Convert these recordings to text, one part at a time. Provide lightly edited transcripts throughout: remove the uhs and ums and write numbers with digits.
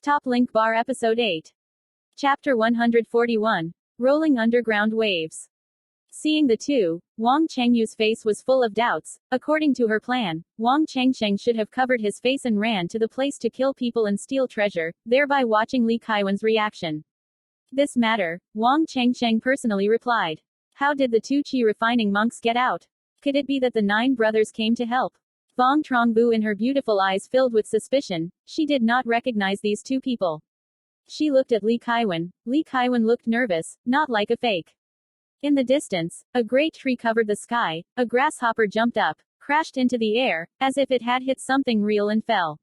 Top link bar Episode 8. Chapter 141. Rolling Underground Waves. Seeing the two, Wang Chengyu's face was full of doubts. According to her plan, Wang Chengsheng should have covered his face and ran to the place to kill people and steal treasure, thereby watching Li Kaiwen's reaction. This matter, Wang Chengsheng personally replied. How did the two qi refining monks get out? Could it be that the 9 brothers came to help? Vuong Truong Bu, in her beautiful eyes filled with suspicion, she did not recognize these two people. She looked at Li Kaiwen. Li Kaiwen looked nervous, not like a fake. In the distance, a great tree covered the sky. A grasshopper jumped up, crashed into the air, as if it had hit something real and fell.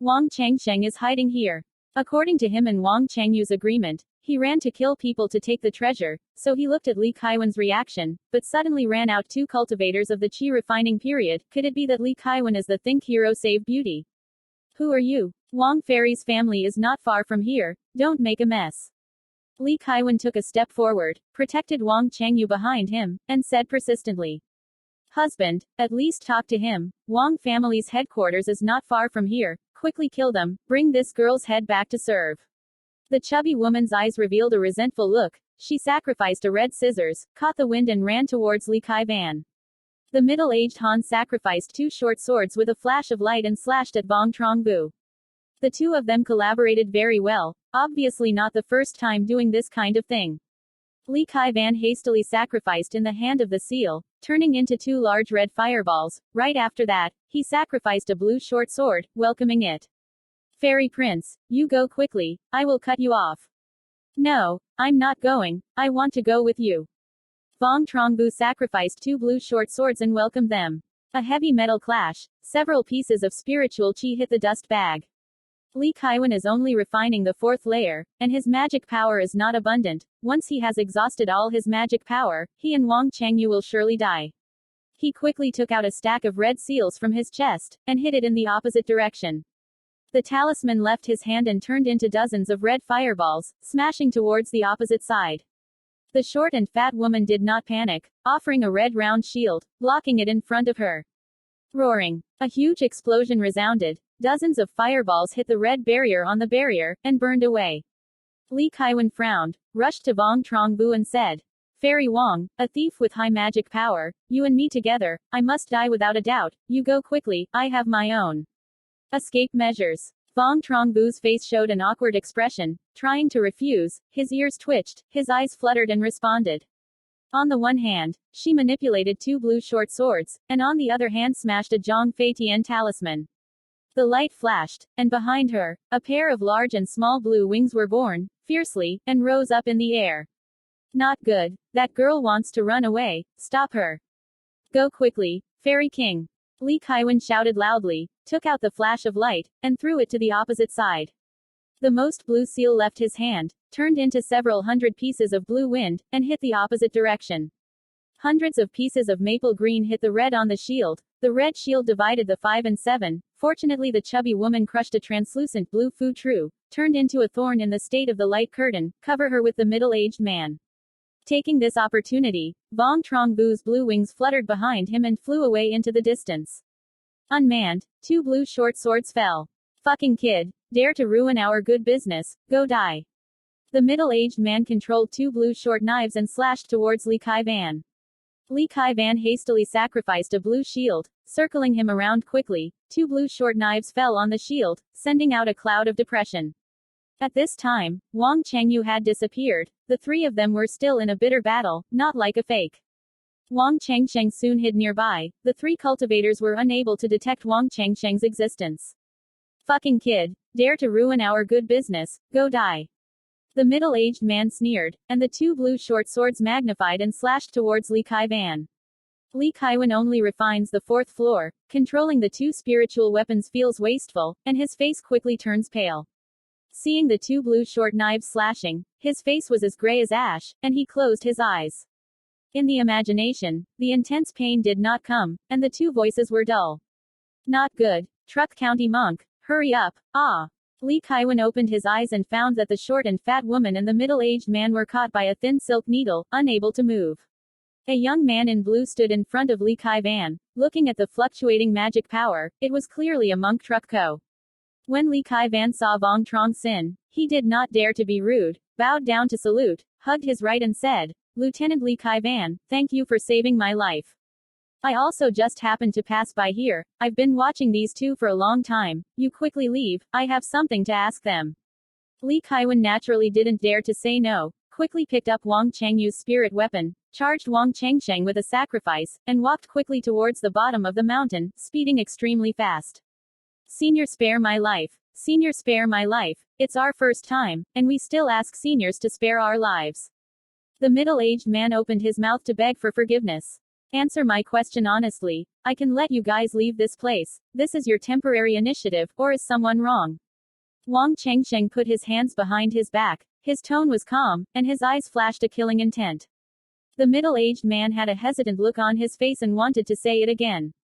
Wang Chengsheng is hiding here. According to him and Wang Chengyu's agreement, he ran to kill people to take the treasure, so he looked at Li Kaiwen's reaction, but suddenly ran out 2 cultivators of the qi refining period. Could it be that Li Kaiwen is the think hero save beauty? Who are you? Wang Fairy's family is not far from here, don't make a mess. Li Kaiwen took a step forward, protected Wang Chengyu behind him, and said persistently. Husband, at least talk to him. Wang family's headquarters is not far from here, quickly kill them, bring this girl's head back to serve. The chubby woman's eyes revealed a resentful look. She sacrificed a red scissors, caught the wind and ran towards Li Kaiwen. The middle-aged Han sacrificed 2 short swords with a flash of light and slashed at Vuong Truong Bu. The two of them collaborated very well, obviously not the first time doing this kind of thing. Li Kaiwen hastily sacrificed in the hand of the seal, turning into 2 large red fireballs. Right after that, he sacrificed a blue short sword, welcoming it. Fairy Prince, you go quickly, I will cut you off. No, I'm not going, I want to go with you. Vuong Truong Bu sacrificed 2 blue short swords and welcomed them. A heavy metal clash, several pieces of spiritual qi hit the dust bag. Li Kaiwen is only refining the 4th layer, and his magic power is not abundant. Once he has exhausted all his magic power, he and Wang Chengyu will surely die. He quickly took out a stack of red seals from his chest, and hit it in the opposite direction. The talisman left his hand and turned into dozens of red fireballs, smashing towards the opposite side. The short and fat woman did not panic, offering a red round shield, blocking it in front of her. Roaring. A huge explosion resounded. Dozens of fireballs hit the red barrier on the barrier, and burned away. Li Kaiwen frowned, rushed to Vuong Truong Bu and said, Fairy Wang, a thief with high magic power, you and me together, I must die without a doubt, you go quickly, I have my own escape measures. Vuong Truong Bu's face showed an awkward expression, trying to refuse, his ears twitched, his eyes fluttered and responded. On the one hand, she manipulated 2 blue short swords, and on the other hand smashed a Zhong Fei Tian talisman. The light flashed, and behind her, a pair of large and small blue wings were born, fiercely, and rose up in the air. Not good, that girl wants to run away, stop her. Go quickly, Fairy King. Li Kaiwen shouted loudly, took out the flash of light, and threw it to the opposite side. The most blue seal left his hand, turned into several hundred pieces of blue wind, and hit the opposite direction. Hundreds of pieces of maple green hit the red on the shield. The red shield divided the 5 and 7. Fortunately, the chubby woman crushed a translucent blue fu tru, turned into a thorn in the state of the light curtain, cover her with the middle-aged man. Taking this opportunity, Vuong Truong Bu's blue wings fluttered behind him and flew away into the distance. Unmanned, 2 blue short swords fell. Fucking kid, dare to ruin our good business, go die. The middle-aged man controlled 2 blue short knives and slashed towards Li Kaiwen. Li Kaiwen hastily sacrificed a blue shield, circling him around quickly. 2 blue short knives fell on the shield, sending out a cloud of depression. At this time, Wang Chengyu had disappeared. The 3 of them were still in a bitter battle, not like a fake. Wang Chengsheng soon hid nearby. The 3 cultivators were unable to detect Wang Chengsheng's existence. Fucking kid, dare to ruin our good business, go die. The middle-aged man sneered, and the 2 blue short swords magnified and slashed towards Li Kaiwen. Li Kaiwen only refines the 4th floor, controlling the 2 spiritual weapons feels wasteful, and his face quickly turns pale. Seeing the 2 blue short knives slashing, his face was as gray as ash, and he closed his eyes. In the imagination, the intense pain did not come, and the 2 voices were dull. Not good, Truc County monk, hurry up, ah. Li Kaiwen opened his eyes and found that the short and fat woman and the middle-aged man were caught by a thin silk needle, unable to move. A young man in blue stood in front of Li Kaiwen, looking at the fluctuating magic power. It was clearly a monk Truc Co. When Li Kai-van saw Vuong Truong Sinh, he did not dare to be rude, bowed down to salute, hugged his right and said, "Lieutenant Li Kai-van, thank you for saving my life. I also just happened to pass by here. I've been watching these two for a long time. You quickly leave, I have something to ask them." Li Kai-wan naturally didn't dare to say no, quickly picked up Wang Chengyu's spirit weapon, charged Wang Chengsheng with a sacrifice, and walked quickly towards the bottom of the mountain, speeding extremely fast. "Senior, spare my life. Senior, spare my life. It's our first time, and we still ask seniors to spare our lives." The middle-aged man opened his mouth to beg for forgiveness. "Answer my question honestly. I can let you guys leave this place. This is your temporary initiative, or is someone wrong?" Wang Chengsheng put his hands behind his back. His tone was calm, and his eyes flashed a killing intent. The middle-aged man had a hesitant look on his face and wanted to say it again.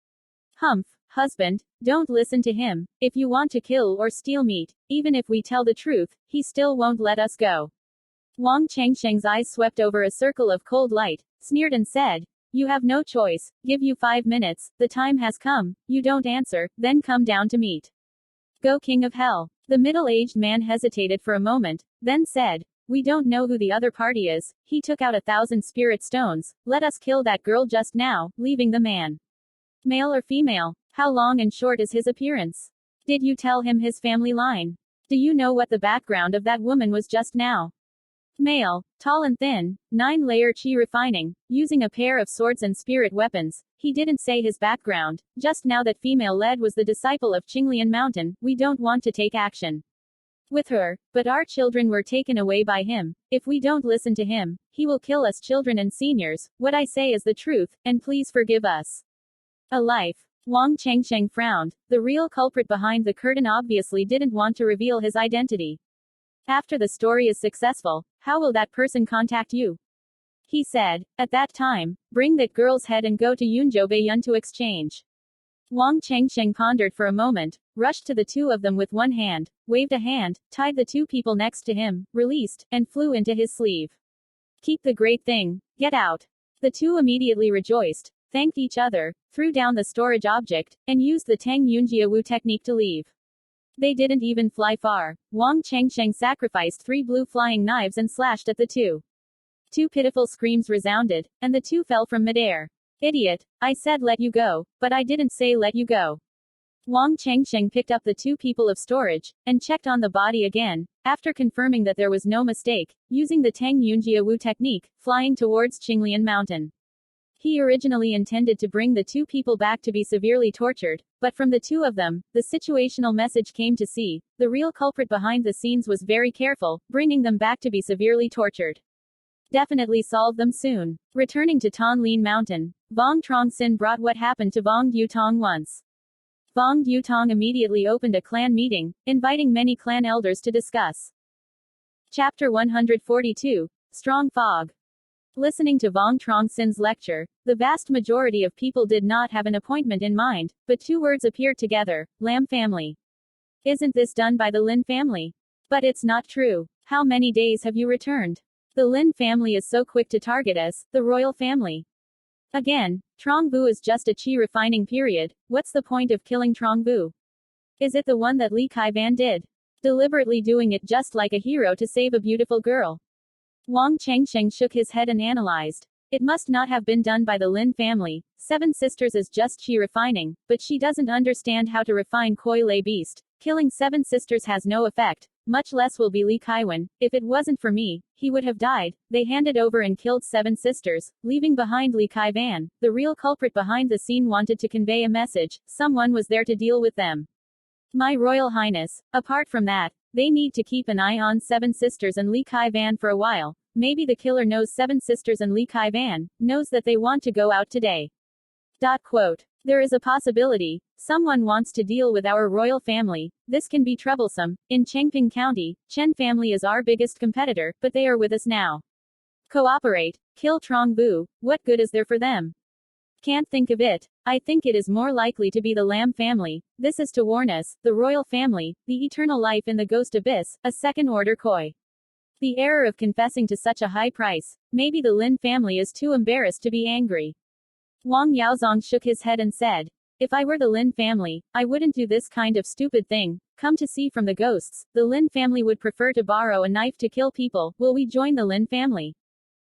"Humph, husband, don't listen to him. If you want to kill or steal meat, even if we tell the truth, he still won't let us go." Wang Chengsheng's eyes swept over a circle of cold light, sneered and said, "You have no choice. Give you 5 minutes. The time has come. You don't answer, then come down to meet. Go, king of hell." The middle-aged man hesitated for a moment, then said, "We don't know who the other party is. He took out 1,000 spirit stones. Let us kill that girl just now, leaving the man. Male or female? How long and short is his appearance? Did you tell him his family line? Do you know what the background of that woman was just now? Male, tall and thin, 9-layer chi refining, using a pair of swords and spirit weapons." He didn't say his background, just now that female lead was the disciple of Qinglian Mountain. "We don't want to take action with her, but our children were taken away by him. If we don't listen to him, he will kill us children and seniors. What I say is the truth, and please forgive us." "A life." Wang Chengsheng frowned. The real culprit behind the curtain obviously didn't want to reveal his identity. "After the story is successful, how will that person contact you?" he said. "At that time, bring that girl's head and go to Yunzhou to exchange." Wang Chengsheng pondered for a moment, rushed to the two of them with one hand, waved a hand, tied the two people next to him, released, and flew into his sleeve. "Keep the great thing. Get out." The two immediately rejoiced, thanked each other, threw down the storage object, and used the Tang Yunjia Wu technique to leave. They didn't even fly far. Wang Chengsheng sacrificed 3 blue flying knives and slashed at the two. 2 pitiful screams resounded, and the two fell from midair. "Idiot, I said let you go, but I didn't say let you go." Wang Chengsheng picked up the 2 people of storage, and checked on the body again, after confirming that there was no mistake, using the Tang Yunjia Wu technique, flying towards Qinglian Mountain. He originally intended to bring the 2 people back to be severely tortured, but from the 2 of them, the situational message came to see, the real culprit behind the scenes was very careful, bringing them back to be severely tortured. Definitely solve them soon. Returning to Thanh Lien Mountain, Vuong Truong Sinh brought what happened to Vuong Dutong once. Vuong Dutong immediately opened a clan meeting, inviting many clan elders to discuss. Chapter 142, Strong Fog. Listening to Vuong Truong Sinh's lecture, the vast majority of people did not have an appointment in mind, but 2 words appeared together: Lam family. "Isn't this done by the Lin family?" "But it's not true. How many days have you returned? The Lin family is so quick to target us, the royal family." "Again, Truong Vu is just a chi refining period. What's the point of killing Truong Vu? Is it the one that Li Kai-van did? Deliberately doing it just like a hero to save a beautiful girl?" Wang Chengsheng shook his head and analyzed. "It must not have been done by the Lin family. 7 sisters is just chi refining, but she doesn't understand how to refine Koi Lei beast. Killing 7 sisters has no effect, much less will be Li Kai-wan. If it wasn't for me, he would have died." They handed over and killed 7 sisters, leaving behind Li Kai-van. The real culprit behind the scene wanted to convey a message: someone was there to deal with them. "My Royal Highness, apart from that, they need to keep an eye on 7 sisters and Li Kai-van for a while. Maybe the killer knows 7 sisters and Li Kai-van, knows that they want to go out today. Quote. There is a possibility, someone wants to deal with our royal family. This can be troublesome. In Chengping County, Chen family is our biggest competitor, but they are with us now. Cooperate. Kill Truong Vu. What good is there for them? Can't think of it. I think it is more likely to be the Lam family. This is to warn us, the royal family, the eternal life in the ghost abyss, a second-order Koi. The error of confessing to such a high price. Maybe the Lin family is too embarrassed to be angry." Wang Yaozong shook his head and said, If I were the Lin family, I wouldn't do this kind of stupid thing. Come to see from the ghosts, the Lin family would prefer to borrow a knife to kill people. Will we join the Lin family?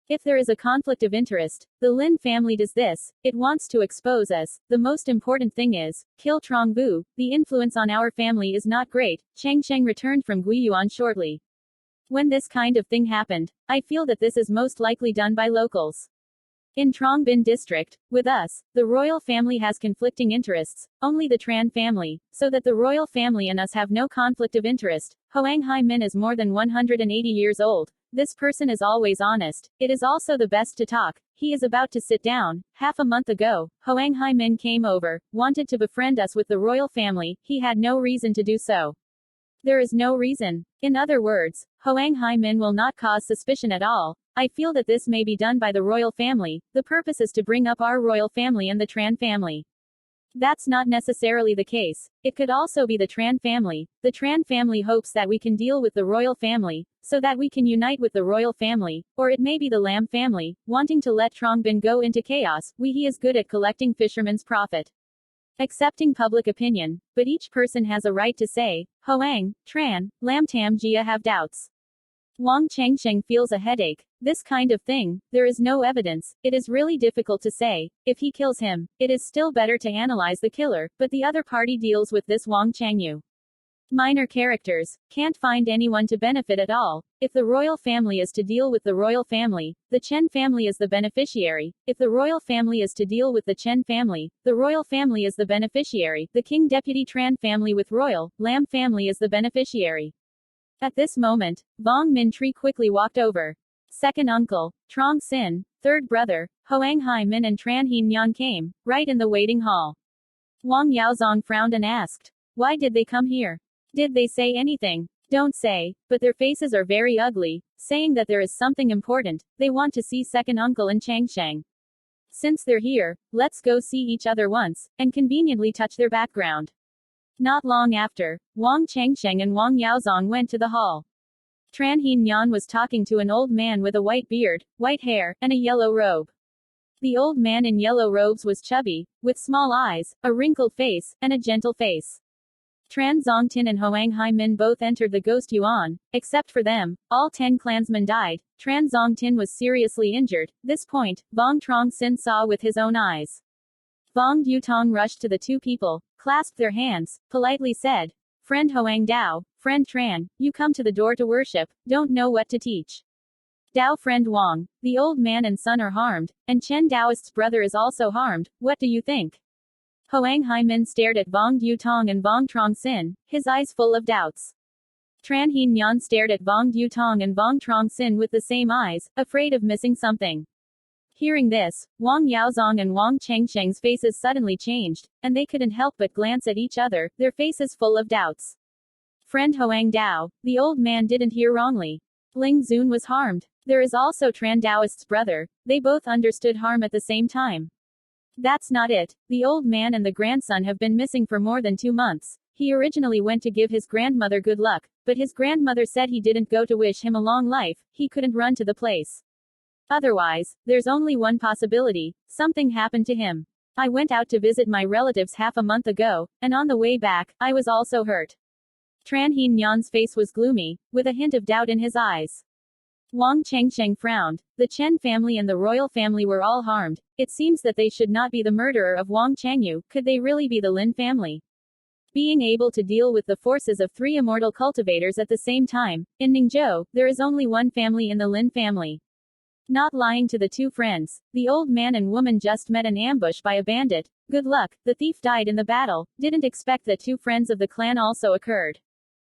If there is a conflict of interest, the Lin family does this. It wants to expose us. The most important thing is, kill Trong Bu. The influence on our family is not great. Chang Sheng returned from Guiyuan shortly. When this kind of thing happened, I feel that this is most likely done by locals. In Trong Bin district, with us, the royal family has conflicting interests, only the Tran family, so that the royal family and us have no conflict of interest. Hoang Hai Min is more than 180 years old. This person is always honest. It is also the best to talk. He is about to sit down. Half a month ago, Hoang Hai Min came over, wanted to befriend us with the royal family. He had no reason to do so. There is no reason. In other words, Hoang Hai Min will not cause suspicion at all. I feel that this may be done by the royal family. The purpose is to bring up our royal family and the Tran family. That's not necessarily the case. It could also be the Tran family. The Tran family hopes that we can deal with the royal family, so that we can unite with the royal family. Or it may be the Lam family, wanting to let Trong Bin go into chaos. He is good at collecting fishermen's profit. Accepting public opinion, but each person has a right to say, Hoang, Tran, Lam Tam Jia have doubts. Wang Chengsheng feels a headache. This kind of thing, there is no evidence. It is really difficult to say. If he kills him, it is still better to analyze the killer, but the other party deals with this Wang Chengyu. Minor characters, can't find anyone to benefit at all. If the royal family is to deal with the royal family, the Chen family is the beneficiary. If the royal family is to deal with the Chen family, the royal family is the beneficiary. The King Deputy Tran family with royal, Lam family is the beneficiary. At this moment, Vong Min Tri quickly walked over. Second uncle, Truong Sin, third brother, Hoang Hai Min and Tran Hien Nhan came, right in the waiting hall. Wang Yaozong frowned and asked, why did they come here? Did they say anything? Don't say, but their faces are very ugly, saying that there is something important. They want to see second uncle and Changsheng. Since they're here, let's go see each other once, and conveniently touch their background. Not long after, Wang Changsheng and Wang Yaozong went to the hall. Tran Hien Nhan was talking to an old man with a white beard, white hair, and a yellow robe. The old man in yellow robes was chubby, with small eyes, a wrinkled face, and a gentle face. Tran Zongtin and Hoang Hai Min both entered the Ghost Yuan. Except for them, all 10 clansmen died. Tran Zongtin was seriously injured. This point, Vuong Truong Sinh saw with his own eyes. Vuong Yutong rushed to the two people, clasped their hands, politely said, Friend Hoang Dao, Friend Tran, you come to the door to worship, don't know what to teach. Dao Friend Wang, the old man and son are harmed, and Chen Daoist's brother is also harmed, what do you think? Hoang Hai Min stared at Vuong Yutong and Vuong Truong Sinh, his eyes full of doubts. Tran Hien Nhan stared at Vuong Yutong and Vuong Truong Sinh with the same eyes, afraid of missing something. Hearing this, Wang Yaozong and Wang Chengsheng's faces suddenly changed, and they couldn't help but glance at each other, their faces full of doubts. Friend Hoang Dao, the old man didn't hear wrongly. Ling Zun was harmed. There is also Tran Daoist's brother. They both understood harm at the same time. That's not it. The old man and the grandson have been missing for more than 2 months. He originally went to give his grandmother good luck, but his grandmother said he didn't go to wish him a long life, he couldn't run to the place. Otherwise, there's only one possibility, something happened to him. I went out to visit my relatives half a month ago, and on the way back, I was also hurt. Tran Hien Nhan's face was gloomy, with a hint of doubt in his eyes. Wang Chengsheng frowned. The Chen family and the royal family were all harmed. It seems that they should not be the murderer of Wang Chengyu. Could they really be the Lin family? Being able to deal with the forces of 3 immortal cultivators at the same time. In Ningzhou, there is only one family in the Lin family. Not lying to the 2 friends, the old man and woman just met an ambush by a bandit. Good luck, the thief died in the battle. Didn't expect that 2 friends of the clan also occurred.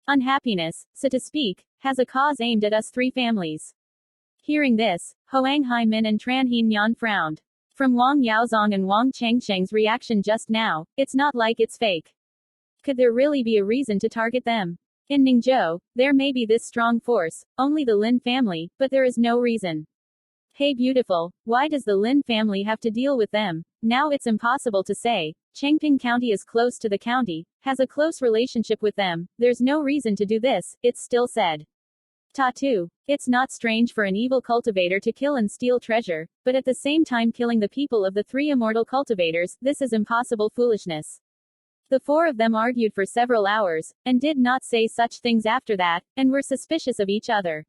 Unhappiness, so to speak, has a cause aimed at us 3 families. Hearing this, Hoang Hai Min and Tran Hien Nhan frowned. From Wang Yaozong and Wang Chengsheng's reaction just now, it's not like it's fake. Could there really be a reason to target them? In Ningzhou, there may be this strong force, only the Lin family, but there is no reason. Hey beautiful, why does the Lin family have to deal with them? Now it's impossible to say. Chengping County is close to the county, has a close relationship with them, there's no reason to do this, it's still said. Ta-2. It's not strange for an evil cultivator to kill and steal treasure, but at the same time killing the people of the three immortal cultivators, this is impossible foolishness. The four of them argued for several hours, and did not say such things after that, and were suspicious of each other.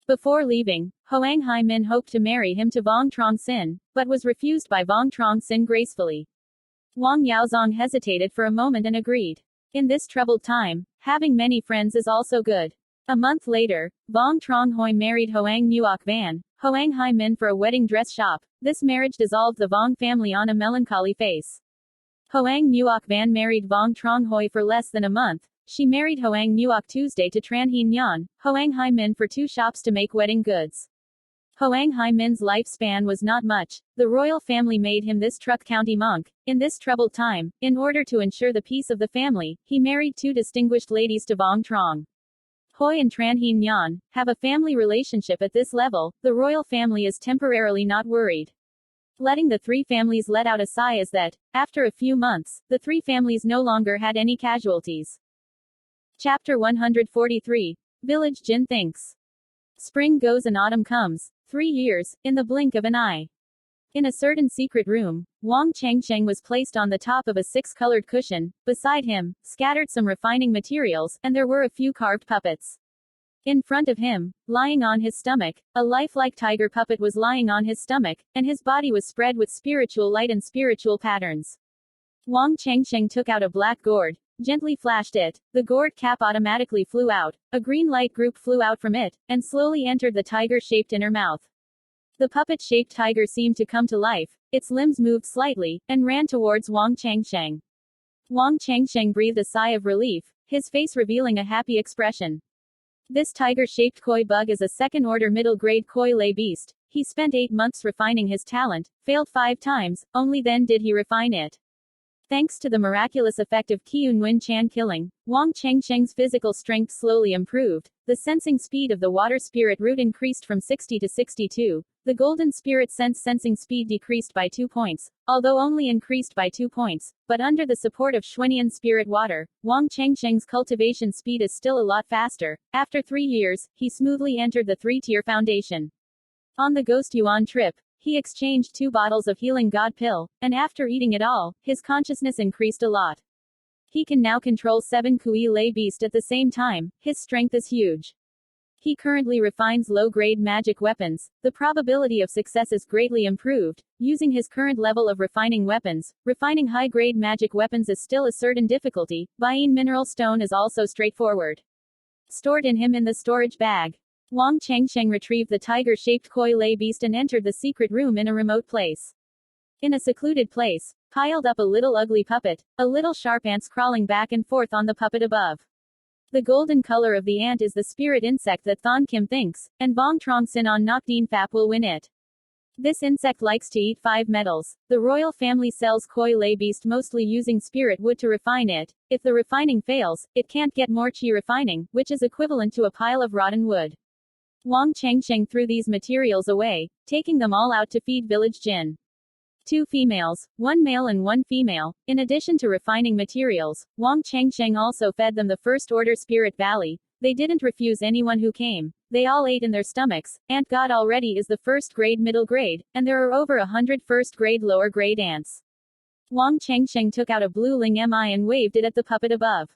Before leaving, Hoang Hai Min hoped to marry him to Vuong Truong Sinh, but was refused by Vuong Truong Sinh gracefully. Wang Yaozong hesitated for a moment and agreed. In this troubled time, having many friends is also good. A month later, Vuong Truong Hoi married Hoang Nguoc Van, Hoang Hai Min for a wedding dress shop. This marriage dissolved the Vuong family on a melancholy face. Hoang Nguoc Van married Vuong Truong Hoi for less than a month. She married Hoang Nguoc Tuesday to Tran Hien Nhan, Hoang Hai Min for 2 shops to make wedding goods. Hoang Hai Min's lifespan was not much. The royal family made him this Truc County monk. In this troubled time, in order to ensure the peace of the family, he married 2 distinguished ladies to Vuong Truong Hoi and Tran Hien Nhan. Have a family relationship at this level, the royal family is temporarily not worried. Letting the 3 families let out a sigh is that, after a few months, the 3 families no longer had any casualties. Chapter 143. Village Jin thinks. Spring goes and autumn comes. 3 years, in the blink of an eye. In a certain secret room, Wang Changsheng was placed on the top of a 6-colored cushion. Beside him, scattered some refining materials, and there were a few carved puppets. In front of him, lying on his stomach, a lifelike tiger puppet was lying on his stomach, and his body was spread with spiritual light and spiritual patterns. Wang Changsheng took out a black gourd, gently flashed it. The gourd cap automatically flew out, a green light group flew out from it, and slowly entered the tiger-shaped inner mouth. The puppet-shaped tiger seemed to come to life, its limbs moved slightly, and ran towards Wang Changsheng. Wang Changsheng breathed a sigh of relief, his face revealing a happy expression. This tiger-shaped koi bug is a second-order middle-grade koi lay beast. He spent 8 months refining his talent, failed 5 times, only then did he refine it. Thanks to the miraculous effect of Qiun Wen Chan killing, Wang Changsheng's physical strength slowly improved. The sensing speed of the water spirit root increased from 60 to 62. The golden spirit sense sensing speed decreased by 2 points, although only increased by 2 points. But under the support of Xuanian spirit water, Wang Changsheng's cultivation speed is still a lot faster. After 3 years, he smoothly entered the 3-tier foundation. On the Ghost Yuan trip, he exchanged 2 bottles of Healing God pill, and after eating it all, his consciousness increased a lot. He can now control 7 Kui Lay Beast at the same time. His strength is huge. He currently refines low-grade magic weapons. The probability of success is greatly improved. Using his current level of refining weapons, refining high-grade magic weapons is still a certain difficulty. Buying mineral stone is also straightforward. Stored in him in the storage bag. Wang Changsheng retrieved the tiger-shaped koi lay beast and entered the secret room in a remote place. In a secluded place, piled up a little ugly puppet, a little sharp ants crawling back and forth on the puppet above. The golden color of the ant is the spirit insect that Thon Kim thinks, and Vuong Truong Sinh on Nok Dien Phap will win it. This insect likes to eat 5 metals. The royal family sells koi lay beast mostly using spirit wood to refine it. If the refining fails, it can't get more chi refining, which is equivalent to a pile of rotten wood. Wang Changsheng threw these materials away, taking them all out to feed village jinn. 2 females, 1 male and 1 female. In addition to refining materials, Wang Changsheng also fed them the first-order spirit valley. They didn't refuse anyone who came. They all ate in their stomachs. Ant God already is the first-grade middle grade, and there are over 100 first-grade lower-grade ants. Wang Changsheng took out a blue Ling Mi and waved it at the puppet above.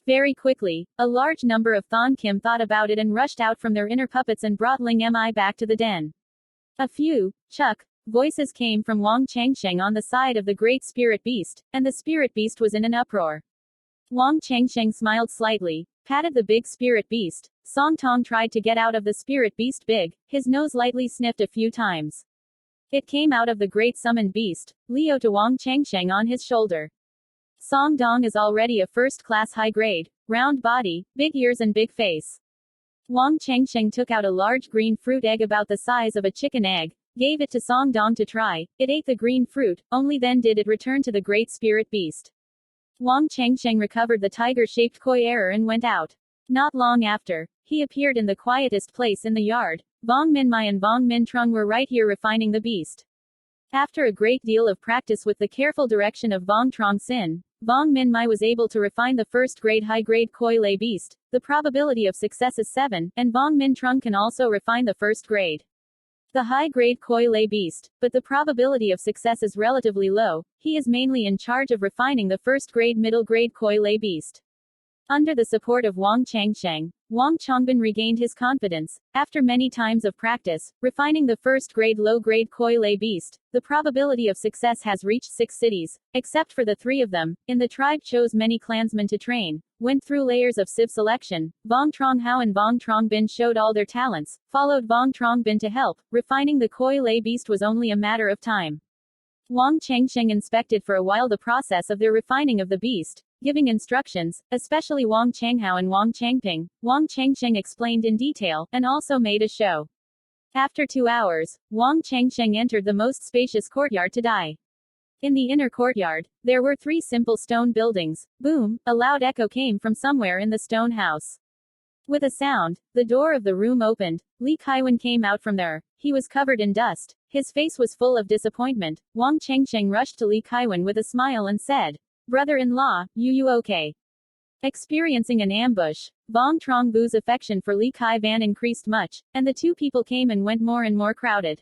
Very quickly, a large number of Thon Kim thought about it and rushed out from their inner puppets and brought Ling Mi back to the den. A few, Chuck, voices came from Wang Changsheng on the side of the great spirit beast, and the spirit beast was in an uproar. Wang Changsheng smiled slightly, patted the big spirit beast. Song Tong tried to get out of the spirit beast big, his nose lightly sniffed a few times. It came out of the great summoned beast, Leo to Wang Changsheng on his shoulder. Song Dong is already a first-class high-grade, round body, big ears and big face. Wang Changsheng took out a large green fruit egg about the size of a chicken egg, gave it to Song Dong to try. It ate the green fruit, only then did it return to the great spirit beast. Wang Changsheng recovered the tiger-shaped koi error and went out. Not long after, he appeared in the quietest place in the yard. Vuong Minh Mai and Vuong Minh Truong were right here refining the beast. After a great deal of practice with the careful direction of Vuong Truong Sinh, Vuong Minh Mai was able to refine the first-grade high-grade koi lay beast. The probability of success is 7, and Vuong Minh Truong can also refine the first-grade the high-grade koi lay beast, but the probability of success is relatively low. He is mainly in charge of refining the first-grade middle-grade koi lay beast. Under the support of Wang Changsheng, Wang Chongbin regained his confidence. After many times of practice, refining the first-grade low-grade koi lay beast, the probability of success has reached 6 cities, except for the 3 of them. In the tribe chose many clansmen to train, went through layers of civ selection. Vuong Truong Hao and Vuong Truong Bin showed all their talents, followed Vuong Truong Bin to help. Refining the koi lay beast was only a matter of time. Wang Changsheng inspected for a while the process of their refining of the beast, giving instructions, especially Wang Changhao and Wang Changping. Wang Changsheng explained in detail, and also made a show. After 2 hours, Wang Changsheng entered the most spacious courtyard to die. In the inner courtyard, there were 3 simple stone buildings. Boom, a loud echo came from somewhere in the stone house. With a sound, the door of the room opened. Li Kaiwan came out from there. He was covered in dust. His face was full of disappointment. Wang Changsheng rushed to Li Kaiwan with a smile and said, "Brother-in-law, you okay?" Experiencing an ambush, Vuong Truong Bu's affection for Li Kaiwan increased much, and the 2 people came and went more and more crowded.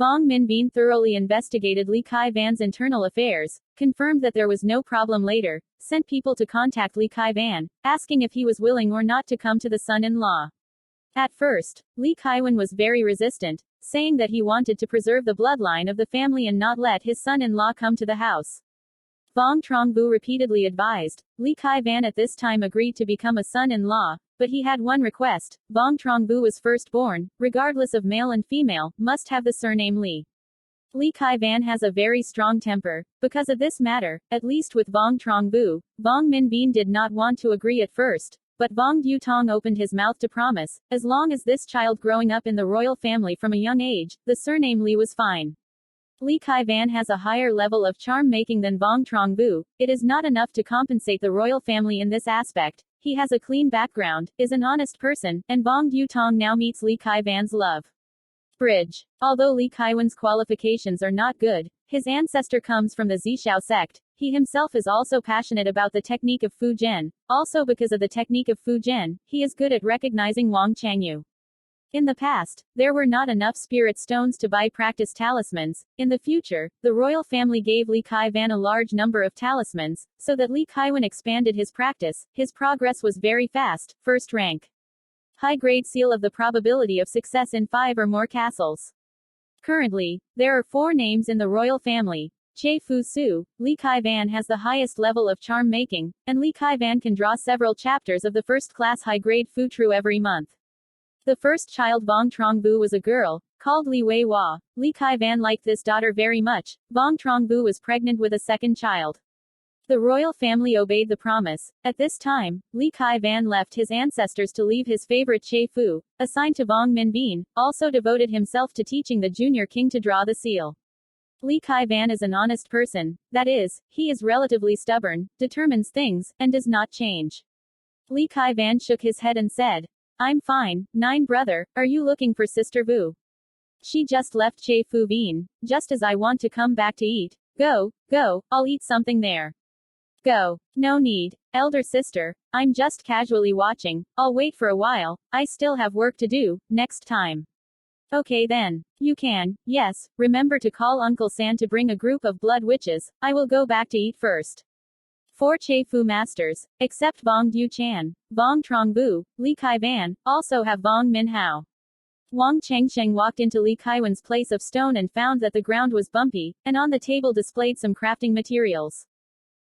Vuong Minh Binh thoroughly investigated Li Kaiwan's internal affairs, confirmed that there was no problem later, sent people to contact Li Kaiwan, asking if he was willing or not to come to the son-in-law. At first, Li Kaiwan was very resistant, saying that he wanted to preserve the bloodline of the family and not let his son-in-law come to the house. Vuong Truong Bu repeatedly advised. Li Kaiwan at this time agreed to become a son-in-law, but he had one request. Vuong Truong Bu was firstborn, regardless of male and female, must have the surname Li. Li Kaiwan has a very strong temper. Because of this matter, at least with Vuong Truong Bu, Vuong Minh Binh did not want to agree at first, but Vuong Du Tong opened his mouth to promise, as long as this child growing up in the royal family from a young age, the surname Li was fine. Li Kaiwan has a higher level of charm-making than Vuong Truong Bu. It is not enough to compensate the royal family in this aspect. He has a clean background, is an honest person, and Vuong Du Tong now meets Li Kaiwan's love. Bridge. Although Li Kaiwan's qualifications are not good, his ancestor comes from the Zishao sect. He himself is also passionate about the technique of Fu Zhen. Also because of the technique of Fu Zhen, he is good at recognizing Wang Changyu. In the past, there were not enough spirit stones to buy practice talismans. In the future, the royal family gave Li Kaiwan a large number of talismans, so that Li Kaiwan expanded his practice. His progress was very fast, first rank. High-grade seal of the probability of success in 5 or more castles. Currently, there are 4 names in the royal family. Che Fu Su, Li Kaiwan has the highest level of charm-making, and Li Kaiwan can draw several chapters of the first-class high-grade Fu Tru every month. The first child Vuong Truong Bu was a girl, called Li Wei Hua. Li Kaiwan liked this daughter very much. Vuong Truong Bu was pregnant with a second child. The royal family obeyed the promise. At this time, Li Kaiwan left his ancestors to leave his favorite Che Fu, assigned to Vuong Minh Binh, also devoted himself to teaching the junior king to draw the seal. Li Kaiwan is an honest person, that is, he is relatively stubborn, determines things, and does not change. Li Kaiwan shook his head and said, "I'm fine, Nine brother, are you looking for Sister Vu? She just left Che Fu Bean, just as I want to come back to eat. Go, I'll eat something there." "Go. No need, elder sister, I'm just casually watching, I'll wait for a while, I still have work to do, next time." "Okay then. You can, yes, remember to call Uncle San to bring a group of blood witches, I will go back to eat first." 4 Che Fu masters, except Vuong Du Chan, Vuong Truong Bu, Li Kaiwan, also have Vuong Minh Hao. Wang Changsheng walked into Li Kaiwan's place of stone and found that the ground was bumpy, and on the table displayed some crafting materials.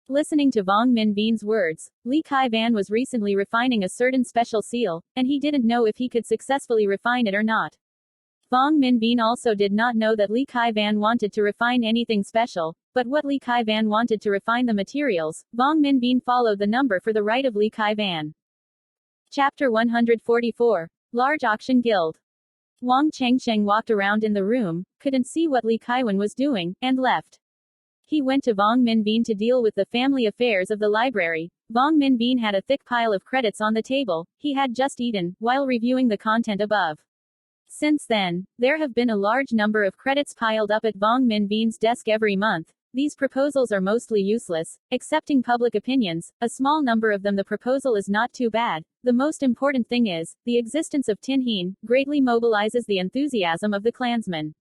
Listening to Vuong Minh Binh words, Li Kaiwan was recently refining a certain special seal, and he didn't know if he could successfully refine it or not. Vuong Minh Binh also did not know that Li Kaiwan wanted to refine anything special, but what Li Kaiwan wanted to refine the materials. Vuong Minh Binh followed the number for the right of Li Kaiwan. Chapter 144. Large Auction Guild. Wang Changsheng walked around in the room, couldn't see what Li Kaiwan was doing, and left. He went to Vuong Minh Binh to deal with the family affairs of the library. Vuong Minh Binh had a thick pile of credits on the table, he had just eaten, while reviewing the content above. Since then, there have been a large number of credits piled up at Vuong Minh Binh's desk every month. These proposals are mostly useless, accepting public opinions, a small number of them. The proposal is not too bad. The most important thing is, the existence of Thanh Lien greatly mobilizes the enthusiasm of the clansmen.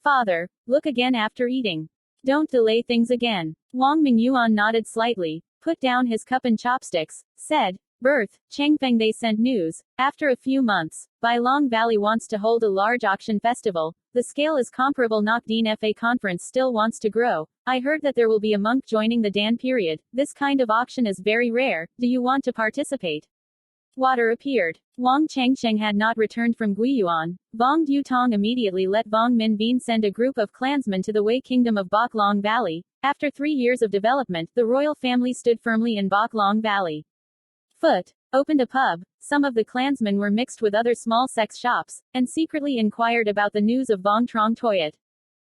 Father, look again after eating. Don't delay things again. Wang Mingyuan nodded slightly, put down his cup and chopsticks, said, Birth, Changfeng. They sent news. After a few months, Bailong Valley wants to hold a large auction festival. The scale is comparable. Nokdin FA conference still wants to grow. I heard that there will be a monk joining the Dan period. This kind of auction is very rare. Do you want to participate? Water appeared. Wang Changsheng had not returned from Guiyuan. Vuong Dutong immediately let Vuong Minbin send a group of clansmen to the Wei Kingdom of Baklong Valley. After 3 years of development, the royal family stood firmly in Baklong Valley. Opened a pub. Some of the clansmen were mixed with other small sex shops, and secretly inquired about the news of Vuong Truong Toyot.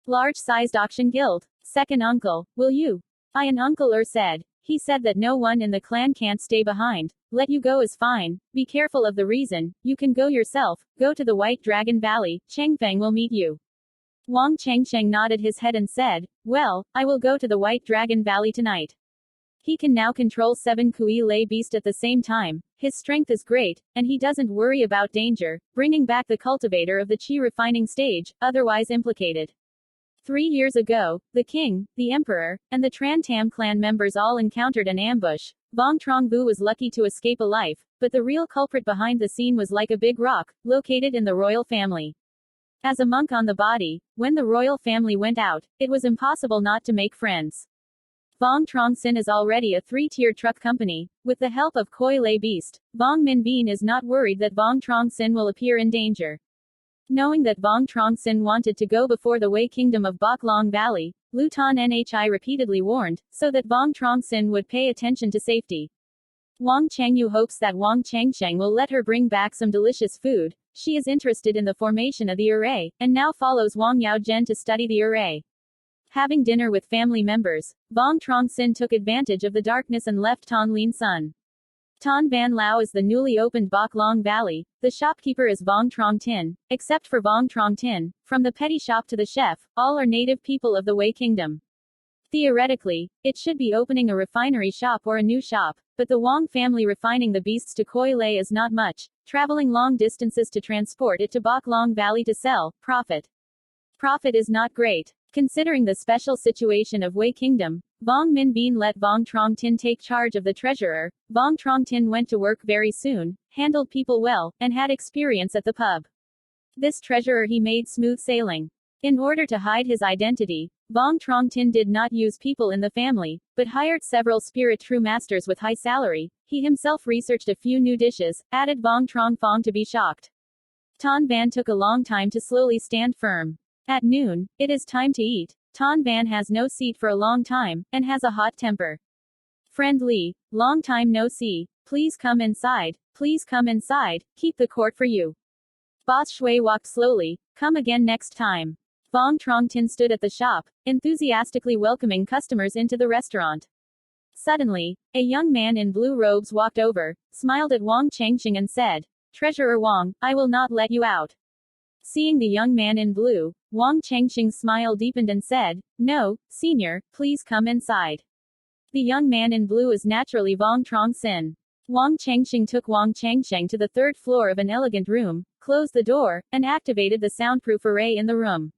Large-sized auction guild. Second uncle, will you? An uncle said. He said that no one in the clan can't stay behind. Let you go is fine. Be careful of the reason. You can go yourself. Go to the White Dragon Valley. Changfeng will meet you. Wang Changsheng nodded his head and said, Well, I will go to the White Dragon Valley tonight. He can now control 7 Kui Lei beast at the same time. His strength is great, and he doesn't worry about danger, bringing back the cultivator of the Qi refining stage, otherwise implicated. 3 years ago, the king, the emperor, and the Tran Tam clan members all encountered an ambush. Vuong Truong Bu was lucky to escape alive, but the real culprit behind the scene was like a big rock, located in the royal family. As a monk on the body, when the royal family went out, it was impossible not to make friends. Vuong Truong Sinh is already a 3-tiered truck company. With the help of Koi Lei Beast, Vuong Minbin is not worried that Vuong Truong Sinh will appear in danger. Knowing that Vuong Truong Sinh wanted to go before the Wei Kingdom of Baklong Valley, Luton Nhi repeatedly warned, so that Vuong Truong Sinh would pay attention to safety. Wang Changyu hopes that Wang Changsheng will let her bring back some delicious food. She is interested in the formation of the array, and now follows Wang Yaozhen to study the array. Having dinner with family members, Vuong Truong Sinh took advantage of the darkness and left Thanh Lien Son. Tan Van Lao is the newly opened Bok Long Valley. The shopkeeper is Vuong Truong Tin. Except for Vuong Truong Tin, from the petty shop to the chef, all are native people of the Wei Kingdom. Theoretically, it should be opening a refinery shop or a new shop, but the Wang family refining the beasts to Koi Lei is not much, traveling long distances to transport it to Bok Long Valley to sell. Profit is not great. Considering the special situation of Wei Kingdom, Vuong Minbin let Vuong Truong Tin take charge of the treasurer. Vuong Truong Tin went to work very soon, handled people well, and had experience at the pub. This treasurer he made smooth sailing. In order to hide his identity, Vuong Truong Tin did not use people in the family, but hired several spirit true masters with high salary. He himself researched a few new dishes, added Vuong Truong Fong to be shocked. Tan Van took a long time to slowly stand firm. At noon, it is time to eat. Tan Van has no seat for a long time, and has a hot temper. Friend Li, long time no see. Please come inside. Please come inside. Keep the court for you. Boss Shui walked slowly. Come again next time. Vuong Truong Tin stood at the shop, enthusiastically welcoming customers into the restaurant. Suddenly, a young man in blue robes walked over, smiled at Wang Changsheng and said, Treasurer Wang, I will not let you out. Seeing the young man in blue, Wang Changsheng's smile deepened and said, No, senior, please come inside. The young man in blue is naturally Vuong Truong Sinh. Wang Changsheng took Wang Changsheng to the 3rd floor of an elegant room, closed the door, and activated the soundproof array in the room.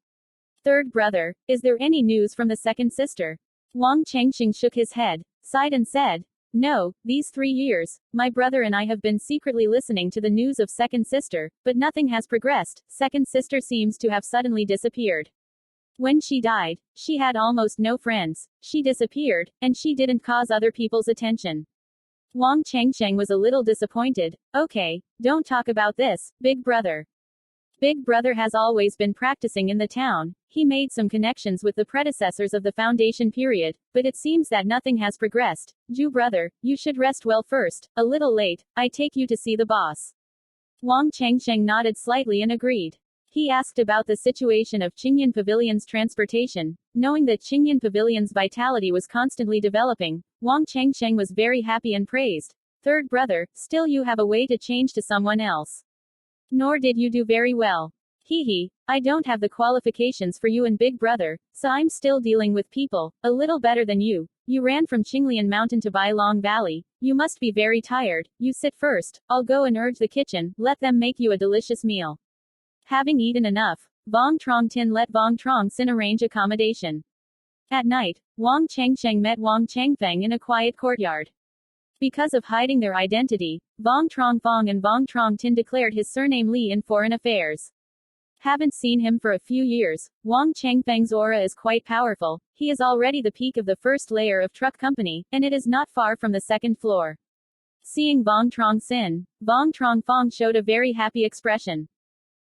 Third brother, is there any news from the second sister? Wang Changsheng shook his head, sighed and said, No, these 3 years, my brother and I have been secretly listening to the news of second sister, but nothing has progressed. Second sister seems to have suddenly disappeared. When she died, she had almost no friends. She disappeared, and she didn't cause other people's attention. Wang Changsheng was a little disappointed. Okay, don't talk about this, big brother. Big brother has always been practicing in the town. He made some connections with the predecessors of the foundation period, but it seems that nothing has progressed. Ju brother, you should rest well first. A little late, I take you to see the boss. Wang Changsheng nodded slightly and agreed. He asked about the situation of Qingyan Pavilion's transportation. Knowing that Qingyan Pavilion's vitality was constantly developing, Wang Changsheng was very happy and praised. Third brother, still you have a way to change to someone else. Nor did you do very well. Hee, I don't have the qualifications for you and Big Brother, so I'm still dealing with people, a little better than you. You ran from Qinglian Mountain to Bai Long Valley. You must be very tired. You sit first. I'll go and urge the kitchen, let them make you a delicious meal. Having eaten enough, Vuong Truong Tin let Vuong Truong Sinh arrange accommodation. At night, Wang Chengsheng met Wang Chengfeng in a quiet courtyard. Because of hiding their identity, Vuong Truong Fong and Vuong Truong Tin declared his surname Li in foreign affairs. Haven't seen him for a few years. Wang Chengfeng's aura is quite powerful. He is already the peak of the first layer of Truc Company, and it is not far from the second floor. Seeing Vuong Truong Sinh, Vuong Truong Fong showed a very happy expression.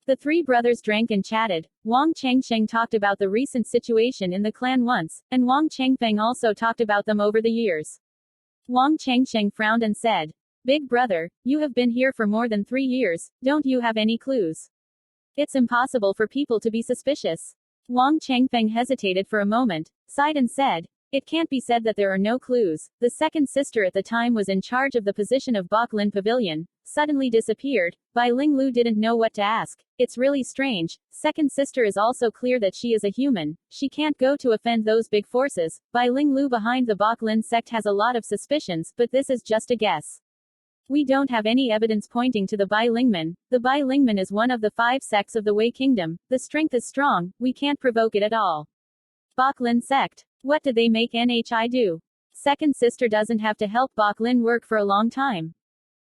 The three brothers drank and chatted. Wang Chengsheng talked about the recent situation in the clan once, and Wang Chengfeng also talked about them over the years. Wang Chengsheng frowned and said, Big brother, you have been here for more than 3 years, don't you have any clues? It's impossible for people to be suspicious. Wang Chengfeng hesitated for a moment, sighed and said, It can't be said that there are no clues. The second sister at the time was in charge of the position of Bok Lin Pavilion, suddenly disappeared. Bai Ling Lu didn't know what to ask. It's really strange. Second sister is also clear that she is a human. She can't go to offend those big forces. Bai Ling Lu behind the Bok Lin sect has a lot of suspicions, but this is just a guess. We don't have any evidence pointing to the Bai Lingman. The Bai Lingman is one of the 5 sects of the Wei Kingdom. The strength is strong, we can't provoke it at all. Bok Lin sect. What did they make NHI do? Second sister doesn't have to help Bok Lin work for a long time.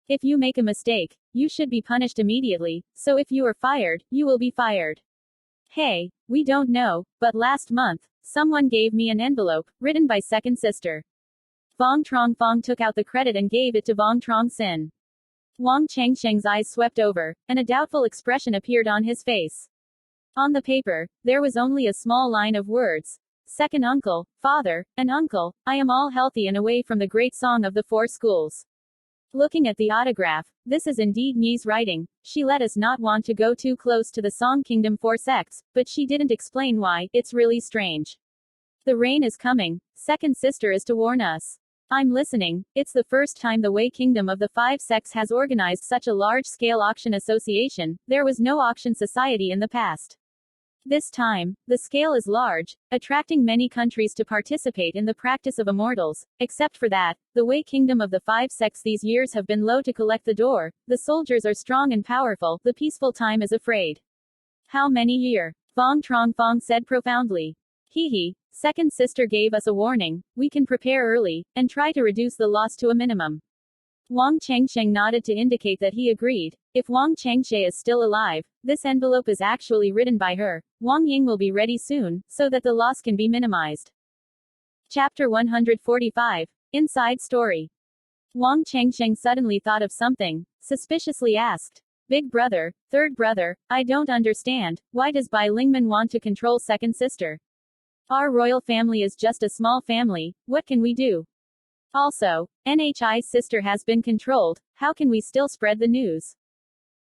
If you make a mistake, you should be punished immediately, so if you are fired, you will be fired. Hey, we don't know, but last month, someone gave me an envelope, written by second sister. Vuong Truong Fong took out the credit and gave it to Vuong Truong Sinh. Wang Chengsheng's eyes swept over, and a doubtful expression appeared on his face. On the paper, there was only a small line of words. Second uncle, father, and uncle, I am all healthy and away from the great song of the 4 schools. Looking at the autograph, this is indeed Ni's writing. She let us not want to go too close to the Song Kingdom 4 sects, but she didn't explain why. It's really strange. The rain is coming. Second sister is to warn us. I'm listening. It's the first time the Wei Kingdom of the 5 sects has organized such a large-scale auction association. There was no auction society in the past. This time, the scale is large, attracting many countries to participate in the practice of immortals. Except for that, the Wei Kingdom of the 5 sects these years have been low to collect the door. The soldiers are strong and powerful. The peaceful time is afraid. How many year? Vuong Truong Fong said profoundly. Hee. Second sister gave us a warning. We can prepare early, and try to reduce the loss to a minimum. Wang Chengsheng nodded to indicate that he agreed. If Wang Chengshe is still alive, this envelope is actually written by her. Wang Ying will be ready soon, so that the loss can be minimized. Chapter 145. Inside Story. Wang Chengsheng suddenly thought of something, suspiciously asked. Big brother, third brother, I don't understand, why does Bai Lingman want to control second sister? Our royal family is just a small family, what can we do? Also, NHI's sister has been controlled, how can we still spread the news?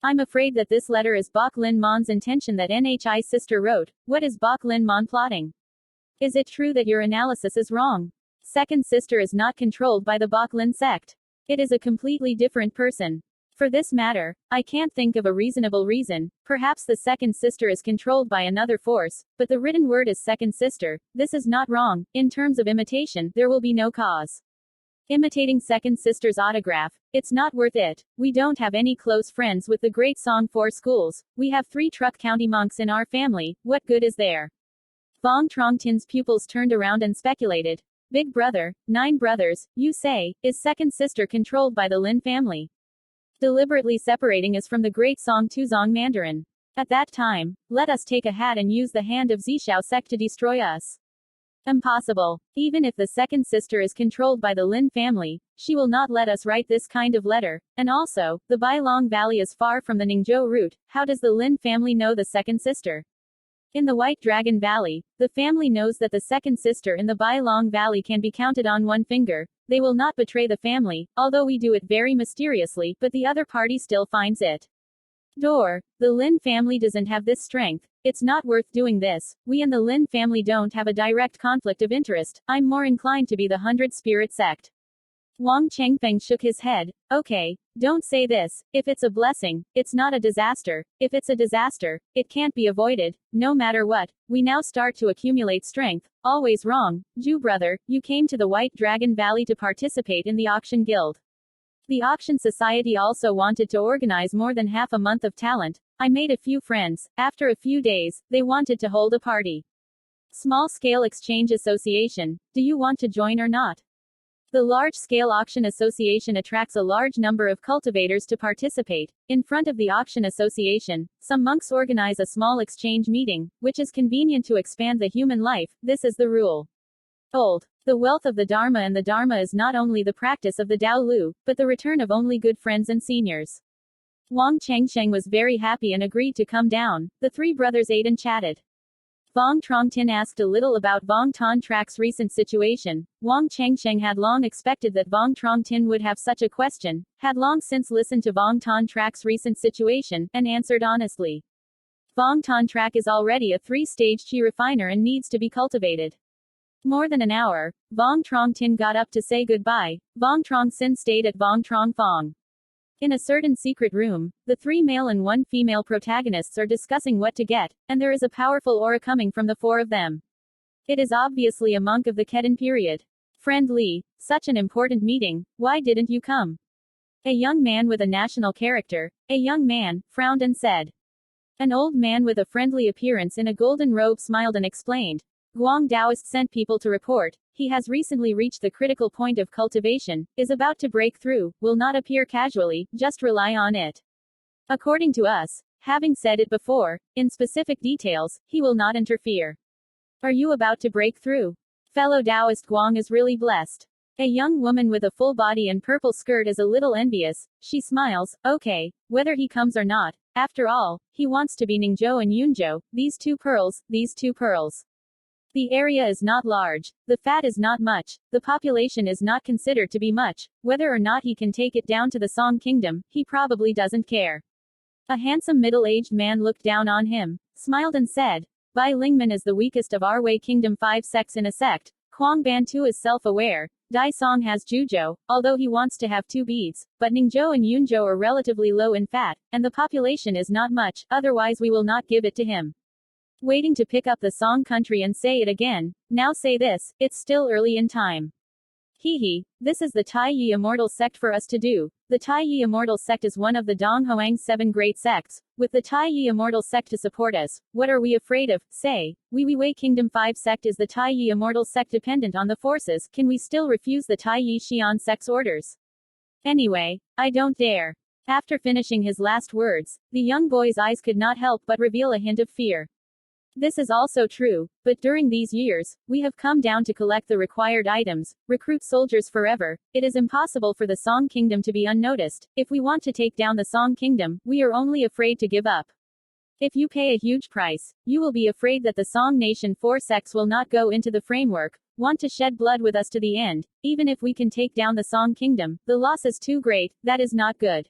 I'm afraid that this letter is Bok Lin Mon's intention that NHI's sister wrote. What is Bok Lin Mon plotting? Is it true that your analysis is wrong? Second sister is not controlled by the Bok Lin sect. It is a completely different person. For this matter, I can't think of a reasonable reason. Perhaps the second sister is controlled by another force, but the written word is second sister. This is not wrong. In terms of imitation, there will be no cause. Imitating second sister's autograph, it's not worth it. We don't have any close friends with the great Song 4 schools. We have 3 Truc County monks in our family. What good is there? Vuong Truong Tin's pupils turned around and speculated. Big brother, 9 brothers, you say, is second sister controlled by the Lin family? Deliberately separating us from the great Song Tuzong Mandarin. At that time, let us take a hat and use the hand of Zishao sect to destroy us. Impossible. Even if the second sister is controlled by the Lin family, she will not let us write this kind of letter. And also, the Bai Long Valley is far from the Ningzhou route. How does the Lin family know the second sister? In the White Dragon Valley, the family knows that the second sister in the Bai Long Valley can be counted on one finger. They will not betray the family, although we do it very mysteriously, but the other party still finds it. The Lin family doesn't have this strength. It's not worth doing this. We and the Lin family don't have a direct conflict of interest. I'm more inclined to be the 100 Spirit sect. Wang Chengfeng shook his head. Okay, don't say this. If it's a blessing, it's not a disaster. If it's a disaster, it can't be avoided. No matter what, we now start to accumulate strength. Always wrong. Ju brother, you came to the White Dragon Valley to participate in the auction guild. The auction society also wanted to organize more than half a month of talent. I made a few friends. After a few days, they wanted to hold a party. Small-scale exchange association. Do you want to join or not? The large-scale auction association attracts a large number of cultivators to participate. In front of the auction association, some monks organize a small exchange meeting, which is convenient to expand the human life. This is the rule. Old. The wealth of the Dharma, and the Dharma is not only the practice of the Tao Lu, but the return of only good friends and seniors. Wang Chengsheng was very happy and agreed to come down. The three brothers ate and chatted. Vuong Truong Tin asked a little about Vuong Ton Trac's recent situation. Wang Chengsheng had long expected that Vuong Truong Tin would have such a question, had long since listened to Vuong Ton Trac's recent situation, and answered honestly. Vuong Ton Trac is already a 3-stage qi refiner and needs to be cultivated. More than an hour, Vuong Truong Tin got up to say goodbye. Vuong Truong Sinh stayed at Vuong Truong Phong. In a certain secret room, the 3 male and 1 female protagonists are discussing what to get, and there is a powerful aura coming from the 4 of them. It is obviously a monk of the Ketan period. Friend Li, such an important meeting, why didn't you come? A young man with a national character, a young man, frowned and said. An old man with a friendly appearance in a golden robe smiled and explained. Guang Daoist sent people to report. He has recently reached the critical point of cultivation, is about to break through, will not appear casually, just rely on it. According to us, having said it before, in specific details, he will not interfere. Are you about to break through? Fellow Taoist Guang is really blessed. A young woman with a full body and purple skirt is a little envious. She smiles. Okay, whether he comes or not, after all, he wants to be Ningzhou and Yunzhou, these 2 pearls, these 2 pearls. The area is not large, the fat is not much, the population is not considered to be much, whether or not he can take it down to the Song Kingdom, he probably doesn't care. A handsome middle-aged man looked down on him, smiled and said, Bai Lingman is the weakest of our Wei Kingdom 5 sects in a sect, Kuang Ban Tu is self-aware, Dai Song has Juzhou, although he wants to have 2 beads, but Ningzhou and Yunzhou are relatively low in fat, and the population is not much, otherwise we will not give it to him. Waiting to pick up the Song country and say it again, now say this, it's still early in time. This is the Tai Yi Immortal sect for us to do. The Tai Yi Immortal sect is one of the Dong Hoang's 7 great sects. With the Tai Yi Immortal sect to support us, what are we afraid of? Say, Wei Kingdom 5 sect is the Tai Yi Immortal sect dependent on the forces, can we still refuse the Tai Yi Xian sect's orders? Anyway, I don't dare. After finishing his last words, the young boy's eyes could not help but reveal a hint of fear. This is also true, but during these years, we have come down to collect the required items, recruit soldiers forever. It is impossible for the Song Kingdom to be unnoticed. If we want to take down the Song Kingdom, we are only afraid to give up. If you pay a huge price, you will be afraid that the Song Nation 4 sects will not go into the framework, want to shed blood with us to the end. Even if we can take down the Song Kingdom, the loss is too great, that is not good.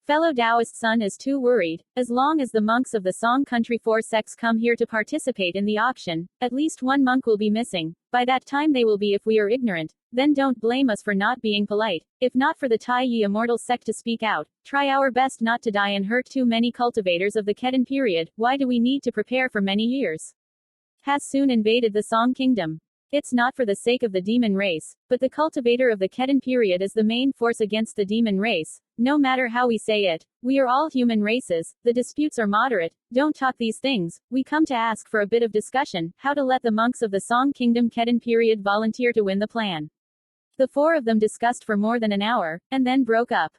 Fellow Taoist son is too worried. As long as the monks of the Song country 4 sects come here to participate in the auction, at least 1 monk will be missing. By that time they will be if we are ignorant. Then don't blame us for not being polite. If not for the Tai Yi Immortal sect to speak out, try our best not to die and hurt too many cultivators of the Ketan period. Why do we need to prepare for many years? Has soon invaded the Song kingdom. It's not for the sake of the demon race, but the cultivator of the Ketan period is the main force against the demon race. No matter how we say it, we are all human races, the disputes are moderate, don't talk these things, we come to ask for a bit of discussion, how to let the monks of the Song Kingdom Ketan period volunteer to win the plan. The 4 of them discussed for more than an hour, and then broke up.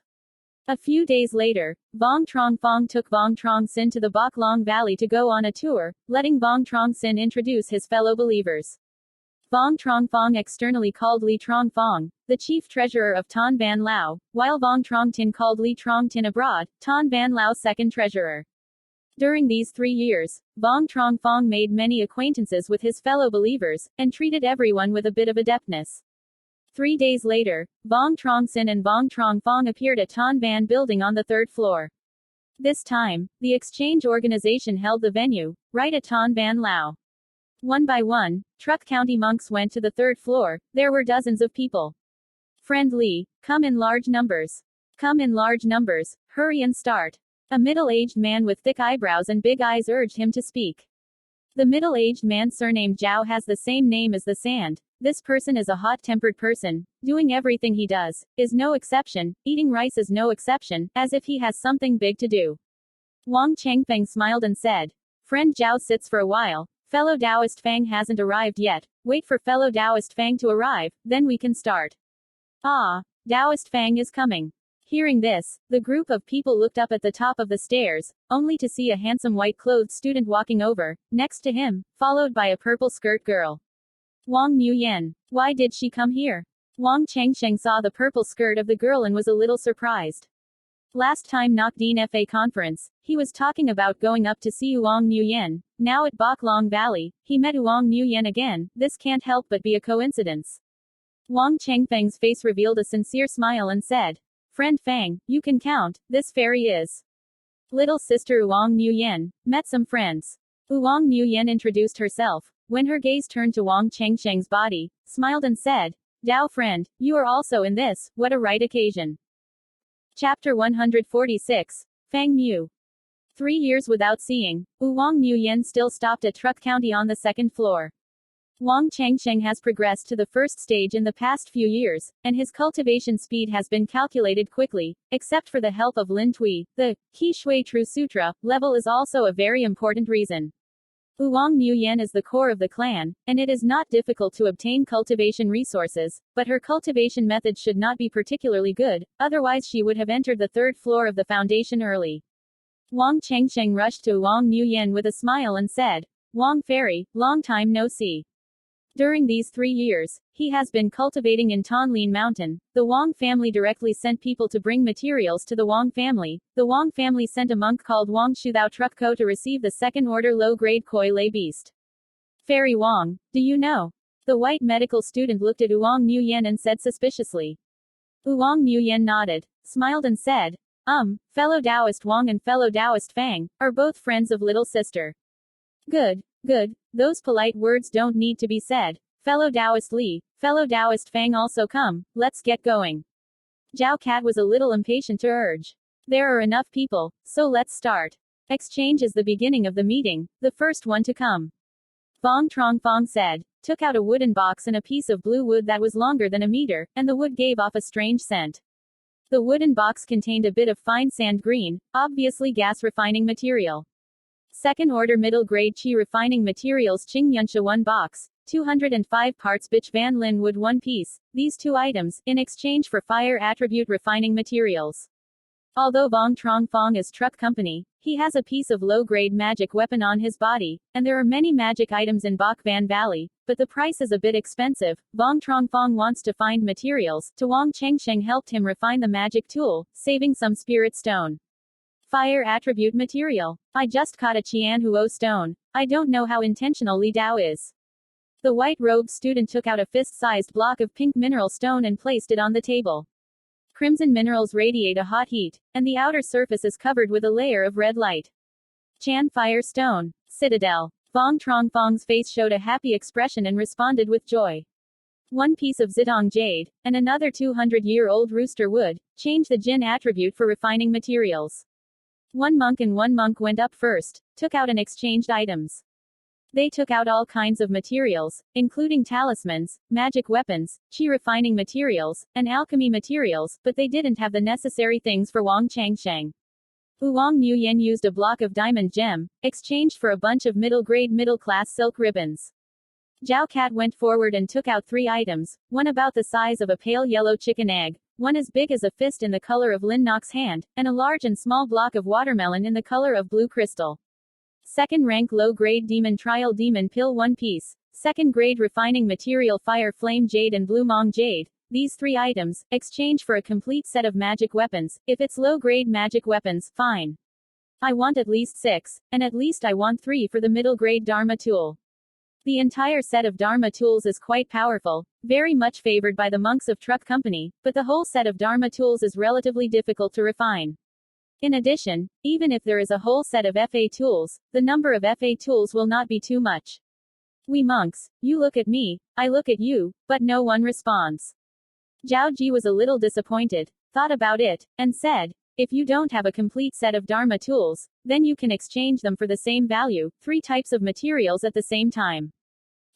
A few days later, Vuong Truong Phong took Vuong Truong Sinh to the Bok Long Valley to go on a tour, letting Vuong Truong Sinh introduce his fellow believers. Vuong Truong Phong, externally called Li Truong Phong, the chief treasurer of Tan Ban Lao, while Vuong Truong Tin called Li Truong Tin abroad, Tan Ban Lao's second treasurer. During these 3 years, Vuong Truong Phong made many acquaintances with his fellow believers, and treated everyone with a bit of adeptness. 3 days later, Vuong Truong Sinh and Vuong Truong Phong appeared at Tan Ban building on the 3rd floor. This time, the exchange organization held the venue, right at Tan Ban Lao. One by one, Truc County monks went to the 3rd floor. There were dozens of people. Friend Li, come in large numbers. Come in large numbers, hurry and start. A middle-aged man with thick eyebrows and big eyes urged him to speak. The middle-aged man surnamed Zhao has the same name as the sand. This person is a hot-tempered person, doing everything he does, is no exception, eating rice is no exception, as if he has something big to do. Wang Changfeng smiled and said, Friend Zhao sits for a while, fellow Taoist Fang hasn't arrived yet, wait for fellow Taoist Fang to arrive, then we can start. Ah, Taoist Fang is coming. Hearing this, the group of people looked up at the top of the stairs, only to see a handsome white-clothed student walking over, next to him, followed by a purple-skirt girl. Wang Nuyen. Why did she come here? Wang Changsheng saw the purple skirt of the girl and was a little surprised. Last time Nokdeen FA conference, he was talking about going up to see Wang Nuyen. Now at Baklong Valley, he met Wang Nuyen again. This can't help but be a coincidence. Wang Chengfeng's face revealed a sincere smile and said, Friend Fang, you can count, this fairy is little sister Wang Nuyen. Met some friends. Wang Nuyen introduced herself. When her gaze turned to Wang Chengsheng's body, smiled and said, Dao friend, you are also in this, what a right occasion. Chapter 146. Fang Mu. 3 years without seeing, Wang Nuyen still stopped at Truc County on the second floor. Wang Changsheng has progressed to the first stage in the past few years, and his cultivation speed has been calculated quickly, except for the help of Lin Tui. The Qi Shui True Sutra level is also a very important reason. Wang Nuyen is the core of the clan, and it is not difficult to obtain cultivation resources, but her cultivation method should not be particularly good, otherwise she would have entered the third floor of the foundation early. Wang Changsheng rushed to Wang Nuyen with a smile and said, Wang Fairy, long time no see. During these 3 years, he has been cultivating in Thanh Mountain. The Wang family directly sent people to bring materials to the Wang family. The Wang family sent a monk called Wang Shuthao Truc Co to receive the second-order low-grade koi lay beast. Fairy Wang, do you know? The white medical student looked at Wang Nuyen and said suspiciously. Wang Nuyen nodded, smiled and said, fellow Taoist Wang and fellow Taoist Fang, are both friends of little sister. Good. Good, those polite words don't need to be said. Fellow Taoist Li, fellow Taoist Fang also come, let's get going. Zhao Cat was a little impatient to urge. There are enough people, so let's start. Exchange is the beginning of the meeting, the first one to come. Vuong Truong Sinh said, took out a wooden box and a piece of blue wood that was longer than a meter, and the wood gave off a strange scent. The wooden box contained a bit of fine sand green, obviously gas refining material. Second-order middle-grade Qi refining materials Qingyunsha 1 box, 205 parts Bitch Van Lin wood 1 piece, these 2 items, in exchange for fire attribute refining materials. Although Vuong Truong Sinh is Truc Company, he has a piece of low-grade magic weapon on his body, and there are many magic items in Bak Van Valley, but the price is a bit expensive. Vuong Truong Sinh wants to find materials, to Wang Chengsheng helped him refine the magic tool, saving some spirit stone. Fire attribute material. I just caught a Qianhuo stone. I don't know how intentional Li Dao is. The white-robed student took out a fist-sized block of pink mineral stone and placed it on the table. Crimson minerals radiate a hot heat, and the outer surface is covered with a layer of red light. Chan Fire Stone. Citadel. Vuong Truong Phong's face showed a happy expression and responded with joy. 1 piece of Zitong jade, and another 200-year-old rooster wood, change the Jin attribute for refining materials. 1 monk and 1 monk went up first, took out and exchanged items. They took out all kinds of materials, including talismans, magic weapons, Qi refining materials, and alchemy materials, but they didn't have the necessary things for Wang Changsheng. Wang Nuyen used a block of diamond gem, exchanged for a bunch of middle-grade middle-class silk ribbons. Zhao Cat went forward and took out 3 items, one about the size of a pale yellow chicken egg, one as big as a fist in the color of Lin Nok's hand, and a large and small block of watermelon in the color of blue crystal. Second-rank low-grade demon trial demon pill 1 piece, second-grade refining material fire flame jade and blue mong jade. These 3 items, exchange for a complete set of magic weapons. If it's low-grade magic weapons, fine. I want at least 6, and at least I want 3 for the middle-grade Dharma tool. The entire set of Dharma tools is quite powerful, very much favored by the monks of Truc Company, but the whole set of Dharma tools is relatively difficult to refine. In addition, even if there is a whole set of FA tools, the number of FA tools will not be too much. We monks, you look at me, I look at you, but no one responds. Zhao Ji was a little disappointed, thought about it, and said, if you don't have a complete set of Dharma tools, then you can exchange them for the same value, 3 types of materials at the same time.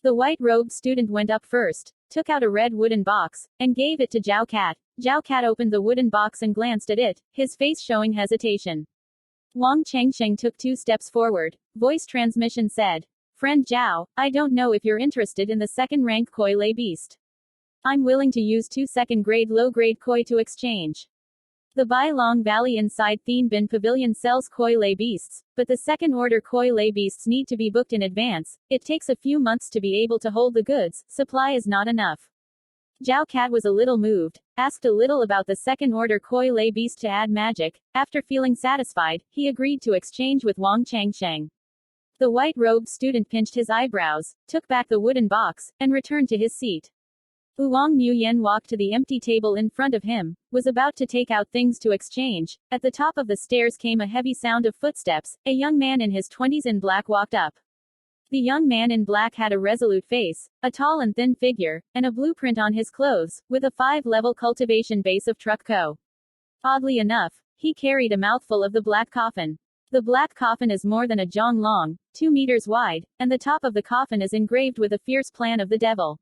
The white-robed student went up first, took out a red wooden box, and gave it to Zhao Cat. Zhao Cat opened the wooden box and glanced at it, his face showing hesitation. Wang Chengsheng took 2 steps forward. Voice transmission said, Friend Zhao, I don't know if you're interested in the second-rank koi lay beast. I'm willing to use 2 second-grade low-grade koi to exchange. The Bai Long Valley inside Thien Bin Pavilion sells koi lay beasts, but the second-order koi lay beasts need to be booked in advance. It takes a few months to be able to hold the goods, supply is not enough. Zhao Cat was a little moved, asked a little about the second-order koi lay beast to add magic. After feeling satisfied, he agreed to exchange with Wang Chengsheng. The white-robed student pinched his eyebrows, took back the wooden box, and returned to his seat. Vuong Nguyen walked to the empty table in front of him, was about to take out things to exchange. At the top of the stairs came a heavy sound of footsteps. A young man in his 20s in black walked up. The young man in black had a resolute face, a tall and thin figure, and a blueprint on his clothes, with a 5-level cultivation base of Truc Co. Oddly enough, he carried a mouthful of the black coffin. The black coffin is more than a zhong long, 2 meters wide, and the top of the coffin is engraved with a fierce plan of the devil.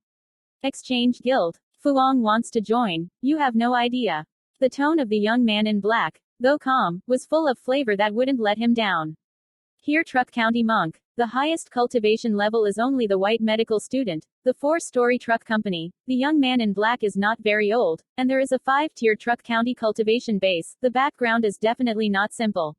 Exchange Guild. Vuong wants to join, you have no idea. The tone of the young man in black, though calm, was full of flavor that wouldn't let him down. Here Truc County Monk. The highest cultivation level is only the white medical student, the 4-story truck company. The young man in black is not very old, and there is a 5-tier Truc County cultivation base. The background is definitely not simple.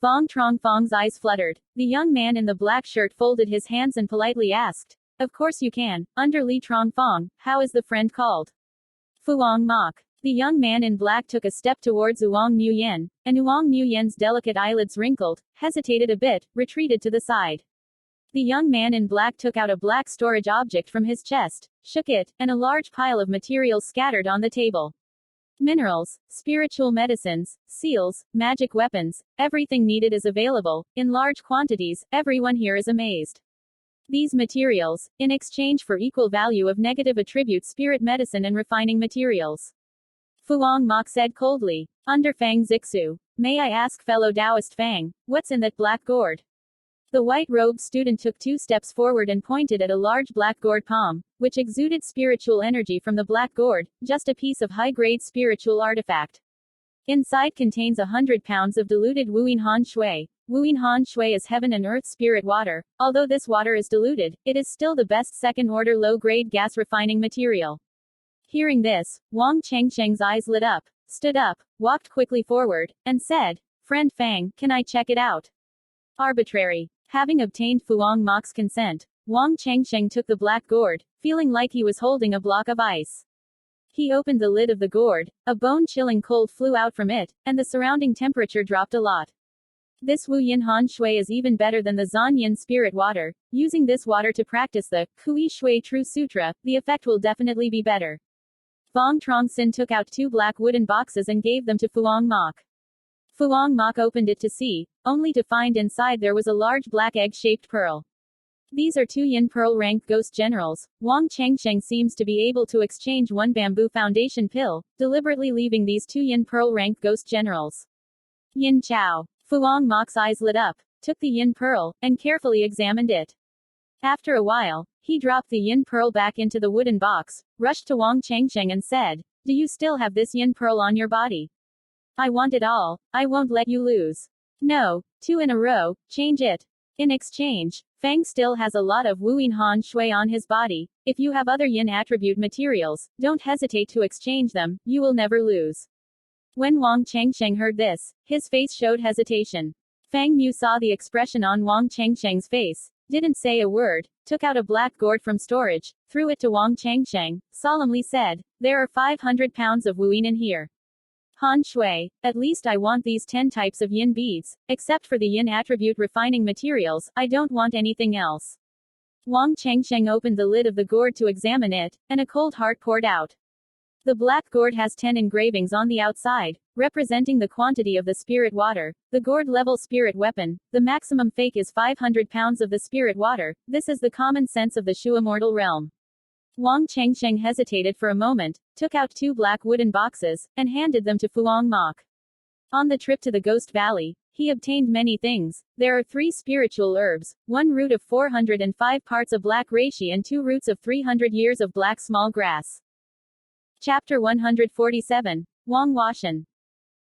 Vuong Truong Fong's eyes fluttered. The young man in the black shirt folded his hands and politely asked, Of course you can, under Li Truong Fong, how is the friend called? Vuong Mok. The young man in black took a step towards Vuong Nguyen, and Vuong Nguyen's delicate eyelids wrinkled, hesitated a bit, retreated to the side. The young man in black took out a black storage object from his chest, shook it, and a large pile of materials scattered on the table. Minerals, spiritual medicines, seals, magic weapons, everything needed is available, in large quantities. Everyone here is amazed. These materials, in exchange for equal value of negative attribute spirit medicine and refining materials. Vuong Mok said coldly, Under Fang Zixu. May I ask fellow Taoist Fang, what's in that black gourd? The white-robed student took 2 steps forward and pointed at a large black gourd palm, which exuded spiritual energy from the black gourd, just a piece of high-grade spiritual artifact. Inside contains 100 pounds of diluted Wuyin Han Shui. Wuyin Han Shui is heaven and earth spirit water. Although this water is diluted, it is still the best second-order low-grade gas refining material. Hearing this, Wang Chengsheng's eyes lit up, stood up, walked quickly forward, and said, Friend Fang, can I check it out? Arbitrary. Having obtained Vuong Mok's consent, Wang Chengsheng took the black gourd, feeling like he was holding a block of ice. He opened the lid of the gourd, a bone-chilling cold flew out from it, and the surrounding temperature dropped a lot. This Wuyin Han Shui is even better than the Zan Yin spirit water. Using this water to practice the Kui Shui True Sutra, the effect will definitely be better. Vuong Truong Sinh took out 2 black wooden boxes and gave them to Vuong Mok. Vuong Mok opened it to see, only to find inside there was a large black egg-shaped pearl. These are 2 yin pearl ranked ghost generals. Wang Chengsheng seems to be able to exchange 1 bamboo foundation pill, deliberately leaving these 2 yin pearl ranked ghost generals. Yin Chao. Vuong Mok's eyes lit up, took the yin pearl, and carefully examined it. After a while, he dropped the yin pearl back into the wooden box, rushed to Wang Chengsheng and said, Do you still have this yin pearl on your body? I want it all, I won't let you lose. No, 2 in a row, change it. In exchange, Fang still has a lot of Wuyin Han Shui on his body. If you have other yin attribute materials, don't hesitate to exchange them, you will never lose. When Wang Chengsheng heard this, his face showed hesitation. Fang Mu saw the expression on Wang Chengsheng's face, didn't say a word, took out a black gourd from storage, threw it to Wang Chengsheng, solemnly said, There are 500 pounds of Wuyin in here. Han Shui, at least I want these 10 types of yin beads, except for the yin attribute refining materials, I don't want anything else. Wang Chengsheng opened the lid of the gourd to examine it, and a cold heart poured out. The black gourd has 10 engravings on the outside, representing the quantity of the spirit water, the gourd level spirit weapon. The maximum fake is 500 pounds of the spirit water. This is the common sense of the Shu immortal realm. Vuong Chengsheng hesitated for a moment, took out 2 black wooden boxes, and handed them to Vuong Mok. On the trip to the Ghost Valley, he obtained many things. There are 3 spiritual herbs, 1 root of 405 parts of black reishi and 2 roots of 300 years of black small grass. Chapter 147. Vuong Washan.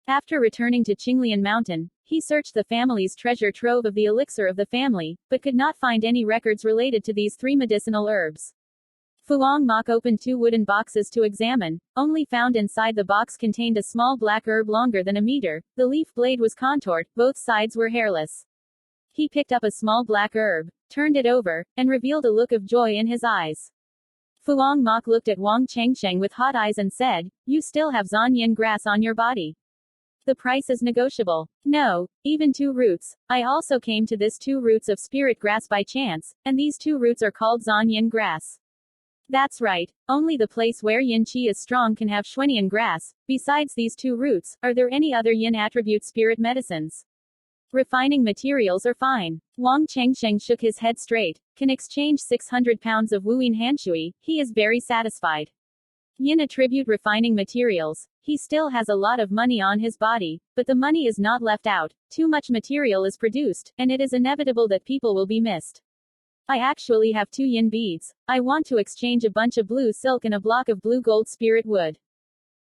After returning to Qinglian Mountain, he searched the family's treasure trove of the elixir of the family, but could not find any records related to these 3 medicinal herbs. Vuong Mok opened 2 wooden boxes to examine, only found inside the box contained a small black herb longer than a meter, the leaf blade was contoured, both sides were hairless. He picked up a small black herb, turned it over, and revealed a look of joy in his eyes. Vuong Mok looked at Vuong Chengsheng with hot eyes and said, "You still have Zanyin grass on your body. The price is negotiable." "No, even 2 roots. I also came to this 2 roots of spirit grass by chance, and these 2 roots are called Zanyin grass." "That's right. Only the place where yin qi is strong can have Xuanian grass. Besides these 2 roots, are there any other yin attribute spirit medicines?" "Refining materials are fine." Vuong Chengsheng shook his head straight. "Can exchange 600 pounds of Wuyin Hanshui, he is very satisfied. Yin attribute refining materials. He still has a lot of money on his body, but the money is not left out. Too much material is produced, and it is inevitable that people will be missed. I actually have 2 yin beads. I want to exchange a bunch of blue silk and a block of blue gold spirit wood."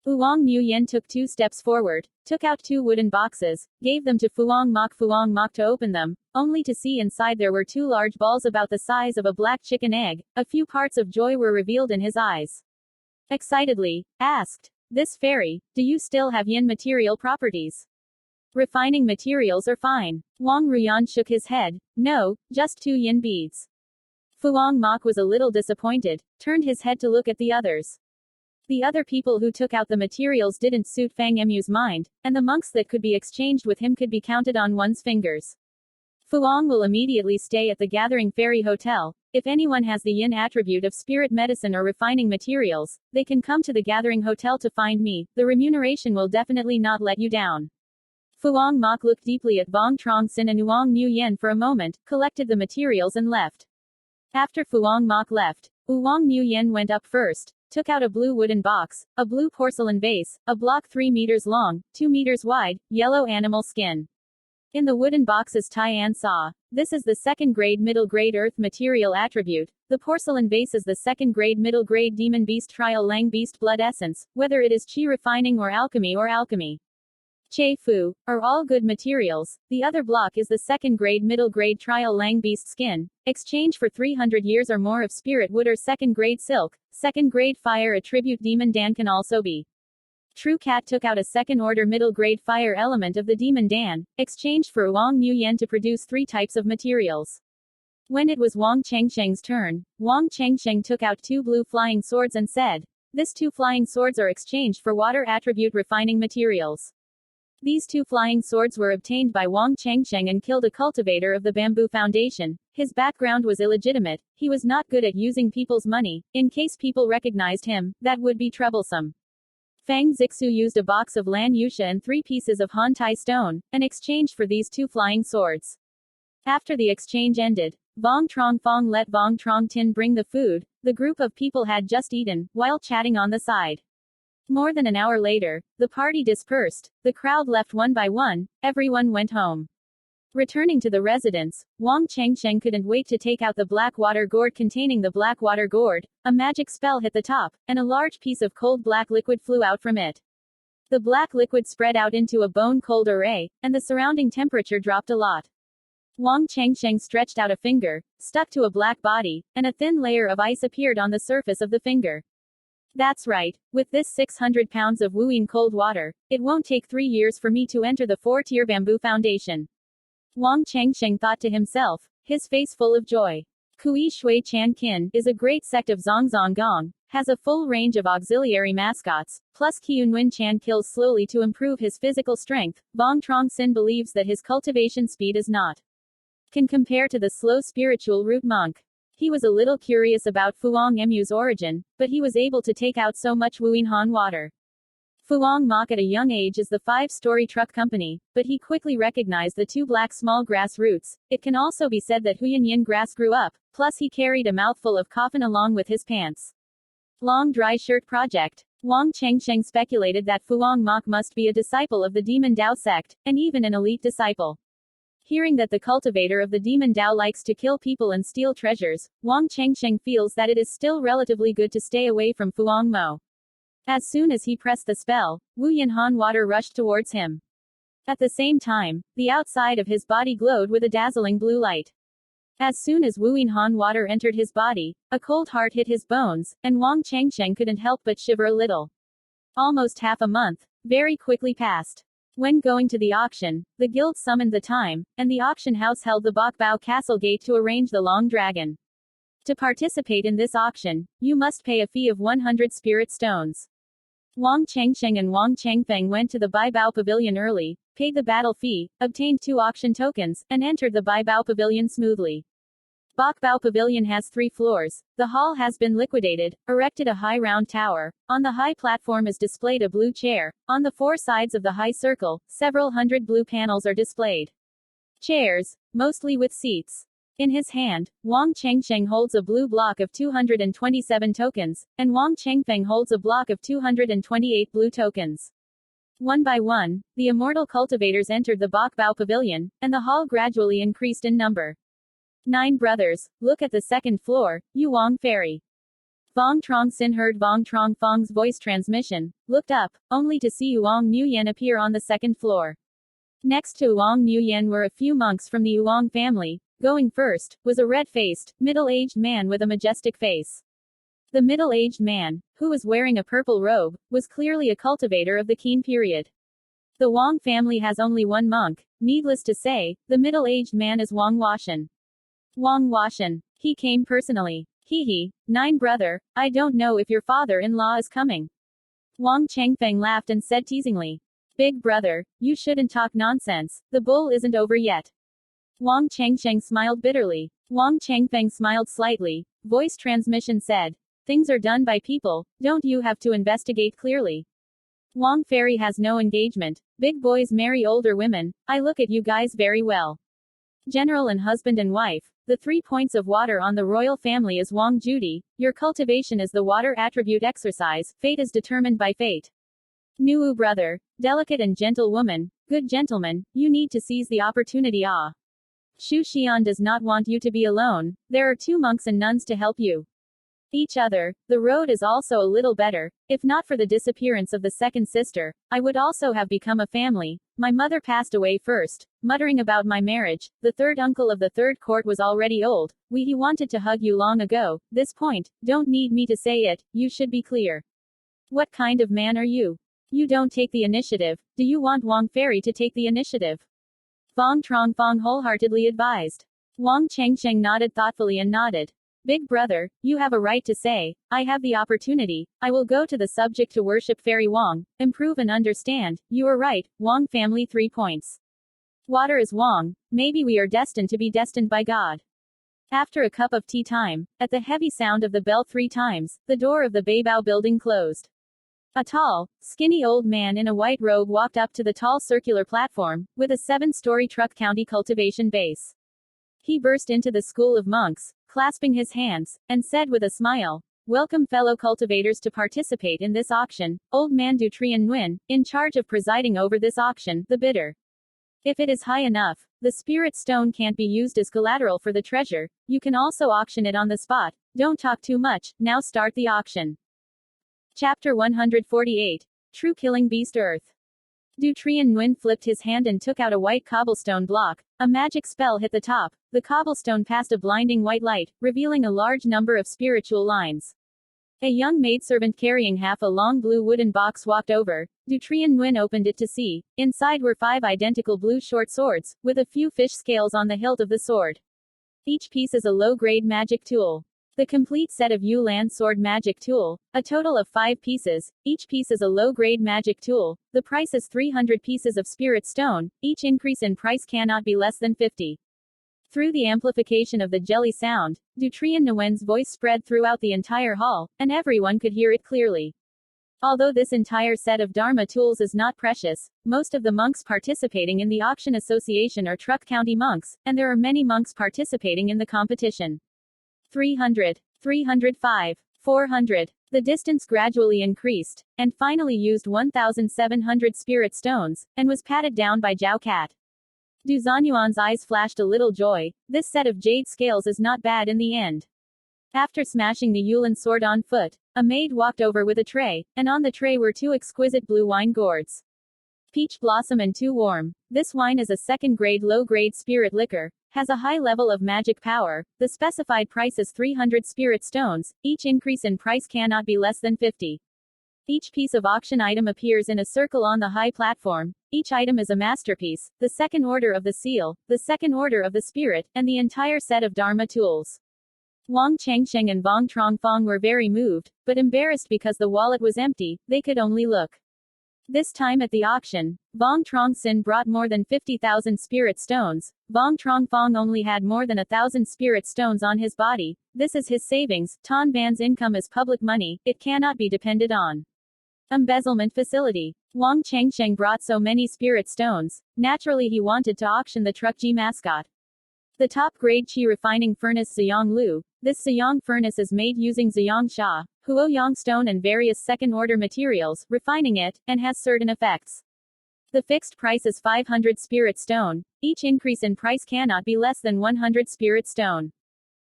Vuong Nguyen took 2 steps forward, took out 2 wooden boxes, gave them to Vuong Mok to open them, only to see inside there were 2 large balls about the size of a black chicken egg. A few parts of joy were revealed in his eyes. Excitedly, asked, "This fairy, do you still have yin material properties?" "Refining materials are fine." Vuong Ruyan shook his head. "No, just 2 yin beads." Vuong Mok was a little disappointed, turned his head to look at the others. The other people who took out the materials didn't suit Fang Emu's mind, and the monks that could be exchanged with him could be counted on one's fingers. Vuong will immediately stay at the Gathering Fairy Hotel. If anyone has the yin attribute of spirit medicine or refining materials, they can come to the Gathering Hotel to find me. The remuneration will definitely not let you down. Vuong Mok looked deeply at Vuong Truong Sinh and Vuong Nguyen for a moment, collected the materials and left. After Vuong Mok left, Vuong Nguyen went up first, took out a blue wooden box, a blue porcelain vase, a block 3 meters long, 2 meters wide, yellow animal skin. In the wooden boxes Tyann saw, "This is the 2nd grade middle grade earth material attribute. The porcelain vase is the 2nd grade middle grade demon beast trial lang beast blood essence, whether it is qi refining or alchemy. Che Fu, are all good materials. The other block is the 2nd grade middle grade trial lang beast skin, exchange for 300 years or more of spirit wood or 2nd grade silk, 2nd grade fire attribute demon Dan can also be. True Cat took out a 2nd order middle grade fire element of the demon Dan, exchanged for Vuong Nguyen to produce 3 types of materials. When it was Vuong Chengsheng's turn, Vuong Chengsheng took out 2 blue flying swords and said, "This 2 flying swords are exchanged for water attribute refining materials." These 2 flying swords were obtained by Vuong Chengsheng and killed a cultivator of the Bamboo Foundation. His background was illegitimate, he was not good at using people's money. In case people recognized him, that would be troublesome. Fang Zixu used a box of Lan Yusha and 3 pieces of Han Tai stone, and exchanged for these 2 flying swords. After the exchange ended, Vuong Truong Fong let Vuong Truong Tin bring the food. The group of people had just eaten, while chatting on the side. More than an hour later, the party dispersed, the crowd left one by one, everyone went home. Returning to the residence, Vuong Chengsheng couldn't wait to take out the black water gourd containing the black water gourd. A magic spell hit the top, and a large piece of cold black liquid flew out from it. The black liquid spread out into a bone-cold array, and the surrounding temperature dropped a lot. Vuong Chengsheng stretched out a finger, stuck to a black body, and a thin layer of ice appeared on the surface of the finger. "That's right. With this 600 pounds of Wuyin cold water, it won't take 3 years for me to enter the 4-tier Bamboo Foundation." Vuong Chengsheng thought to himself, his face full of joy. Kui Shui Chan Kin is a great sect of Zongzong Gong, has a full range of auxiliary mascots, plus Qiunwen Chan kills slowly to improve his physical strength. Vuong Truong Sinh believes that his cultivation speed is not can compare to the slow spiritual root monk. He was a little curious about Vuong Emu's origin, but he was able to take out so much Wuyin Han water. Vuong Mok at a young age is the 5-story truck company, but he quickly recognized the 2 black small grass roots. It can also be said that Huyan Yin grass grew up, plus he carried a mouthful of coffin along with his pants. Long Dry Shirt Project. Wang Chengsheng speculated that Vuong Mok must be a disciple of the Demon Dao sect, and even an elite disciple. Hearing that the cultivator of the Demon Dao likes to kill people and steal treasures, Wang Chengsheng feels that it is still relatively good to stay away from Vuong Mo. As soon as he pressed the spell, Wu Yinhan water rushed towards him. At the same time, the outside of his body glowed with a dazzling blue light. As soon as Wu Yinhan water entered his body, a cold heart hit his bones, and Wang Chengsheng couldn't help but shiver a little. Almost half a month very quickly passed. When going to the auction, the guild summoned the time, and the auction house held the Bokbao Castle gate to arrange the Long Dragon. To participate in this auction, you must pay a fee of 100 spirit stones. Wang Chengsheng and Wang Chengfeng went to the Baibao Pavilion early, paid the battle fee, obtained 2 auction tokens, and entered the Baibao Pavilion smoothly. Bokbao Pavilion has 3 floors. The hall has been liquidated, erected a high round tower. On the high platform is displayed a blue chair. On the 4 sides of the high circle, several hundred blue panels are displayed. Chairs, mostly with seats. In his hand, Wang Chengsheng holds a blue block of 227 tokens, and Wang Chengfeng holds a block of 228 blue tokens. One by one, the immortal cultivators entered the Bokbao Pavilion, and the hall gradually increased in number. 9 brothers, look at the 2nd floor, Yuang Ferry. Vuong Truong Sinh heard Vuong Truong Fong's voice transmission, looked up, only to see Yuang Nuyen appear on the 2nd floor. Next to Yuang Nuyen were a few monks from the Yuang family. Going first, was a red-faced, middle-aged man with a majestic face. The middle-aged man, who was wearing a purple robe, was clearly a cultivator of the Qin period. The Wang family has only 1 monk. Needless to say, the middle-aged man is Wang Washan. Wang Washan. He came personally. Hee, 9 brother, I don't know if your father-in-law is coming. Wang Chengfeng laughed and said teasingly. Big brother, you shouldn't talk nonsense, the bull isn't over yet. Wang Chengsheng smiled bitterly. Wang Chengfeng smiled slightly. Voice transmission said. Things are done by people, don't you have to investigate clearly. Wang Ferry has no engagement. Big boys marry older women, I look at you guys very well. General and husband and wife. The 3 points of water on the royal family is Wang Judy. Your cultivation is the water attribute exercise. Fate is determined by fate. Nuu brother. Delicate and gentle woman. Good gentleman, you need to seize the opportunity. Shu Xian does not want you to be alone. There are 2 monks and nuns to help you. Each other. The road is also a little better. If not for the disappearance of the 2nd sister, I would also have become a family. My mother passed away first. Muttering about my marriage, the 3rd uncle of the 3rd court was already old. He wanted to hug you long ago. This point, don't need me to say it, you should be clear. What kind of man are you? You don't take the initiative. Do you want Wang Ferry to take the initiative? Vuong Truong Fong wholeheartedly advised. Wang Chengsheng nodded thoughtfully and nodded. Big brother, you have a right to say, I have the opportunity, I will go to the subject to worship Fairy Wang, improve and understand, you are right, Wang family 3 points. Water is Wang, maybe we are destined to be destined by God. After a cup of tea time, at the heavy sound of the bell 3 times, the door of the Baibao building closed. A tall, skinny old man in a white robe walked up to the tall circular platform, with a 7-story Truc County cultivation base. He burst into the school of monks, clasping his hands, and said with a smile, Welcome fellow cultivators to participate in this auction, Old Man Du Trian Nguyen, in charge of presiding over this auction, the bidder. If it is high enough, the spirit stone can't be used as collateral for the treasure, you can also auction it on the spot. Don't talk too much, now start the auction. Chapter 148. True Killing Beast Earth. Du Trian Nguyen flipped his hand and took out a white cobblestone block. A magic spell hit the top. The cobblestone passed a blinding white light, revealing a large number of spiritual lines. A young maidservant carrying half a long blue wooden box walked over. Du Trian Nguyen opened it to see. Inside were 5 identical blue short swords, with a few fish scales on the hilt of the sword. Each piece is a low-grade magic tool. The complete set of Yulan sword magic tool, a total of 5 pieces, each piece is a low-grade magic tool, the price is 300 pieces of spirit stone, each increase in price cannot be less than 50. Through the amplification of the jelly sound, Du Trian Nguyen's voice spread throughout the entire hall, and everyone could hear it clearly. Although this entire set of Dharma tools is not precious, most of the monks participating in the auction association are Truc County monks, and there are many monks participating in the competition. 300, 305, 400, The distance gradually increased, and finally used 1,700 spirit stones, and was patted down by Zhao Cat. Du Zanyuan's eyes flashed a little joy. This set of jade scales is not bad in the end. After smashing the Yulin sword on foot, a maid walked over with a tray, and on the tray were 2 exquisite blue wine gourds. Peach Blossom and 2 Warm. This wine is a second-grade low-grade spirit liquor, has a high level of magic power. The specified price is 300 spirit stones, each increase in price cannot be less than 50. Each piece of auction item appears in a circle on the high platform. Each item is a masterpiece, the second order of the seal, the second order of the spirit, and the entire set of Dharma tools. Wang Chengsheng and Vuong Truong Sinh were very moved, but embarrassed because the wallet was empty. They could only look. This time at the auction, Vuong Truong Sinh brought more than 50,000 spirit stones. Vuong Truong Sinh only had more than 1,000 spirit stones on his body. This is his savings. Tan Ban's income is public money, it cannot be depended on. Embezzlement facility. Wang Chengsheng brought so many spirit stones, naturally he wanted to auction the Truc Co mascot. The top-grade qi refining furnace Ziyang Lu. This Ziyang furnace is made using Ziyang Sha, Huoyang stone and various second-order materials, refining it, and has certain effects. The fixed price is 500 spirit stone. Each increase in price cannot be less than 100 spirit stone.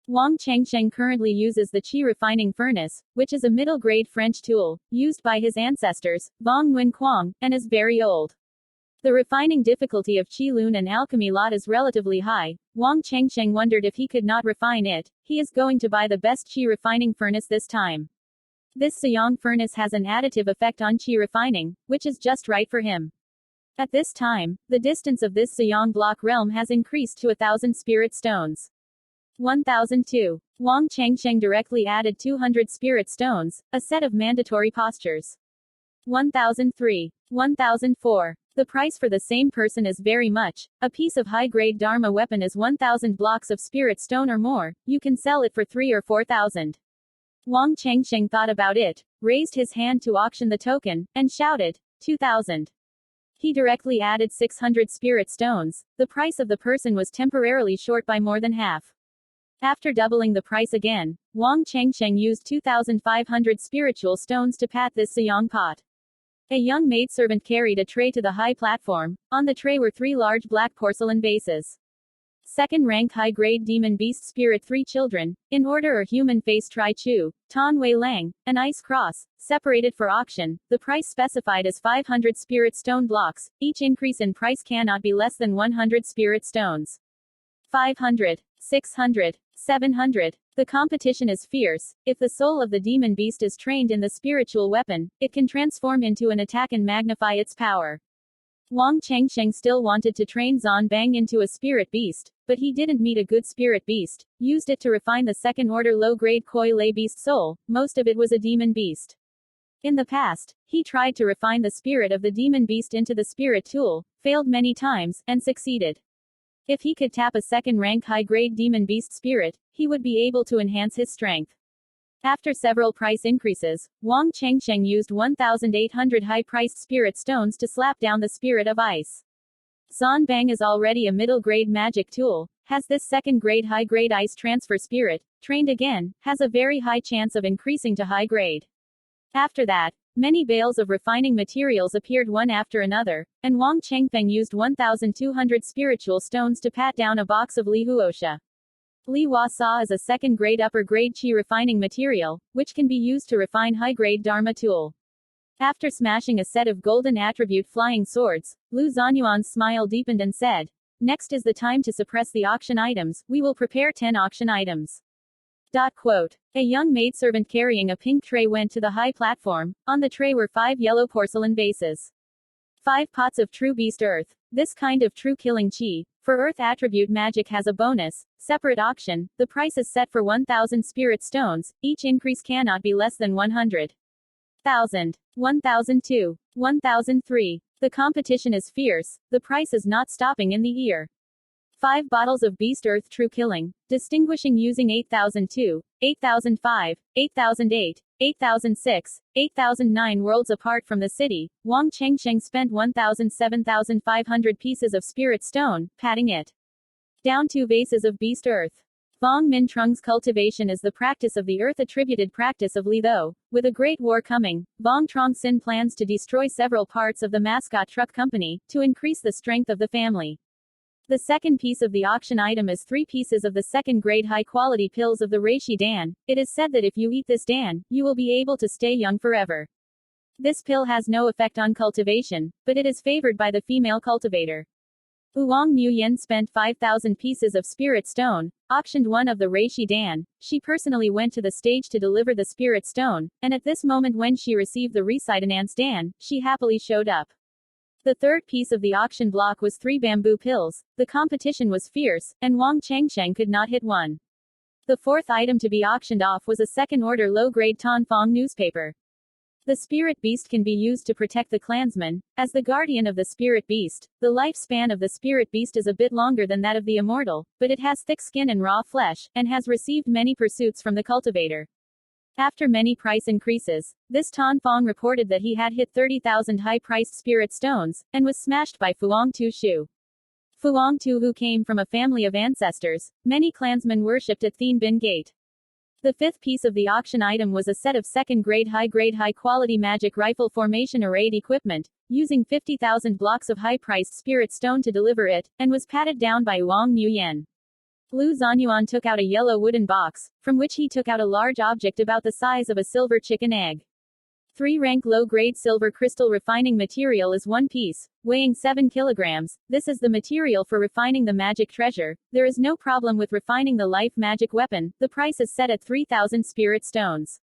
Wang Chengsheng currently uses the qi refining furnace, which is a middle-grade French tool, used by his ancestors, Vong Nguyen Quang, and is very old. The refining difficulty of qi lun and alchemy lot is relatively high. Wang Chengsheng wondered if he could not refine it. He is going to buy the best qi refining furnace this time. This Ziyang furnace has an additive effect on qi refining, which is just right for him. At this time, the distance of this Ziyang block realm has increased to 1,000 spirit stones. 1002. Wang Chengsheng directly added 200 spirit stones, a set of mandatory postures. 1003. 1004. The price for the same person is very much. A piece of high-grade Dharma weapon is 1,000 blocks of spirit stone or more. You can sell it for 3 or 4,000. Wang Chengsheng thought about it, raised his hand to auction the token, and shouted, 2,000. He directly added 600 spirit stones. The price of the person was temporarily short by more than half. After doubling the price again, Wang Chengsheng used 2,500 spiritual stones to pat this Ziyang pot. A young maidservant carried a tray to the high platform. On the tray were 3 large black porcelain vases. Second-rank high-grade demon beast spirit 3 children, in order or human face Tri Chu, Tan Wei Lang, an ice cross, separated for auction. The price specified is 500 spirit stone blocks. Each increase in price cannot be less than 100 spirit stones. 500. 600. 700. The competition is fierce. If the soul of the demon beast is trained in the spiritual weapon, it can transform into an attack and magnify its power. Wang Chengsheng still wanted to train Zan Bang into a spirit beast, but he didn't meet a good spirit beast, used it to refine the second-order low-grade Koi Lei beast soul. Most of it was a demon beast. In the past, he tried to refine the spirit of the demon beast into the spirit tool, failed many times, and succeeded. If he could tap a second-rank high-grade demon beast spirit, he would be able to enhance his strength. After several price increases, Wang Chengsheng used 1,800 high-priced spirit stones to slap down the spirit of ice. Zan Bang is already a middle-grade magic tool, has this second-grade high-grade ice transfer spirit, trained again, has a very high chance of increasing to high-grade. After that, many bales of refining materials appeared one after another, and Wang Chengfeng used 1,200 spiritual stones to pat down a box of Li Huosha. Li Hua Sa is a second-grade upper-grade qi refining material, which can be used to refine high-grade Dharma tool. After smashing a set of golden attribute flying swords, Lu Zanyuan's smile deepened and said, "Next is the time to suppress the auction items. We will prepare 10 auction items." A young maidservant carrying a pink tray went to the high platform. On the tray were 5 yellow porcelain vases. 5 pots of true beast earth. This kind of true killing qi, for earth attribute magic has a bonus. Separate auction. The price is set for 1,000 spirit stones. Each increase cannot be less than 100. 1,000. 1,002. 1,003. The competition is fierce. The price is not stopping in the ear. 5 bottles of Beast Earth True Killing, distinguishing using 8002, 8005, 8008, 8006, 8009 worlds apart from the city. Wang Chengsheng spent 7,500 pieces of spirit stone, patting it down 2 vases of Beast Earth. Vuong Truong's cultivation is the practice of the earth-attributed practice of Li Tho. With a great war coming, Vuong Truong Sinh plans to destroy several parts of the mascot truck company, to increase the strength of the family. The second piece of the auction item is 3 pieces of the second-grade high-quality pills of the reishi dan. It is said that if you eat this dan, you will be able to stay young forever. This pill has no effect on cultivation, but it is favored by the female cultivator. Vuong Nguyen spent 5,000 pieces of spirit stone, auctioned one of the reishi dan. She personally went to the stage to deliver the spirit stone, and at this moment when she received the reishi dan, she happily showed up. The third piece of the auction block was 3 bamboo pills. The competition was fierce, and Wang Chengsheng could not hit one. The fourth item to be auctioned off was a second-order low-grade Tan Phong newspaper. The spirit beast can be used to protect the clansman. As the guardian of the spirit beast, the lifespan of the spirit beast is a bit longer than that of the immortal, but it has thick skin and raw flesh, and has received many pursuits from the cultivator. After many price increases, this Tan Phong reported that he had hit 30,000 high-priced spirit stones, and was smashed by Vuong Tu Shu. Vuong Tu, who came from a family of ancestors, many clansmen worshipped at Thien Bin Gate. The fifth piece of the auction item was a set of second-grade high-quality magic rifle formation arrayed equipment, using 50,000 blocks of high-priced spirit stone to deliver it, and was patted down by Vuong Nguyen. Lu Zanyuan took out a yellow wooden box, from which he took out a large object about the size of a silver chicken egg. 3-rank low-grade silver crystal refining material is 1 piece, weighing 7 kilograms. This is the material for refining the magic treasure. There is no problem with refining the life magic weapon. The price is set at 3,000 spirit stones.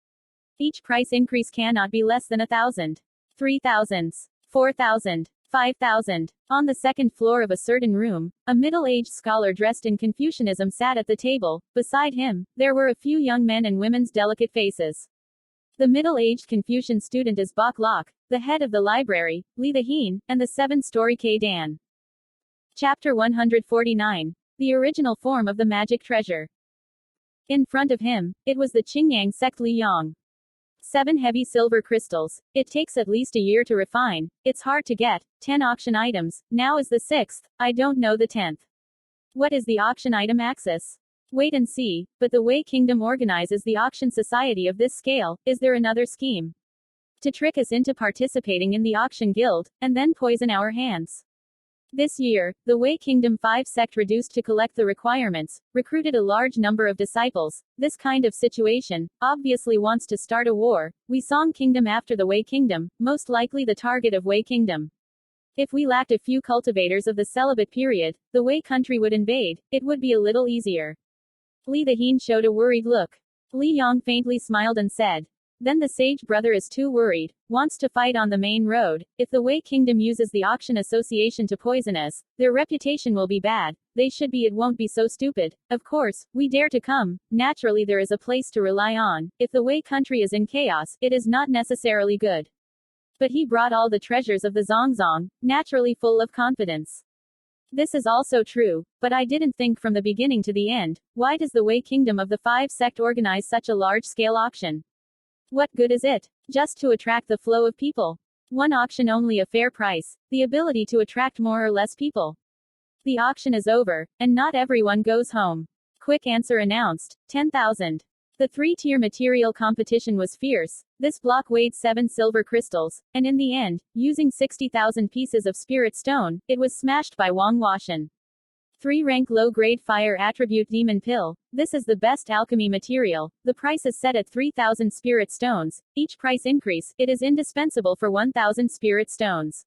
Each price increase cannot be less than 1,000. 3,000. 4,000. 5,000. On the second floor of a certain room, a middle-aged scholar dressed in Confucianism sat at the table. Beside him, there were a few young men and women's delicate faces. The middle-aged Confucian student is Bok Lok, the head of the library, Li the Heen, and the 7-story K Dan. Chapter 149. The original form of the magic treasure. In front of him, it was the Qingyang sect Li Yang. 7 heavy silver crystals. It takes at least a year to refine. It's hard to get. 10 auction items. Now is the 6th. I don't know the 10th. What is the auction item axis? Wait and see, but the Wei Kingdom organizes the auction society of this scale. Is there another scheme? To trick us into participating in the auction guild, and then poison our hands. This year, the Wei Kingdom 5 sect reduced to collect the requirements, recruited a large number of disciples. This kind of situation, obviously wants to start a war. We Song Kingdom after the Wei Kingdom, most likely the target of Wei Kingdom. If we lacked a few cultivators of the celibate period, the Wei country would invade. It would be a little easier. Li the Heen showed a worried look. Li Yang faintly smiled and said, then the sage brother is too worried, wants to fight on the main road. If the Wei Kingdom uses the auction association to poison us, their reputation will be bad. They should be, it won't be so stupid. Of course, we dare to come. Naturally there is a place to rely on. If the Wei country is in chaos, it is not necessarily good. But he brought all the treasures of the Zongzong, naturally full of confidence. This is also true, but I didn't think from the beginning to the end. Why does the Wei Kingdom of the 5 sect organize such a large-scale auction? What good is it? Just to attract the flow of people. One auction, only a fair price, the ability to attract more or less people. The auction is over, and not everyone goes home. Quick answer announced, 10,000. The 3-tier material competition was fierce. This block weighed 7 silver crystals, and in the end, using 60,000 pieces of spirit stone, it was smashed by Wang Washan. 3-rank low-grade fire attribute demon pill. This is the best alchemy material. The price is set at 3,000 spirit stones. Each price increase, it is indispensable for 1,000 spirit stones.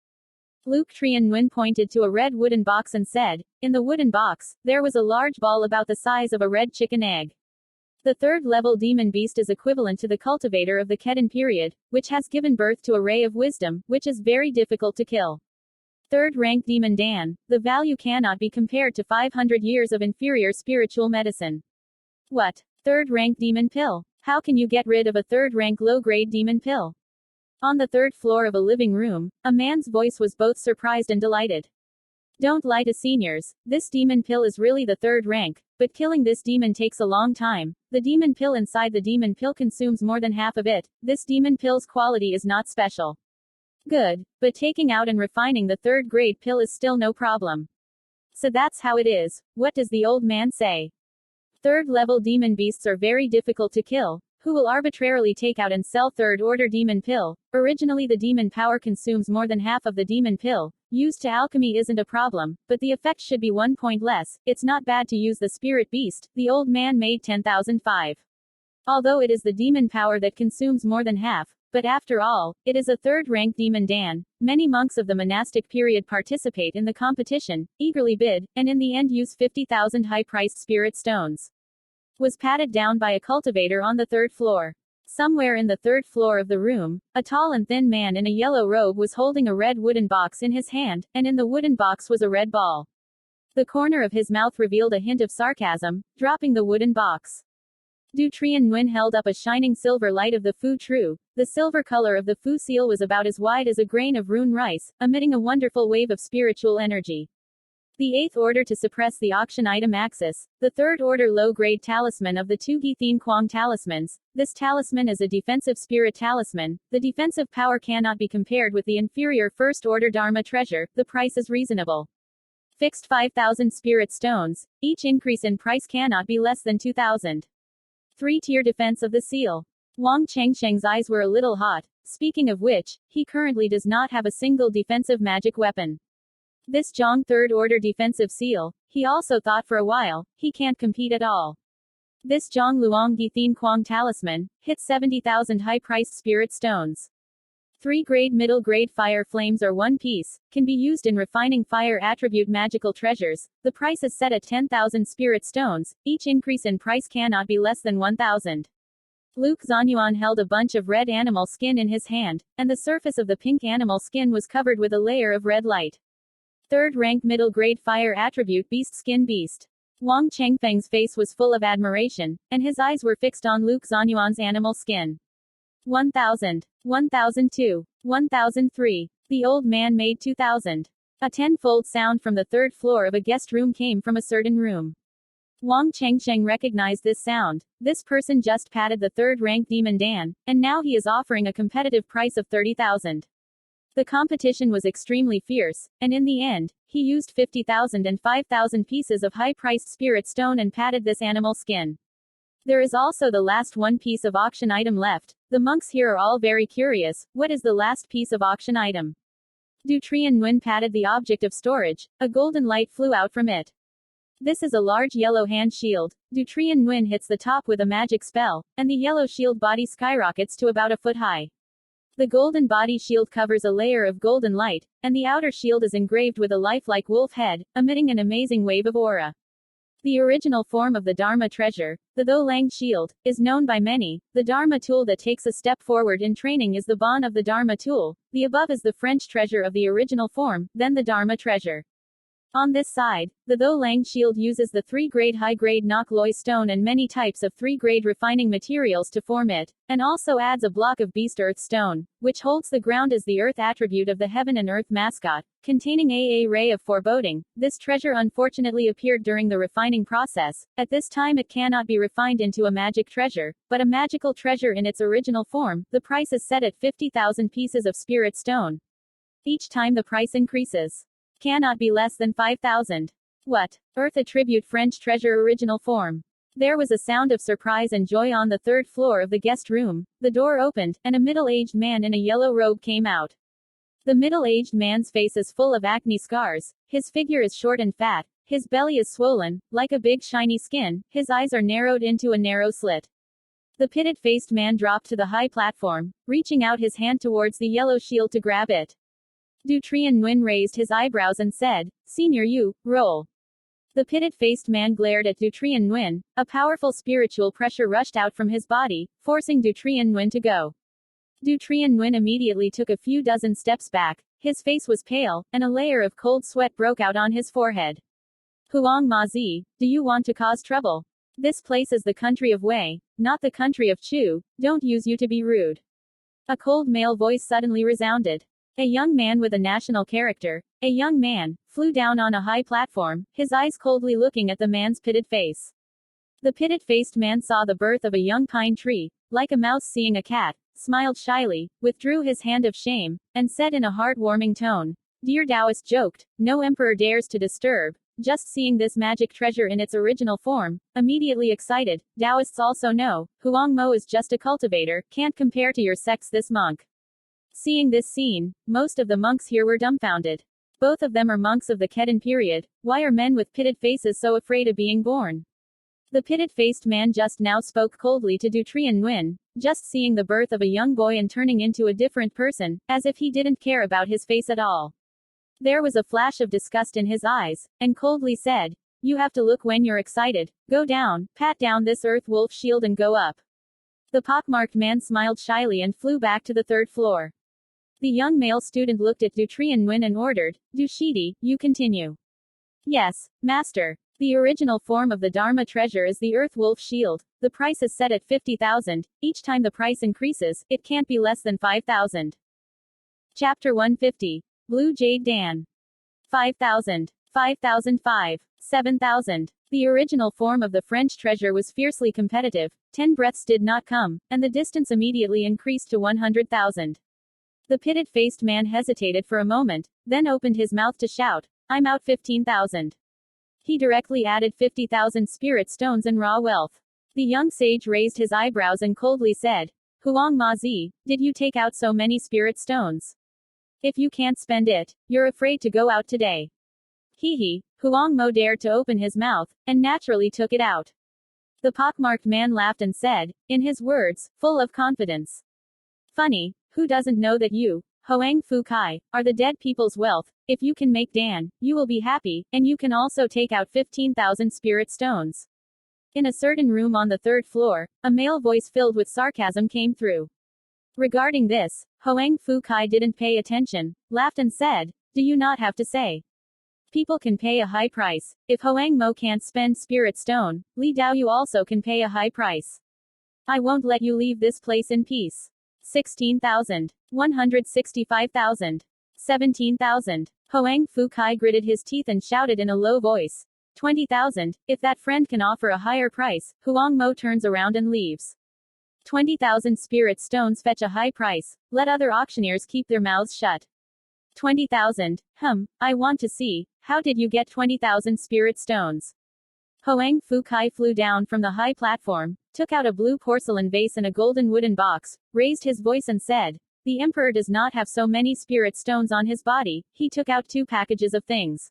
Luke Trian Nguyen pointed to a red wooden box and said, in the wooden box, there was a large ball about the size of a red chicken egg. The 3rd-level demon beast is equivalent to the cultivator of the Kedan period, which has given birth to a ray of wisdom, which is very difficult to kill. 3rd-rank demon Dan. The value cannot be compared to 500 years of inferior spiritual medicine. What? 3rd-rank demon pill? How can you get rid of a 3rd-rank low-grade demon pill? On the 3rd floor of a living room, a man's voice was both surprised and delighted. Don't lie to seniors. This demon pill is really the 3rd rank, but killing this demon takes a long time. The demon pill inside the demon pill consumes more than half of it. This demon pill's quality is not special. Good, but taking out and refining the 3rd-grade pill is still no problem. So that's how it is. What does the old man say? Third-level demon beasts are very difficult to kill, who will arbitrarily take out and sell third-order demon pill. Originally the demon power consumes more than half of the demon pill. Used to alchemy isn't a problem, but the effect should be 1 point less. It's not bad to use the spirit beast. The old man made 10,005. Although it is the demon power that consumes more than half, but after all, it is a third-rank demon dan. Many monks of the monastic period participate in the competition, eagerly bid, and in the end use 50,000 high-priced spirit stones. Was patted down by a cultivator on the third floor. Somewhere in the third floor of the room, a tall and thin man in a yellow robe was holding a red wooden box in his hand, and in the wooden box was a red ball. The corner of his mouth revealed a hint of sarcasm, dropping the wooden box. Du Trien Nguyen held up a shining silver light of the Fu Tru. The silver color of the Fu seal was about as wide as a grain of rune rice, emitting a wonderful wave of spiritual energy. The 8th order to suppress the auction item axis. The 3rd order low-grade talisman of the 2 Githeen Quang talismans. This talisman is a defensive spirit talisman. The defensive power cannot be compared with the inferior 1st order Dharma treasure. The price is reasonable. Fixed 5,000 spirit stones. Each increase in price cannot be less than 2,000. 3-tier defense of the seal. Wang Chengsheng's eyes were a little hot. Speaking of which, he currently does not have a single defensive magic weapon. This Zhong 3rd order defensive seal, he also thought for a while, he can't compete at all. This Zhong Luong Githeen Quang talisman, hits 70,000 high-priced spirit stones. 3-grade middle-grade fire flames or 1 piece, can be used in refining fire attribute magical treasures. The price is set at 10,000 spirit stones, each increase in price cannot be less than 1,000. Luke Zanyuan held a bunch of red animal skin in his hand, and the surface of the pink animal skin was covered with a layer of red light. 3rd rank middle grade fire attribute beast skin beast. Wang Chengfeng's face was full of admiration, and his eyes were fixed on Luke Zanyuan's animal skin. 1,000, 1,002, 1,003. The old man made 2,000. A 10-fold sound from the 3rd floor of a guest room came from a certain room. Wang Chengsheng recognized this sound. This person just patted the 3rd rank demon dan, and now he is offering a competitive price of 30,000. The competition was extremely fierce, and in the end, he used 50,000 and 5,000 pieces of high-priced spirit stone and patted this animal skin. There is also the last 1 piece of auction item left. The monks here are all very curious. What is the last piece of auction item? Du Trien Nguyen patted the object of storage. A golden light flew out from it. This is a large yellow hand shield. Du Trien Nguyen hits the top with a magic spell, and the yellow shield body skyrockets to about a foot high. The golden body shield covers a layer of golden light, and the outer shield is engraved with a lifelike wolf head, emitting an amazing wave of aura. The original form of the Dharma treasure, the Tho Lang shield, is known by many. The Dharma tool that takes a step forward in training is the Bon of the Dharma tool. The above is the French treasure of the original form, then the Dharma treasure. On this side, the Tho Lang shield uses the 3-grade high-grade Nok Loi stone and many types of 3-grade refining materials to form it, and also adds a block of beast earth stone, which holds the ground as the earth attribute of the heaven and earth mascot, containing a ray of foreboding. This treasure unfortunately appeared during the refining process. At this time it cannot be refined into a magic treasure, but a magical treasure in its original form. The price is set at 50,000 pieces of spirit stone. Each time the price increases. Cannot be less than 5,000. What? Earth attribute French treasure original form. There was a sound of surprise and joy on the 3rd floor of the guest room. The door opened, and a middle-aged man in a yellow robe came out. The middle-aged man's face is full of acne scars. His figure is short and fat. His belly is swollen, like a big shiny skin. His eyes are narrowed into a narrow slit. The pitted-faced man dropped to the high platform, reaching out his hand towards the yellow shield to grab it. Du Trien Nguyen raised his eyebrows and said, "Senior Yu, roll." The pitted-faced man glared at Du Trien Nguyen. A powerful spiritual pressure rushed out from his body, forcing Du Trien Nguyen to go. Du Trien Nguyen immediately took a few dozen steps back. His face was pale, and a layer of cold sweat broke out on his forehead. "Huang Mazi, do you want to cause trouble? This place is the country of Wei, not the country of Chu. Don't use you to be rude." A cold male voice suddenly resounded. A young man with a national character, a young man, flew down on a high platform, his eyes coldly looking at the man's pitted face. The pitted-faced man saw the birth of a young pine tree, like a mouse seeing a cat, smiled shyly, withdrew his hand of shame, and said in a heart-warming tone, "Dear Taoist joked, no emperor dares to disturb. just seeing this magic treasure in its original form, immediately excited. Taoists also know, Vuong Mo is just a cultivator, can't compare to your sects this monk. Seeing this scene, most of the monks here were dumbfounded. Both of them are monks of the Ketan period, why are men with pitted faces so afraid of being born? The pitted-faced man just now spoke coldly to Du Truong Nguyen, just seeing the birth of a young boy and turning into a different person, as if he didn't care about his face at all. There was a flash of disgust in his eyes, and coldly said, "You have to look when you're excited, go down, pat down this earth wolf shield and go up." The pockmarked man smiled shyly and flew back to the third floor. The young male student looked at Du Truong Nguyen and ordered, "Du Shidi, you continue." "Yes, master. The original form of the Dharma treasure is the Earth Wolf Shield. The price is set at 50,000. Each time the price increases, it can't be less than 5,000. Chapter 150. Blue Jade Dan. 5,000. 5,005. 7,000. The original form of the French treasure was fiercely competitive. 10 breaths did not come, and the distance immediately increased to 100,000. The pitted-faced man hesitated for a moment, then opened his mouth to shout, "I'm out 15,000. He directly added 50,000 spirit stones and raw wealth. The young sage raised his eyebrows and coldly said, "Huang Mazi, did you take out so many spirit stones? If you can't spend it, you're afraid to go out today." He, Vuong Mo dared to open his mouth, and naturally took it out. The pockmarked man laughed and said, in his words, full of confidence, "Funny, who doesn't know that you, Hoang Phu Kai, are the dead people's wealth? If you can make Dan, you will be happy, and you can also take out 15,000 spirit stones." In a certain room on the third floor, a male voice filled with sarcasm came through. Regarding this, Hoang Phu Kai didn't pay attention, laughed and said, "Do you not have to say? People can pay a high price. If Hoang Mo can't spend spirit stone, Li Dao you also can pay a high price. I won't let you leave this place in peace." 16,000. 165,000. 17,000. Hoang Phu Kai gritted his teeth and shouted in a low voice, 20,000, if that friend can offer a higher price. Vuong Mo turns around and leaves. 20,000 spirit stones fetch a high price, let other auctioneers keep their mouths shut. 20,000, I want to see, how did you get 20,000 spirit stones? Hoang Phu Kai flew down from the high platform, took out a blue porcelain vase and a golden wooden box, raised his voice and said, "The emperor does not have so many spirit stones on his body." He took out 2 packages of things.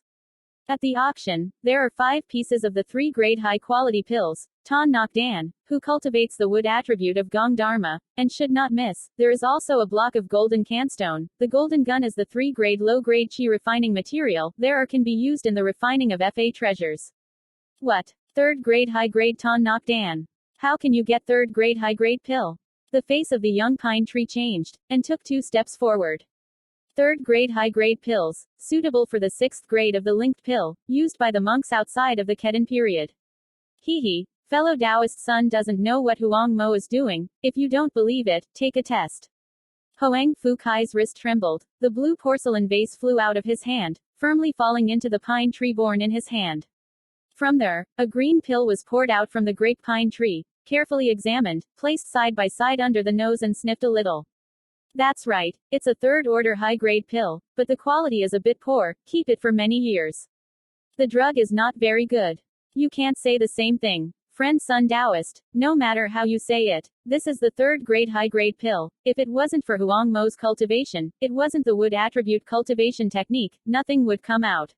At the auction, there are 5 pieces of the 3-grade high-quality pills. Ton Nok Dan, who cultivates the wood attribute of Gong Dharma, and should not miss. There is also a block of golden canstone. The golden gun is the 3-grade low-grade chi refining material. There can be used in the refining of Fa treasures. What? 3rd grade high-grade Ton Nok Dan? How can you get 3rd grade high-grade pill? The face of the young pine tree changed, and took 2 steps forward. 3rd grade high-grade pills, suitable for the 6th grade of the linked pill, used by the monks outside of the Ketan period. Fellow Taoist son doesn't know what Vuong Mo is doing. If you don't believe it, take a test. Hoang Phu Kai's wrist trembled. The blue porcelain vase flew out of his hand, firmly falling into the pine tree borne in his hand. From there, a green pill was poured out from the grape pine tree, carefully examined, placed side by side under the nose and sniffed a little. That's right, it's a 3rd-order high-grade pill, but the quality is a bit poor. Keep it for many years. The drug is not very good. You can't say the same thing, friend son Taoist, no matter how you say it. This is the 3rd-grade high-grade pill. If it wasn't for Vuong Mo's cultivation, it wasn't the wood attribute cultivation technique, nothing would come out.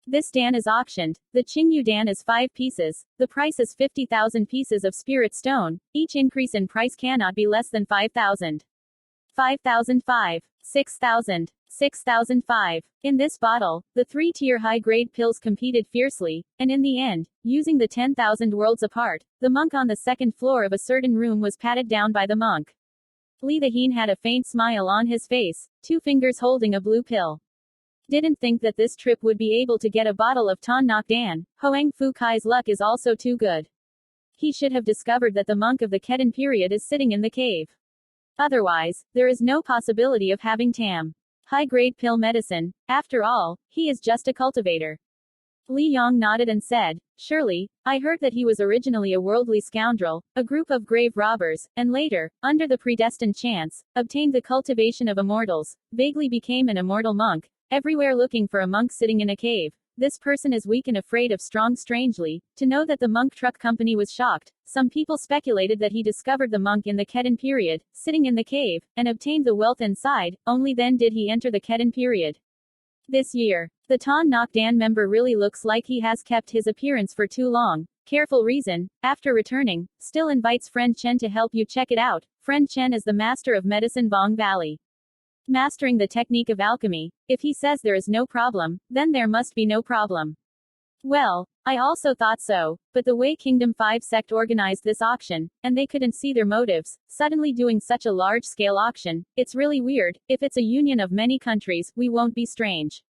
This Dan is auctioned. The Qingyu Dan is 5 pieces. The price is 50,000 pieces of spirit stone. Each increase in price cannot be less than 5,000. 5,005. 6,000. 6,005. In this bottle, the 3-tier high-grade pills competed fiercely, and in the end, using the 10,000 worlds apart, the monk on the 2nd floor of a certain room was patted down by the monk. Li the Hien had a faint smile on his face, 2 fingers holding a blue pill. Didn't think that this trip would be able to get a bottle of Ton Nok Dan. Hoang Phu Kai's luck is also too good. He should have discovered that the monk of the Ketan period is sitting in the cave. Otherwise, there is no possibility of having Tam. High-grade pill medicine. After all, he is just a cultivator. Li Yong nodded and said, "Surely, I heard that he was originally a worldly scoundrel, a group of grave robbers, and later, under the predestined chance, obtained the cultivation of immortals, vaguely became an immortal monk, everywhere looking for a monk sitting in a cave. This person is weak and afraid of strong. Strangely, to know that the monk Truc company was shocked, some people speculated that he discovered the monk in the Kedan period, sitting in the cave, and obtained the wealth inside, only then did he enter the Kedan period. This year, the Ton Nok Dan member really looks like he has kept his appearance for too long. Careful reason, after returning, still invites friend Chen to help you check it out. Friend Chen is the master of medicine Vuong Valley. Mastering the technique of alchemy, if he says there is no problem, then there must be no problem. Well, I also thought so, but the way Kingdom 5 sect organized this auction, and they couldn't see their motives, suddenly doing such a large-scale auction, it's really weird. If it's a union of many countries, we won't be strange.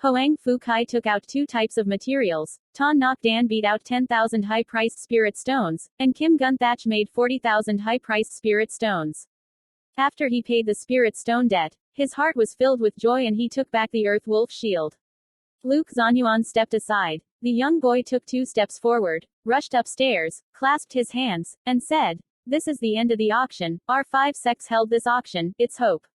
Hoang Fu Kai took out 2 types of materials, Ton Nok Dan beat out 10,000 high-priced spirit stones, and Kim Gun Thach made 40,000 high-priced spirit stones. After he paid the spirit stone debt, his heart was filled with joy and he took back the Earth Wolf shield. Luke Zanyuan stepped aside. The young boy took 2 steps forward, rushed upstairs, clasped his hands, and said, "This is the end of the auction. Our 5 sects held this auction, it's hope.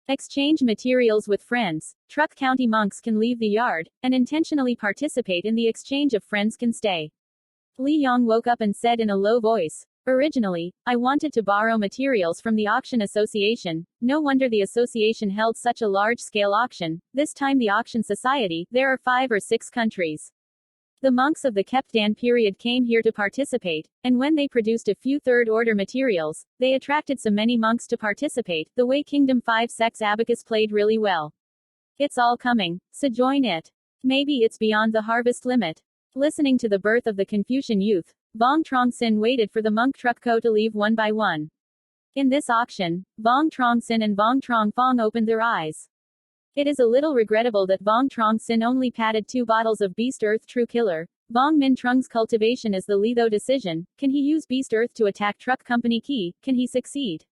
Exchange materials with friends. Truc County monks can leave the yard, and intentionally participate in the exchange of friends can stay." Li Yong woke up and said in a low voice, "Originally, I wanted to borrow materials from the auction association. No wonder the association held such a large-scale auction. This time the auction society, there are 5 or 6 countries. The monks of the Kepdan period came here to participate, and when they produced a few third-order materials, they attracted so many monks to participate. The way Kingdom 5 sects abacus played really well. It's all coming, so join it. Maybe it's beyond the harvest limit." Listening to the birth of the Confucian youth, Vuong Truong Sinh waited for the monk Truc Co to leave one by one. In this auction, Vuong Truong Sinh and Vuong Truong Phong opened their eyes. It is a little regrettable that Vuong Truong Sinh only patted 2 bottles of Beast Earth True Killer. Vuong Min Truong's cultivation is the Litho decision. Can he use Beast Earth to attack Truc Company Key? Can he succeed?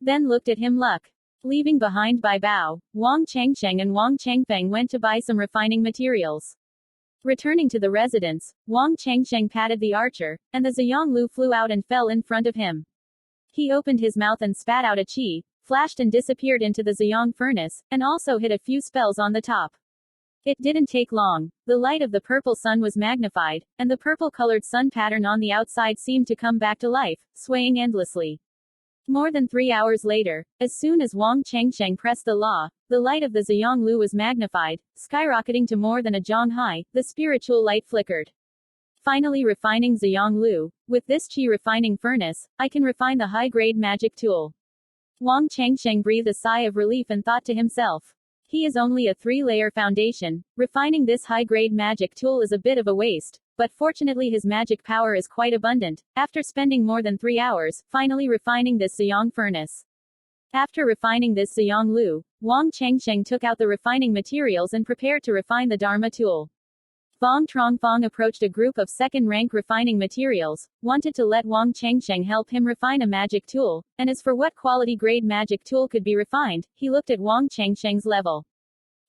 Then looked at him luck. Leaving behind Bai Bao, Wang Chengsheng and Wang Chengfeng went to buy some refining materials. Returning to the residence, Wang Chengsheng patted the archer, and the Ziyang Lu flew out and fell in front of him. He opened his mouth and spat out a qi, flashed and disappeared into the Ziyang furnace, and also hit a few spells on the top. It didn't take long. The light of the purple sun was magnified, and the purple-colored sun pattern on the outside seemed to come back to life, swaying endlessly. More than 3 hours later, as soon as Wang Chengsheng pressed the law, the light of the Ziyang Lu was magnified, skyrocketing to more than a zhang high. The spiritual light flickered. Finally refining Ziyang Lu. With this qi refining furnace, I can refine the high-grade magic tool. Wang Chengsheng breathed a sigh of relief and thought to himself. He is only a 3-layer foundation. Refining this high-grade magic tool is a bit of a waste. But fortunately his magic power is quite abundant. After spending more than 3 hours, finally refining this Ziyang furnace. After refining this Ziyang Lu, Wang Chengsheng took out the refining materials and prepared to refine the Dharma tool. Vuong Truong Phong approached a group of second-rank refining materials, wanted to let Wang Chengsheng help him refine a magic tool, and as for what quality-grade magic tool could be refined, he looked at Wang Chengsheng's level.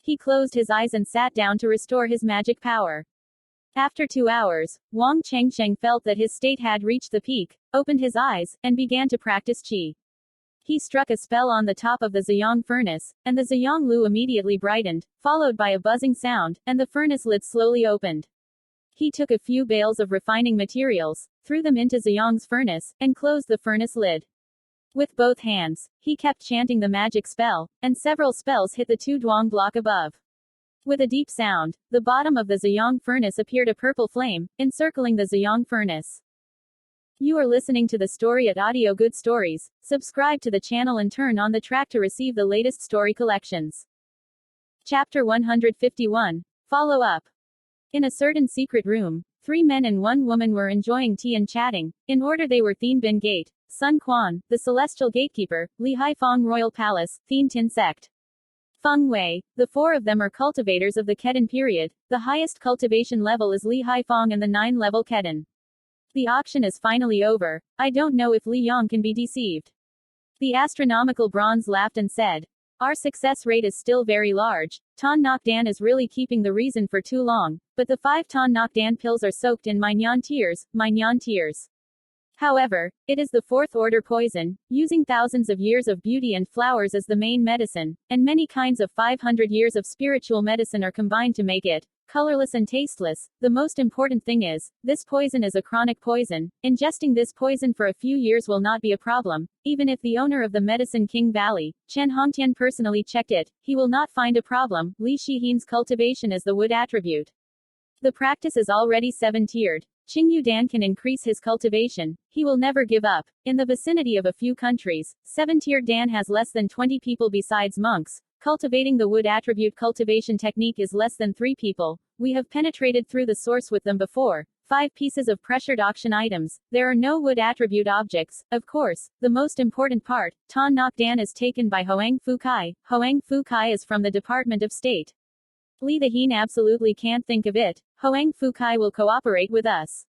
He closed his eyes and sat down to restore his magic power. After 2 hours, Wang Chengsheng felt that his state had reached the peak, opened his eyes, and began to practice qi. He struck a spell on the top of the Ziyang furnace, and the Ziyang Lu immediately brightened, followed by a buzzing sound, and the furnace lid slowly opened. He took a few bales of refining materials, threw them into Ziyang's furnace, and closed the furnace lid. With both hands, he kept chanting the magic spell, and several spells hit the 2 Duong block above. With a deep sound, the bottom of the Ziyang furnace appeared a purple flame, encircling the Ziyang furnace. You are listening to the story at Audio Good Stories. Subscribe to the channel and turn on the track to receive the latest story collections. Chapter 151. Follow up. In a certain secret room, 3 men and 1 woman were enjoying tea and chatting. In order they were Thien Bin Gate, Sun Quan, the Celestial Gatekeeper, Li Hai Fong Royal Palace, Thien Tin Sect. Feng Wei. The 4 of them are cultivators of the Kedan period. The highest cultivation level is Li Hai Fong and the 9-level Kedan. The auction is finally over. I don't know if Li Yong can be deceived. The astronomical bronze laughed and said, "Our success rate is still very large. Ton Nok Dan is really keeping the reason for too long, but the 5 Ton Nok Dan pills are soaked in my Nyan tears. However, it is the 4th-order poison, using thousands of years of beauty and flowers as the main medicine, and many kinds of 500 years of spiritual medicine are combined to make it. colorless and tasteless. The most important thing is, this poison is a chronic poison. Ingesting this poison for a few years will not be a problem. Even if the owner of the Medicine King Valley, Chen Hongtian, personally checked it, he will not find a problem. Li Shihin's cultivation is the wood attribute. The practice is already 7-tiered. Qingyu Dan can increase his cultivation. He will never give up. In the vicinity of a few countries, 7-tiered Dan has less than 20 people besides monks. Cultivating the wood attribute cultivation technique is less than 3 people. We have penetrated through the source with them before. 5 pieces of pressured auction items. There are no wood attribute objects. Of course, the most important part, Tan Nok Dan, is taken by Hoang Fu Kai. Hoang Fu Kai is from the Department of State. Li the Hien absolutely can't think of it. Hoang Fu Kai will cooperate with us.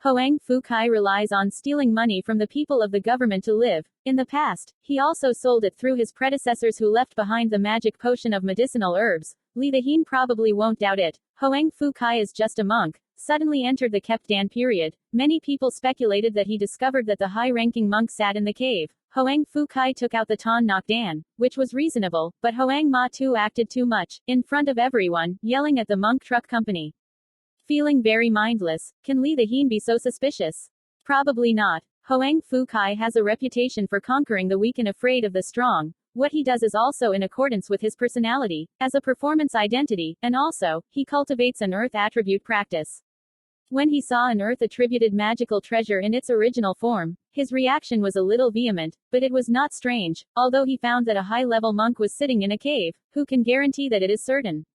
Hoang Fu Kai relies on stealing money from the people of the government to live. In the past, he also sold it through his predecessors who left behind the magic potion of medicinal herbs. Li the Hien probably won't doubt it. Hoang Fu Kai is just a monk. Suddenly entered the kept Dan period. Many people speculated that he discovered that the high-ranking monk sat in the cave. Hoang Fu Kai took out the Tan Nok Dan, which was reasonable, but Hoang Ma Tu acted too much, in front of everyone, yelling at the monk truck company. Feeling very mindless, can Li the Hien be so suspicious? Probably not. Hoang Fu Kai has a reputation for conquering the weak and afraid of the strong. What he does is also in accordance with his personality, as a performance identity, and also, he cultivates an earth attribute practice. When he saw an earth-attributed magical treasure in its original form, his reaction was a little vehement, but it was not strange, although he found that a high-level monk was sitting in a cave. Who can guarantee that it is certain?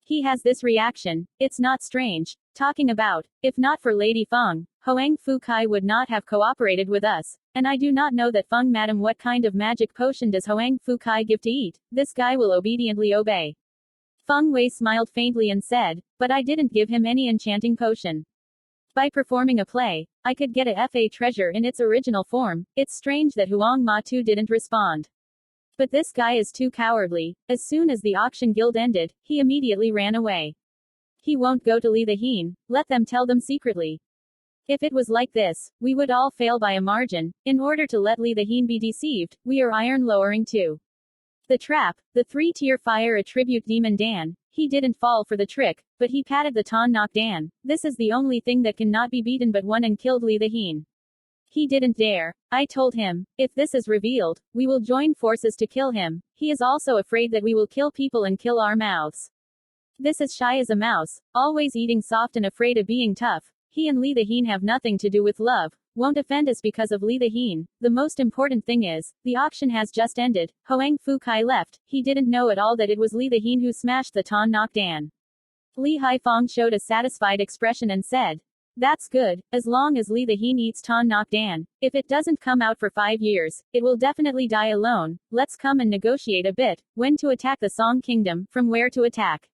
He has this reaction. It's not strange. Talking about, if not for Lady Feng, Hoang Fu Kai would not have cooperated with us. And I do not know that Feng Madam, what kind of magic potion does Hoang Fu Kai give to eat? This guy will obediently obey. Feng Wei smiled faintly and said, but I didn't give him any enchanting potion. By performing a play, I could get a FA treasure in its original form. It's strange that Huang Ma Tu didn't respond. But this guy is too cowardly. As soon as the auction guild ended, he immediately ran away. He won't go to Li the Hien. Let them tell them secretly. If it was like this, we would all fail by a margin. In order to let Li the Hien be deceived, we are iron lowering too. The trap, the 3-tier fire attribute Demon Dan. He didn't fall for the trick, but he patted the Tan Nok Dan. This is the only thing that cannot be beaten but won and killed Li the Hien. He didn't dare. I told him, if this is revealed, we will join forces to kill him. He is also afraid that we will kill people and kill our mouths. This is shy as a mouse, always eating soft and afraid of being tough. He and Li the Hien have nothing to do with love. Won't offend us because of Li the Hien. The most important thing is, the auction has just ended. Hoang Fu Kai left. He didn't know at all that it was Li the Hien who smashed the Tan Nok Dan. Li Haifeng showed a satisfied expression and said, that's good, as long as Li the Hien eats Tan Nok Dan. If it doesn't come out for 5 years, it will definitely die alone. Let's come and negotiate a bit. When to attack the Song Kingdom, from where to attack.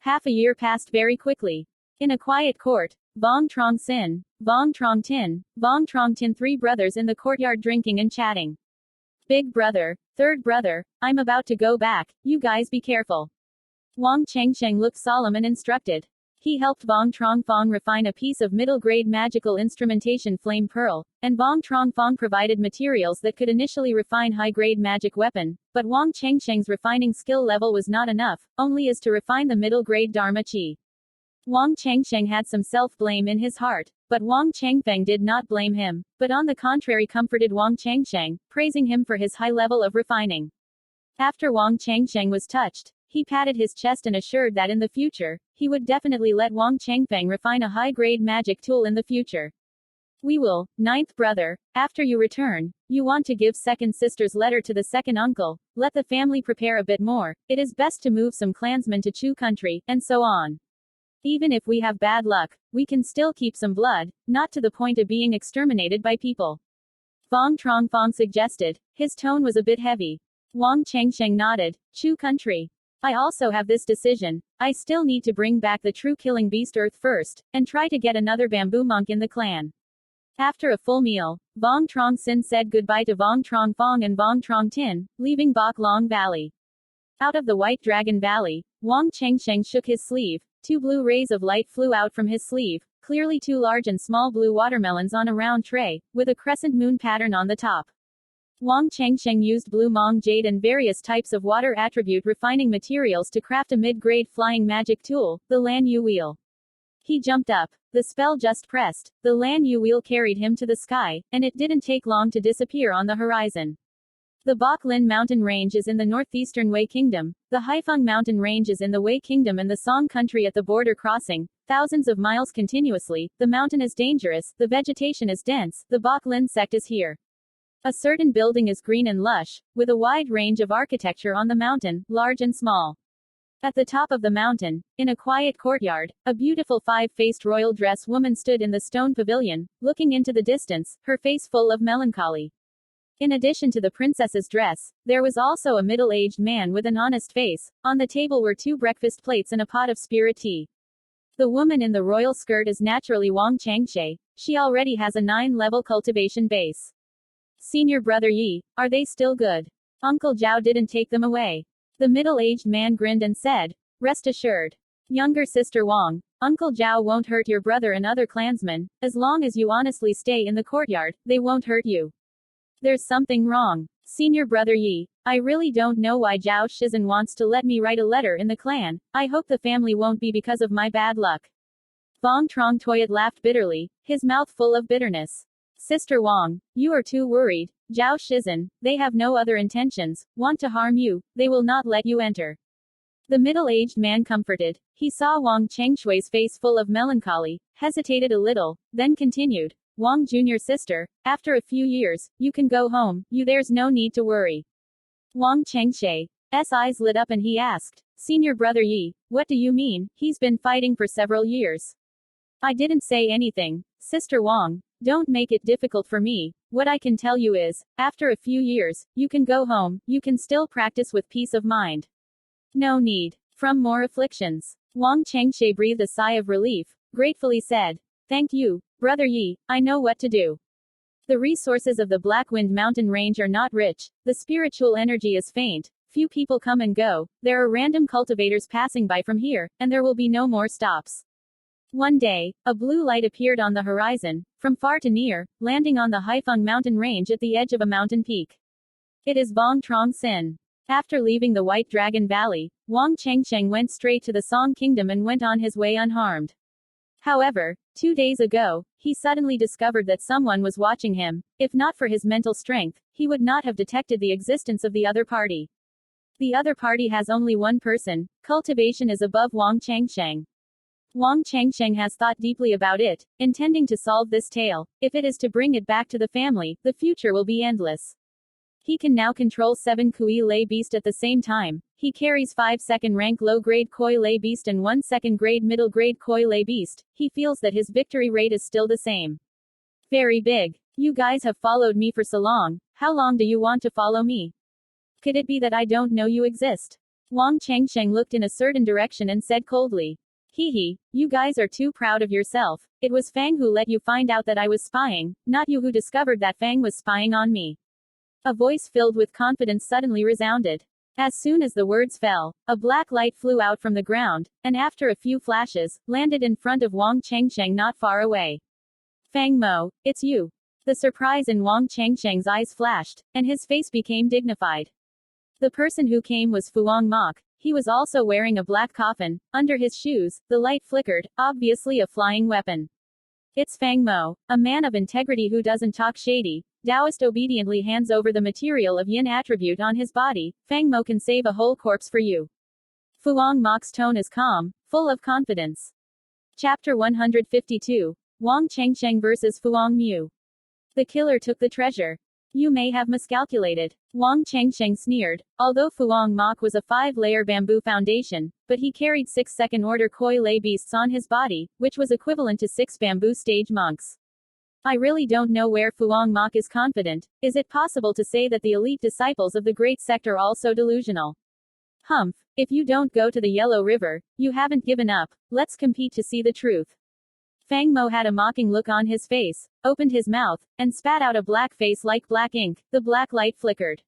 Half a year passed very quickly. In a quiet court, Vuong Truong Sinh, Vuong Truong Tin, Vuong Truong Tin, 3 brothers in the courtyard drinking and chatting. Big brother, third brother, I'm about to go back, you guys be careful. Wang Chengsheng looked solemn and instructed. He helped Vuong Truong Fong refine a piece of middle-grade magical instrumentation flame pearl, and Vuong Truong Fong provided materials that could initially refine high-grade magic weapon, but Wang Chengsheng's refining skill level was not enough, only as to refine the middle-grade Dharma Chi. Wang Chengsheng had some self-blame in his heart, but Wang Chengfeng did not blame him, but on the contrary comforted Wang Chengsheng, praising him for his high level of refining. After Wang Chengsheng was touched, he patted his chest and assured that in the future, he would definitely let Wang Chengfeng refine a high-grade magic tool in the future. We will, 9th brother, after you return, you want to give second sister's letter to the second uncle, let the family prepare a bit more, it is best to move some clansmen to Chu country, and so on. Even if we have bad luck, we can still keep some blood, not to the point of being exterminated by people. Vuong Truong Fong suggested. His tone was a bit heavy. Wang Chengsheng nodded. Chu country. I also have this decision. I still need to bring back the true killing beast Earth first, and try to get another bamboo monk in the clan. After a full meal, Vuong Truong Sinh said goodbye to Vuong Truong Fong and Vuong Truong Tin, leaving Bok Long Valley. Out of the White Dragon Valley, Wang Chengsheng shook his sleeve. 2 blue rays of light flew out from his sleeve, clearly 2 large and small blue watermelons on a round tray, with a crescent moon pattern on the top. Wang Chengsheng used blue mong jade and various types of water attribute refining materials to craft a mid-grade flying magic tool, the Lan Yu Wheel. He jumped up. The spell just pressed. The Lan Yu Wheel carried him to the sky, and it didn't take long to disappear on the horizon. The Bok Lin mountain range is in the northeastern Wei Kingdom, the Haifeng mountain range is in the Wei Kingdom and the Song country at the border crossing, thousands of miles continuously. The mountain is dangerous, the vegetation is dense, the Bok Lin sect is here. A certain building is green and lush, with a wide range of architecture on the mountain, large and small. At the top of the mountain, in a quiet courtyard, a beautiful five-faced royal dress woman stood in the stone pavilion, looking into the distance, her face full of melancholy. In addition to the princess's dress, there was also a middle-aged man with an honest face. On the table were 2 breakfast plates and a pot of spirit tea. The woman in the royal skirt is naturally Wang Changshe. She already has a 9-level cultivation base. Senior brother Yi, are they still good? Uncle Zhao didn't take them away. The middle-aged man grinned and said, rest assured. Younger sister Wang, Uncle Zhao won't hurt your brother and other clansmen, as long as you honestly stay in the courtyard, they won't hurt you. There's something wrong. Senior brother Yi, I really don't know why Zhao Shizhen wants to let me write a letter in the clan. I hope the family won't be because of my bad luck. Vuong Truong Toyat laughed bitterly, his mouth full of bitterness. Sister Wang, you are too worried. Zhao Shizhen, they have no other intentions, want to harm you, they will not let you enter. The middle-aged man comforted. He saw Wang Chengshui's face full of melancholy, hesitated a little, then continued. Wang junior sister, after a few years, you can go home, there's no need to worry. Wang Chengshui's eyes lit up and he asked, Senior brother Yi, what do you mean? He's been fighting for several years. I didn't say anything. Sister Wang, don't make it difficult for me. What I can tell you is, after a few years, you can go home, you can still practice with peace of mind. No need. From more afflictions. Wang Chengshe breathed a sigh of relief, gratefully said, thank you, brother Yi, I know what to do. The resources of the Blackwind mountain range are not rich, the spiritual energy is faint, few people come and go, there are random cultivators passing by from here, and there will be no more stops. One day, a blue light appeared on the horizon, from far to near, landing on the Haifeng mountain range at the edge of a mountain peak. It is Vuong Truong Sinh. After leaving the White Dragon Valley, Wang Chengsheng went straight to the Song Kingdom and went on his way unharmed. However, 2 days ago, he suddenly discovered that someone was watching him. If not for his mental strength, he would not have detected the existence of the other party. The other party has only one person. Cultivation is above Wang Chengsheng. Wang Chengsheng has thought deeply about it, intending to solve this tale. If it is to bring it back to the family, the future will be endless. He can now control 7 Kui Lei Beast at the same time. He carries 5 second rank low-grade Koi Lei Beast and 1 second grade middle-grade Koi Lei Beast. He feels that his victory rate is still the same. Very big. You guys have followed me for so long. How long do you want to follow me? Could it be that I don't know you exist? Wang Chengsheng looked in a certain direction and said coldly. Hee, you guys are too proud of yourself. It was Fang who let you find out that I was spying, not you who discovered that Fang was spying on me. A voice filled with confidence suddenly resounded. As soon as the words fell, a black light flew out from the ground, and after a few flashes, landed in front of Wang Chengsheng not far away. Fang Mo, it's you. The surprise in Wang Chengsheng's eyes flashed, and his face became dignified. The person who came was Vuong Mok. He was also wearing a black coffin. Under his shoes, the light flickered, obviously a flying weapon. It's Fang Mo, a man of integrity who doesn't talk shady. Taoist obediently hands over the material of yin attribute on his body. Fang Mo can save a whole corpse for you. Vuong Mok's tone is calm, full of confidence. Chapter 152. Wang Chengsheng vs. Vuong Mu. The killer took the treasure. You may have miscalculated. Wang Chengsheng sneered. Although Vuong Mok was a 5-layer bamboo foundation, but he carried 6 second-order Koi Lei beasts on his body, which was equivalent to 6 bamboo stage monks. I really don't know where Vuong Mok is confident. Is it possible to say that the elite disciples of the great sect are also delusional? Humph, if you don't go to the Yellow River, you haven't given up. Let's compete to see the truth. Fang Mo had a mocking look on his face, opened his mouth, and spat out a black face like black ink. The black light flickered.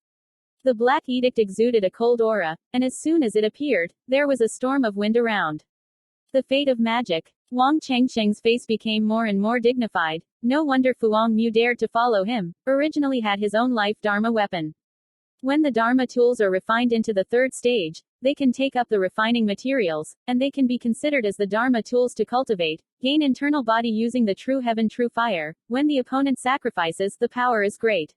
The black edict exuded a cold aura, and as soon as it appeared, there was a storm of wind around. The fate of magic. Wang Chengsheng's face became more and more dignified. No wonder Vuong Mu dared to follow him, originally had his own life Dharma weapon. When the Dharma tools are refined into the third stage, they can take up the refining materials, and they can be considered as the Dharma tools to cultivate, gain internal body using the true heaven true fire. When the opponent sacrifices, the power is great.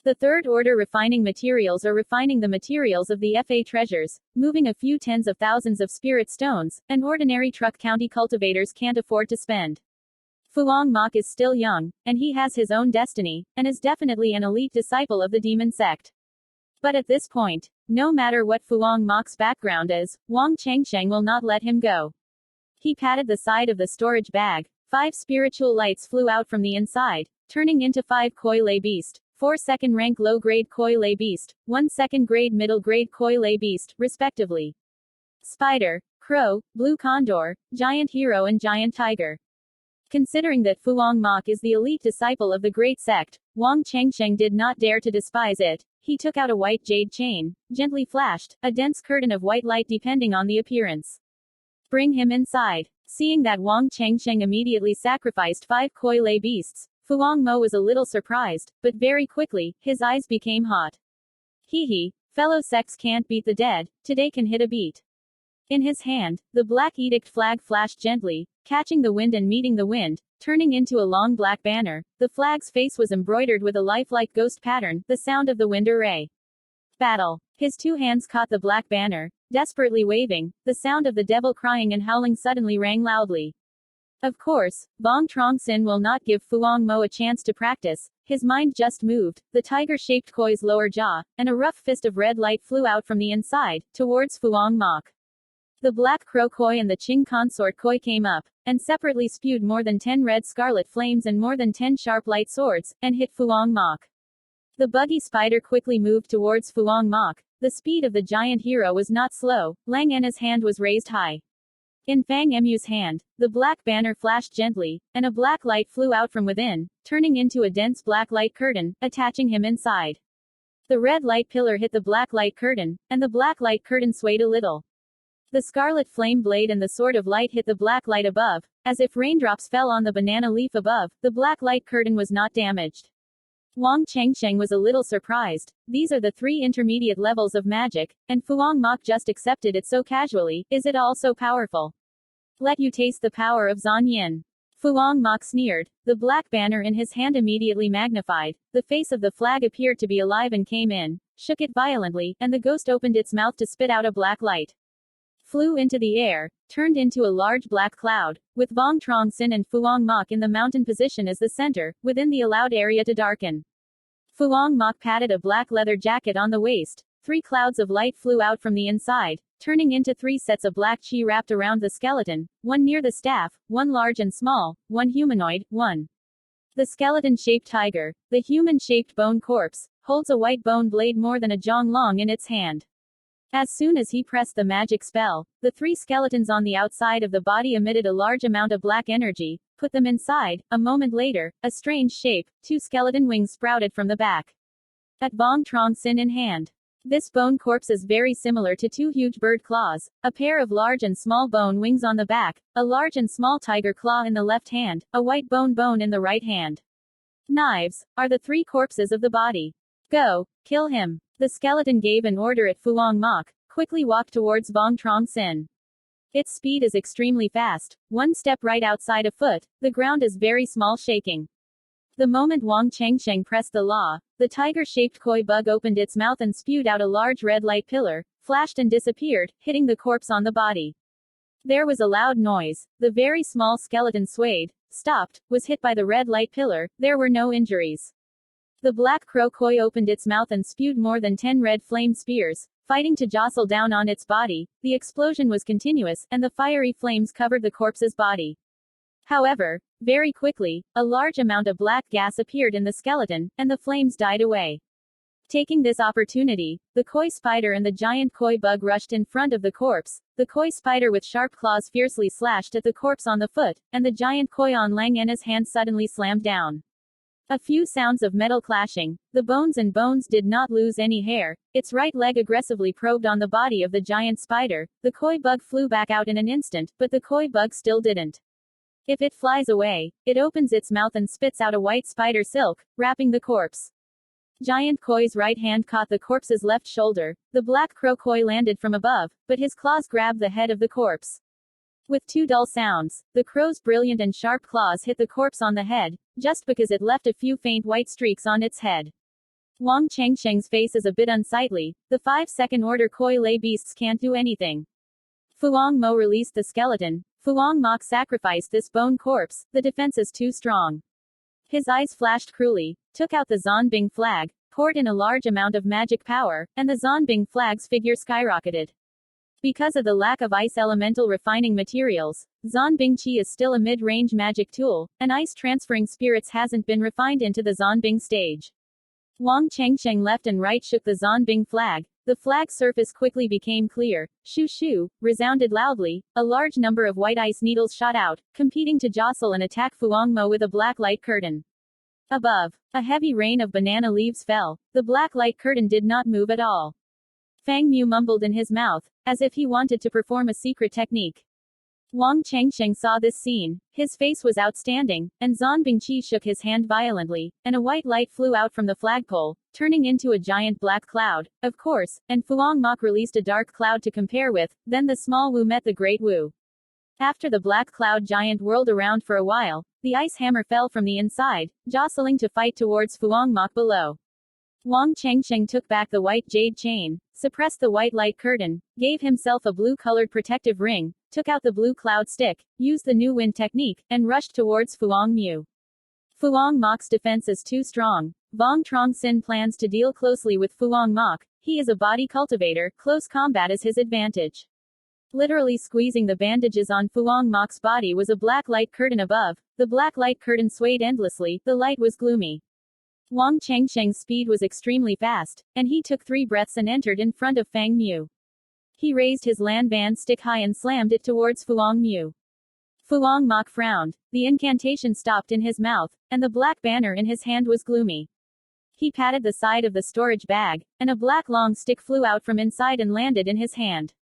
The third order refining materials are refining the materials of the FA treasures, moving a few tens of thousands of spirit stones, and ordinary Truc County cultivators can't afford to spend. Vuong Mok is still young, and he has his own destiny, and is definitely an elite disciple of the demon sect. But at this point, no matter what Vuong Mok's background is, Wang Chengsheng will not let him go. He patted the side of the storage bag. 5 spiritual lights flew out from the inside, turning into 5 Koi Lay Beast, 4 second-rank low-grade Koi Lay Beast, 1 second-grade middle-grade Koi Lay Beast, respectively. Spider, Crow, Blue Condor, Giant Hero and Giant Tiger. Considering that Vuong Mok is the elite disciple of the great sect, Wang Chengsheng did not dare to despise it. He took out a white jade chain, gently flashed, a dense curtain of white light depending on the appearance. Bring him inside. Seeing that Wang Chengsheng immediately sacrificed 5 Koi Lay beasts, Vuong Mo was a little surprised, but very quickly, his eyes became hot. Hee, fellow sects can't beat the dead, today can hit a beat. In his hand, the black edict flag flashed gently, catching the wind and meeting the wind, turning into a long black banner. The flag's face was embroidered with a lifelike ghost pattern, the sound of the wind array. Battle. His 2 hands caught the black banner, desperately waving. The sound of the devil crying and howling suddenly rang loudly. Of course, Vuong Truong Sinh will not give Vuong Mo a chance to practice. His mind just moved. The tiger-shaped Koi's lower jaw, and a rough fist of red light flew out from the inside, towards Vuong Mok. The black crow Koi and the Qing consort Koi came up, and separately spewed more than 10 red scarlet flames and more than 10 sharp light swords, and hit Vuong Mok. The buggy spider quickly moved towards Vuong Mok. The speed of the giant hero was not slow. Lang Ena's hand was raised high. In Fang Mu's hand, the black banner flashed gently, and a black light flew out from within, turning into a dense black light curtain, attaching him inside. The red light pillar hit the black light curtain, and the black light curtain swayed a little. The scarlet flame blade and the sword of light hit the black light above, as if raindrops fell on the banana leaf above. The black light curtain was not damaged. Wang Chengsheng was a little surprised. These are the 3 intermediate levels of magic, and Vuong Mok just accepted it so casually. Is it all so powerful? Let you taste the power of Zan Yin. Vuong Mok sneered. The black banner in his hand immediately magnified. The face of the flag appeared to be alive and came in, shook it violently, and the ghost opened its mouth to spit out a black light. Flew into the air, turned into a large black cloud, with Vuong Truong Sinh and Vuong Mok in the mountain position as the center, within the allowed area to darken. Vuong Mok patted a black leather jacket on the waist. 3 clouds of light flew out from the inside, turning into 3 sets of black chi wrapped around the skeleton, 1 near the staff, 1 large and small, 1 humanoid, 1. The skeleton-shaped tiger, the human-shaped bone corpse, holds a white bone blade more than a jong long in its hand. As soon as he pressed the magic spell, the 3 skeletons on the outside of the body emitted a large amount of black energy, put them inside. A moment later, a strange shape, 2 skeleton wings sprouted from the back. At Vuong Truong Sinh in hand. This bone corpse is very similar to 2 huge bird claws, a pair of large and small bone wings on the back, a large and small tiger claw in the left hand, a white bone in the right hand. Knives are the 3 corpses of the body. Go, kill him. The skeleton gave an order at Vuong Mok, quickly walked towards Vuong Truong Sinh. Its speed is extremely fast, 1 step right outside a foot, the ground is very small shaking. The moment Wang Chengsheng pressed the law, the tiger-shaped koi bug opened its mouth and spewed out a large red light pillar, flashed and disappeared, hitting the corpse on the body. There was a loud noise, the very small skeleton swayed, stopped, was hit by the red light pillar. There were no injuries. The black crow koi opened its mouth and spewed more than 10 red flame spears, fighting to jostle down on its body. The explosion was continuous, and the fiery flames covered the corpse's body. However, very quickly, a large amount of black gas appeared in the skeleton, and the flames died away. Taking this opportunity, the koi spider and the giant koi bug rushed in front of the corpse. The koi spider with sharp claws fiercely slashed at the corpse on the foot, and the giant koi on Lang Ena's hand suddenly slammed down. A few sounds of metal clashing. The bones did not lose any hair. Its right leg aggressively probed on the body of the giant spider. The koi bug flew back out in an instant, but the koi bug still didn't. If it flies away, it opens its mouth and spits out a white spider silk, wrapping the corpse. Giant Koi's right hand caught the corpse's left shoulder. The black crow Koi landed from above, but his claws grabbed the head of the corpse. With two dull sounds, the crow's brilliant and sharp claws hit the corpse on the head, just because it left a few faint white streaks on its head. Wang Chengsheng's face is a bit unsightly. The 5-second order Koi lay beasts can't do anything. Vuong Mo released the skeleton. Vuong Mok sacrificed this bone corpse. The defense is too strong. His eyes flashed cruelly, took out the Zonbing flag, poured in a large amount of magic power, and the Zonbing flag's figure skyrocketed. Because of the lack of ice elemental refining materials, Zonbing Qi is still a mid-range magic tool, and ice transferring spirits hasn't been refined into the Zonbing stage. Wang Chengsheng left and right shook the Zonbing flag. The flag's surface quickly became clear. Shoo shoo, resounded loudly. A large number of white ice needles shot out, competing to jostle and attack Vuong Mo with a black light curtain. Above, a heavy rain of banana leaves fell. The black light curtain did not move at all. Fang Mu mumbled in his mouth, as if he wanted to perform a secret technique. Wang Chengsheng saw this scene. His face was outstanding, and Zonbing Qi shook his hand violently, and a white light flew out from the flagpole, turning into a giant black cloud, of course, and Vuong Mok released a dark cloud to compare with. Then the small Wu met the great Wu. After the black cloud giant whirled around for a while, the ice hammer fell from the inside, jostling to fight towards Vuong Mok below. Wang Chengsheng took back the white jade chain, suppressed the white light curtain, gave himself a blue-colored protective ring, took out the blue cloud stick, used the new wind technique, and rushed towards Vuong Mu. Vuong Mok's defense is too strong. Vuong Truong Sinh plans to deal closely with Vuong Mok. He is a body cultivator, close combat is his advantage. Literally squeezing the bandages on Vuong Mok's body was a black light curtain above. The black light curtain swayed endlessly, the light was gloomy. Wang Chengsheng's speed was extremely fast, and he took 3 breaths and entered in front of Fang Mu. He raised his lan ban stick high and slammed it towards Vuong Mu. Vuong Mok frowned. The incantation stopped in his mouth, and the black banner in his hand was gloomy. He patted the side of the storage bag, and a black long stick flew out from inside and landed in his hand.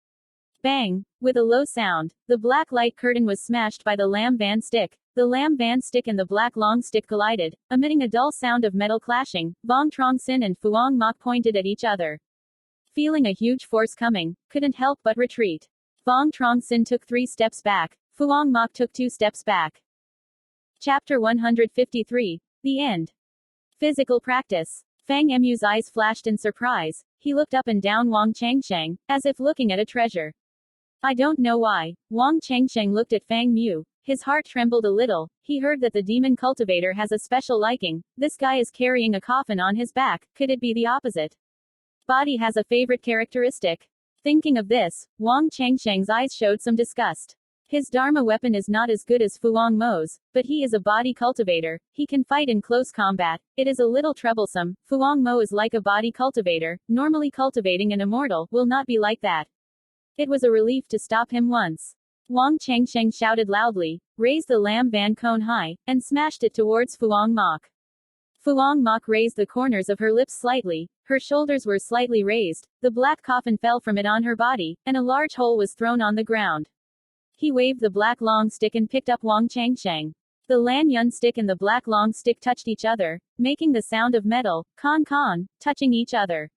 Bang! With a low sound, the black light curtain was smashed by the lam ban stick. The lam ban stick and the black long stick collided, emitting a dull sound of metal clashing. Vuong Truong Sinh and Vuong Mok pointed at each other. Feeling a huge force coming, couldn't help but retreat. Vuong Truong Sinh took 3 steps back. Vuong Mok took 2 steps back. Chapter 153. The End. Physical practice. Fang Mu's eyes flashed in surprise. He looked up and down Wang Chengsheng, as if looking at a treasure. I don't know why. Wang Chengsheng looked at Fang Mu. His heart trembled a little. He heard that the demon cultivator has a special liking. This guy is carrying a coffin on his back. Could it be the opposite? Body has a favorite characteristic. Thinking of this, Wang Chengsheng's eyes showed some disgust. His Dharma weapon is not as good as Vuong Mo's, but he is a body cultivator. He can fight in close combat. It is a little troublesome. Vuong Mo is like a body cultivator. Normally cultivating an immortal will not be like that. It was a relief to stop him once. Wang Chengsheng shouted loudly, raised the lam ban cone high, and smashed it towards Vuong Mok. Vuong Mok raised the corners of her lips slightly. Her shoulders were slightly raised. The black coffin fell from it on her body, and a large hole was thrown on the ground. He waved the black long stick and picked up Wang Chengsheng. The lan yun stick and the black long stick touched each other, making the sound of metal, con, touching each other.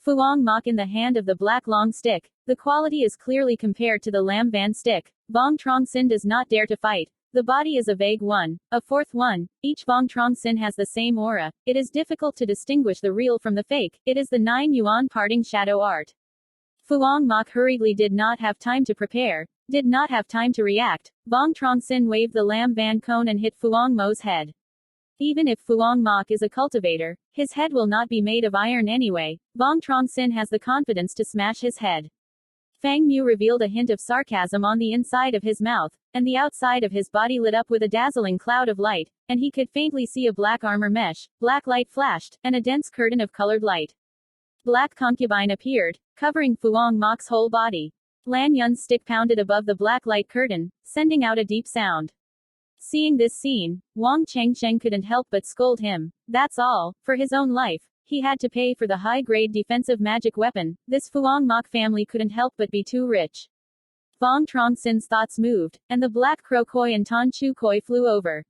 Vuong Mok in the hand of the black long stick. The quality is clearly compared to the lam ban stick. Vuong Truong Sinh does not dare to fight. The body is a vague one, a fourth one. Each Vuong Truong Sinh has the same aura. It is difficult to distinguish the real from the fake. It is the 9 yuan parting shadow art. Vuong Mok hurriedly did not have time to prepare, did not have time to react. Vuong Truong Sinh waved the lam ban cone and hit Vuong Mo's head. Even if Vuong Mok is a cultivator, his head will not be made of iron anyway. Vuong Truong Sinh has the confidence to smash his head. Fang Mu revealed a hint of sarcasm on the inside of his mouth, and the outside of his body lit up with a dazzling cloud of light, and he could faintly see a black armor mesh. Black light flashed, and a dense curtain of colored light. Black concubine appeared, covering Vuong Mok's whole body. Lan Yun's stick pounded above the black light curtain, sending out a deep sound. Seeing this scene, Wang Chengsheng couldn't help but scold him. That's all. For his own life, he had to pay for the high-grade defensive magic weapon. This Vuong Mok family couldn't help but be too rich. Vuong Truong Sinh thoughts moved, and the black crow koi and ton chu koi flew over.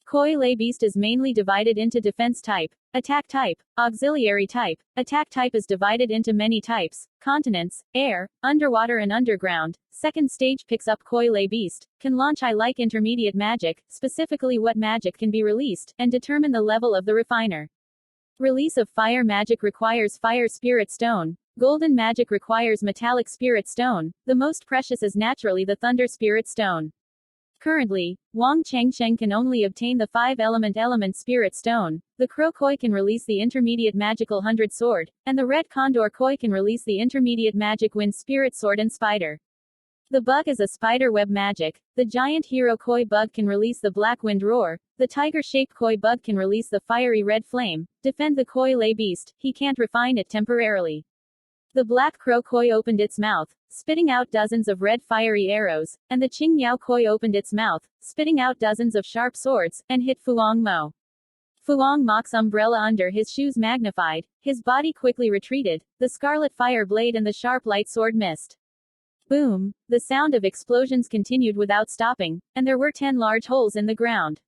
Koi lay beast is mainly divided into defense type, attack type, auxiliary type. Attack type is divided into many types: continents, air, underwater and underground. Second stage picks up koi lay beast, can launch I-like intermediate magic, specifically what magic can be released, and determine the level of the refiner. Release of fire magic requires fire spirit stone. Golden magic requires metallic spirit stone. The most precious is naturally the thunder spirit stone. Currently, Vuong Changsheng can only obtain the 5-element spirit stone. The crow koi can release the intermediate magical 100 sword, and the red condor koi can release the intermediate magic wind spirit sword and spider. The bug is a spider web magic. The giant hero koi bug can release the black wind roar. The tiger-shaped koi bug can release the fiery red flame. Defend the koi lay beast, he can't refine it temporarily. The black crow koi opened its mouth, spitting out dozens of red fiery arrows, and the Qing Miao koi opened its mouth, spitting out dozens of sharp swords, and hit Vuong Mo. Vuong Mok's umbrella under his shoes magnified, his body quickly retreated, the scarlet fire blade and the sharp light sword missed. Boom! The sound of explosions continued without stopping, and there were 10 large holes in the ground.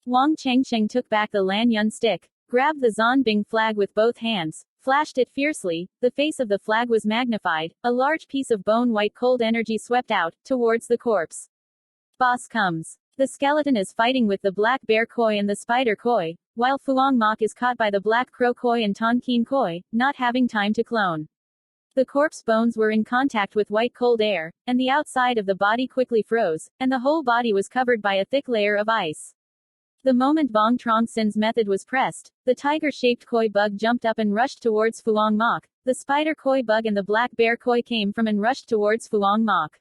Vuong Changsheng took back the Lan Yun stick, grabbed the Zonbing flag with both hands, flashed it fiercely. The face of the flag was magnified, a large piece of bone-white cold energy swept out, towards the corpse. Boss comes. The skeleton is fighting with the black bear koi and the spider koi, while Vuong Mok is caught by the black crow koi and Ton Keen koi, not having time to clone. The corpse bones were in contact with white cold air, and the outside of the body quickly froze, and the whole body was covered by a thick layer of ice. The moment Vuong Truong Sin's method was pressed, the tiger-shaped koi bug jumped up and rushed towards Vuong Mok. The spider koi bug and the black bear koi came from and rushed towards Vuong Mok.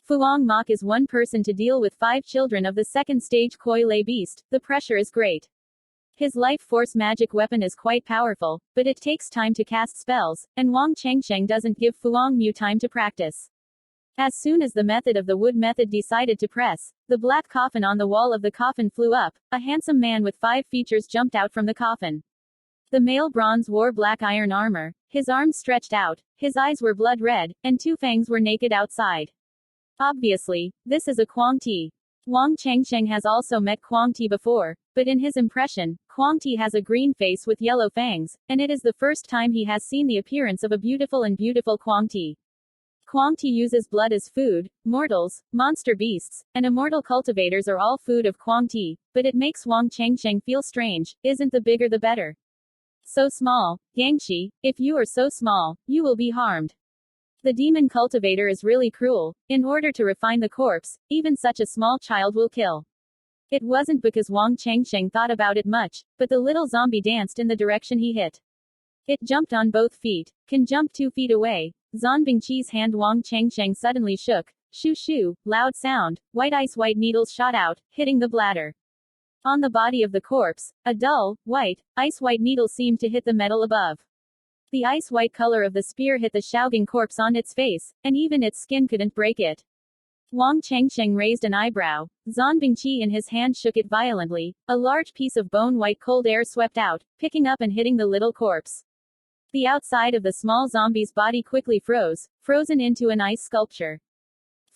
Vuong Mok is one person to deal with 5 children of the second stage koi lay beast. The pressure is great. His life force magic weapon is quite powerful, but it takes time to cast spells, and Vuong Changsheng doesn't give Vuong Mu time to practice. As soon as the method of the wood method decided to press, the black coffin on the wall of the coffin flew up. A handsome man with 5 features jumped out from the coffin. The male bronze wore black iron armor, his arms stretched out, his eyes were blood red, and 2 fangs were naked outside. Obviously, this is a Quang Ti. Vuong Changsheng has also met Quang Ti before, but in his impression, Quang Ti has a green face with yellow fangs, and it is the first time he has seen the appearance of a beautiful Quang Ti. Quang Ti uses blood as food. Mortals, monster beasts, and immortal cultivators are all food of Quang Ti, but it makes Vuong Changsheng feel strange. Isn't the bigger the better? So small, Gangshi, if you are so small, you will be harmed. The demon cultivator is really cruel. In order to refine the corpse, even such a small child will kill. It wasn't because Vuong Changsheng thought about it much, but the little zombie danced in the direction he hit. It jumped on both feet, can jump 2 feet away. Zonbingqi's hand. Vuong Changsheng suddenly shook. Shoo shoo, loud sound, white needles shot out, hitting the bladder. On the body of the corpse, a dull, white needle seemed to hit the metal above. The ice-white color of the spear hit the Shaoging corpse on its face, and even its skin couldn't break it. Vuong Changsheng raised an eyebrow. Zonbingqi in his hand shook it violently. A large piece of bone-white cold air swept out, picking up and hitting the little corpse. The outside of the small zombie's body quickly froze, frozen into an ice sculpture.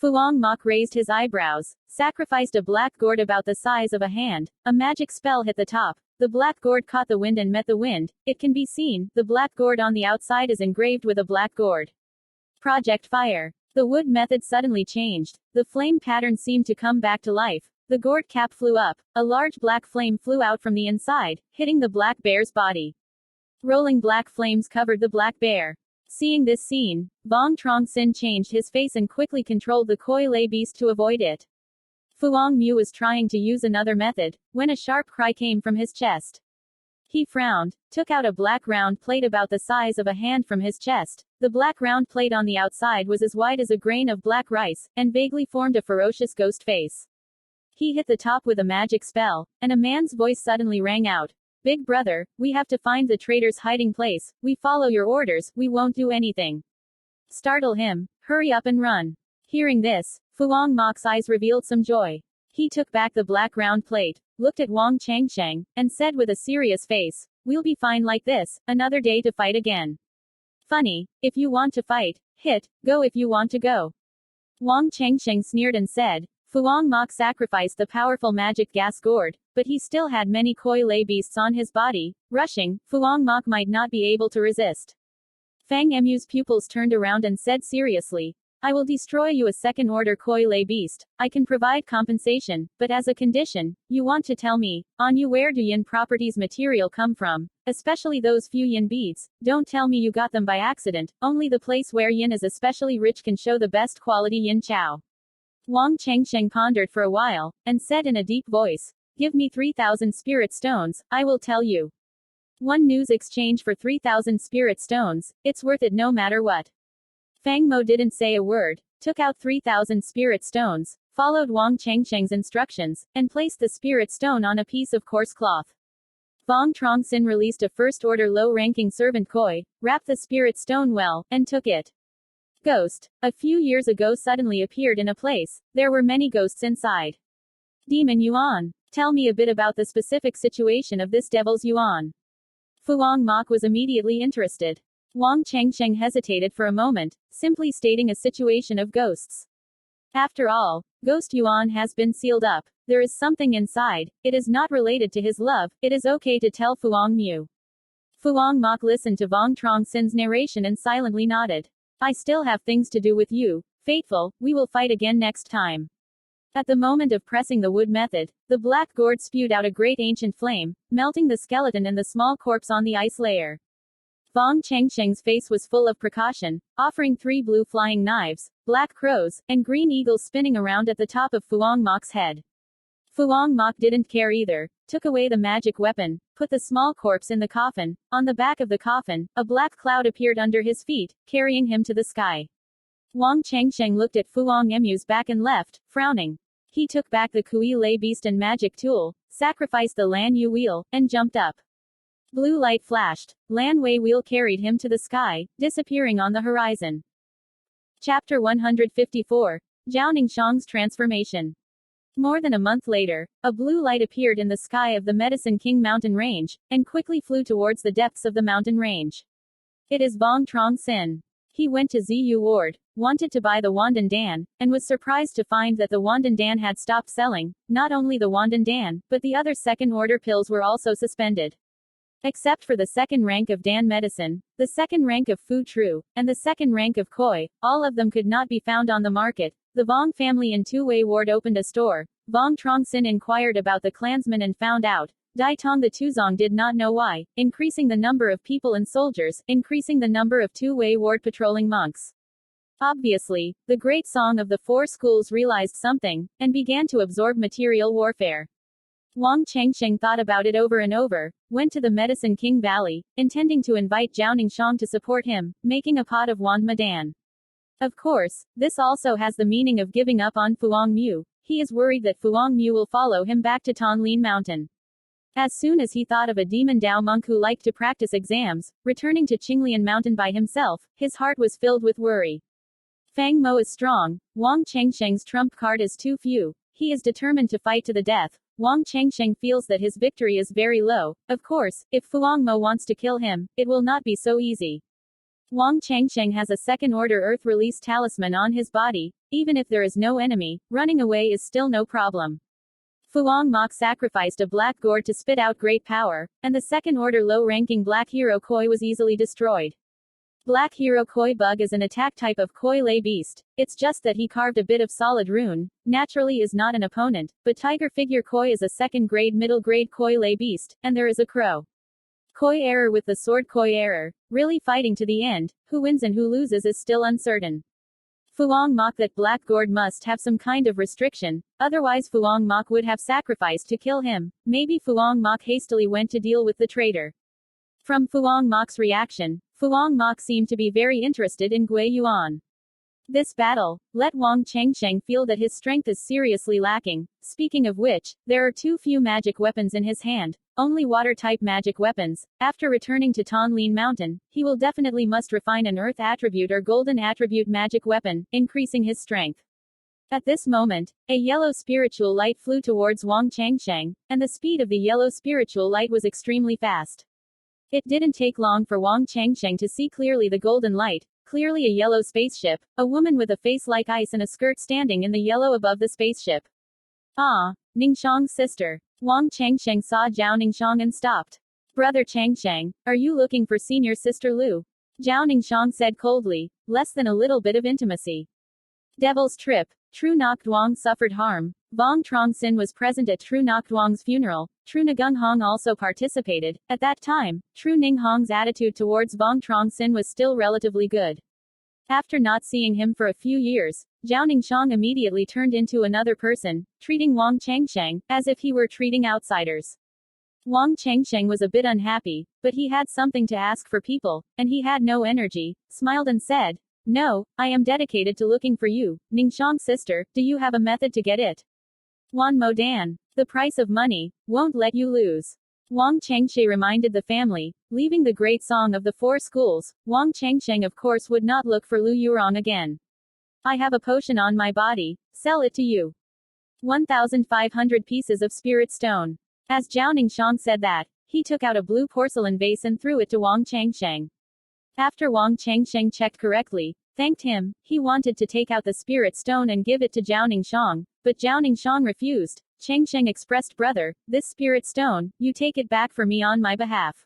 Vuong Mok raised his eyebrows, sacrificed a black gourd about the size of a hand. A magic spell hit the top. The black gourd caught the wind and met the wind. It can be seen, the black gourd on the outside is engraved with a black gourd. Project Fire. The wood method suddenly changed. The flame pattern seemed to come back to life. The gourd cap flew up. A large black flame flew out from the inside, hitting the black bear's body. Rolling black flames covered the black bear. Seeing this scene, Vuong Truong Sinh changed his face and quickly controlled the koi lay beast to avoid it. Vuong Mu was trying to use another method, when a sharp cry came from his chest. He frowned, took out a black round plate about the size of a hand from his chest. The black round plate on the outside was as wide as a grain of black rice, and vaguely formed a ferocious ghost face. He hit the top with a magic spell, and a man's voice suddenly rang out. Big brother, we have to find the traitor's hiding place. We follow your orders, we won't do anything. Startle him. Hurry up and run. Hearing this, Vuong Mok's eyes revealed some joy. He took back the black round plate, looked at Vuong Changsheng, and said with a serious face, we'll be fine like this, another day to fight again. Funny, if you want to fight, hit, go if you want to go. Vuong Chengsheng sneered and said, Vuong Mok sacrificed the powerful magic gas gourd, but he still had many koi lay beasts on his body. Rushing, Vuong Mok might not be able to resist. Fang Mu's pupils turned around and said seriously, I will destroy you a second-order koi lay beast. I can provide compensation, but as a condition, you want to tell me, on you where do yin properties material come from, especially those few yin beads. Don't tell me you got them by accident, only the place where yin is especially rich can show the best quality yin chow. Vuong Chengsheng pondered for a while, and said in a deep voice, give me 3,000 spirit stones, I will tell you. One news exchange for 3,000 spirit stones, it's worth it no matter what. Fang Mo didn't say a word, took out 3,000 spirit stones, followed Vuong Chengsheng's instructions, and placed the spirit stone on a piece of coarse cloth. Vuong Truong Sinh released a first-order low-ranking servant koi, wrapped the spirit stone well, and took it. Ghost. A few years ago suddenly appeared in a place. There were many ghosts inside. Demon Yuan. Tell me a bit about the specific situation of this devil's Yuan. Vuong Mok was immediately interested. Vuong Chengsheng hesitated for a moment, simply stating a situation of ghosts. After all, Ghost Yuan has been sealed up. There is something inside. It is not related to his love. It is okay to tell Vuong Mu. Vuong Mok listened to Vuong Truong Sin's narration and silently nodded. I still have things to do with you, faithful. We will fight again next time. At the moment of pressing the wood method, the black gourd spewed out a great ancient flame, melting the skeleton and the small corpse on the ice layer. Vuong Chengsheng's face was full of precaution, offering 3 blue flying knives, black crows, and green eagles spinning around at the top of Vuong Mok's head. Vuong Mok didn't care either, took away the magic weapon, put the small corpse in the coffin. On the back of the coffin, a black cloud appeared under his feet, carrying him to the sky. Vuong Chengsheng looked at Vuong Mu's back and left, frowning. He took back the kui lay beast and magic tool, sacrificed the Lan Yu wheel, and jumped up. Blue light flashed. Lan Wei wheel carried him to the sky, disappearing on the horizon. Chapter 154. Zhao Ningxiang's transformation. More than a month later, a blue light appeared in the sky of the Medicine King mountain range, and quickly flew towards the depths of the mountain range. It is Vuong Truong Sinh. He went to Ziyu Ward, wanted to buy the Wandan Dan, and was surprised to find that the Wandan Dan had stopped selling. Not only the Wandan Dan, but the other second-order pills were also suspended. Except for the second rank of Dan medicine, the second rank of Fu Tru, and the second rank of Koi, all of them could not be found on the market. The Vuong family in Tu-Wei Ward opened a store. Vuong Truong Sinh inquired about the clansmen and found out. Dai Tong the Tuzong did not know why, increasing the number of people and soldiers, increasing the number of Tu-Wei Ward patrolling monks. Obviously, the great song of the 4 schools realized something, and began to absorb material warfare. Vuong Chengsheng thought about it over and over, went to the Medicine King Valley, intending to invite Zhao Ningxiang to support him, making a pot of Wand Madan. Of course, this also has the meaning of giving up on Vuong Mu. He is worried that Vuong Mu will follow him back to Thanh Mountain. As soon as he thought of a demon Dao monk who liked to practice exams, returning to Thanh Mountain by himself, his heart was filled with worry. Fang Mo is strong. Vuong Chengsheng's trump card is too few. He is determined to fight to the death. Vuong Chengsheng feels that his victory is very low. Of course, if Vuong Mo wants to kill him, it will not be so easy. Vuong Chengsheng has a second-order earth release talisman on his body. Even if there is no enemy, running away is still no problem. Vuong Mok sacrificed a black gourd to spit out great power, and the second-order low-ranking black hero koi was easily destroyed. Black hero koi bug is an attack type of koi lay beast. It's just that he carved a bit of solid rune, naturally is not an opponent, but tiger figure koi is a second-grade middle-grade koi lay beast, and there is a crow. Koi error with the sword koi error, really fighting to the end. Who wins and who loses is still uncertain. Vuong Mok that black gourd must have some kind of restriction, otherwise Vuong Mok would have sacrificed to kill him. Maybe Vuong Mok hastily went to deal with the traitor. From Vuong Mok's reaction, Vuong Mok seemed to be very interested in Gui Yuan. This battle let Vuong Chengsheng feel that his strength is seriously lacking. Speaking of which, there are too few magic weapons in his hand, only water-type magic weapons. After returning to Thanh Mountain, he will definitely must refine an earth attribute or golden attribute magic weapon, increasing his strength. At this moment, a yellow spiritual light flew towards Vuong Chengsheng, and the speed of the yellow spiritual light was extremely fast. It didn't take long for Vuong Chengsheng to see clearly the golden light, clearly a yellow spaceship, a woman with a face like ice and a skirt standing in the yellow above the spaceship. Ah, Ningxiang's sister. Wang Changsheng saw Zhao Ningxiang and stopped. Brother Changsheng, are you looking for senior sister Lu? Zhao Ningxiang said coldly, less than a little bit of intimacy. Devil's trip. Tru Nok Duong suffered harm. Vuong Truong Sinh was present at Tru Nok Duong's funeral. Tru Nagung Hong also participated. At that time, Tru Ning Hong's attitude towards Vuong Truong Sinh was still relatively good. After not seeing him for a few years, Zhao Ningxiang immediately turned into another person, treating Wang Changsheng as if he were treating outsiders. Wang Changsheng was a bit unhappy, but he had something to ask for people, and he had no energy, smiled and said, "No, I am dedicated to looking for you, Ningxiang's sister, do you have a method to get it?" Wan Mo Dan. The price of money won't let you lose. Wang Changshe reminded the family, leaving the great song of the four schools. Wang Changsheng of course would not look for Lu Yurong again. I have a potion on my body, sell it to you. 1,500 pieces of spirit stone. As Zhao Ningxiang said that, he took out a blue porcelain vase and threw it to Wang Changsheng. After Wang Changsheng checked correctly, thanked him, he wanted to take out the spirit stone and give it to Zhao Ningxiang, but Zhao Ningxiang refused. Changsheng expressed, "Brother, this spirit stone, you take it back for me on my behalf.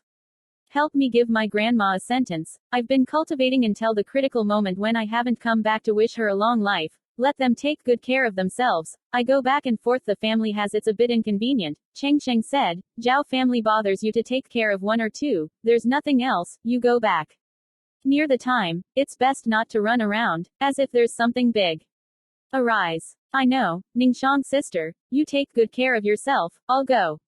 Help me give my grandma a sentence. I've been cultivating until the critical moment when I haven't come back to wish her a long life. Let them take good care of themselves. I go back and forth, the family has it's a bit inconvenient." Changsheng said, "Zhao family bothers you to take care of one or two, there's nothing else, you go back. Near the time, it's best not to run around, as if there's something big. Arise. I know, Ningxiang's sister, you take good care of yourself, I'll go."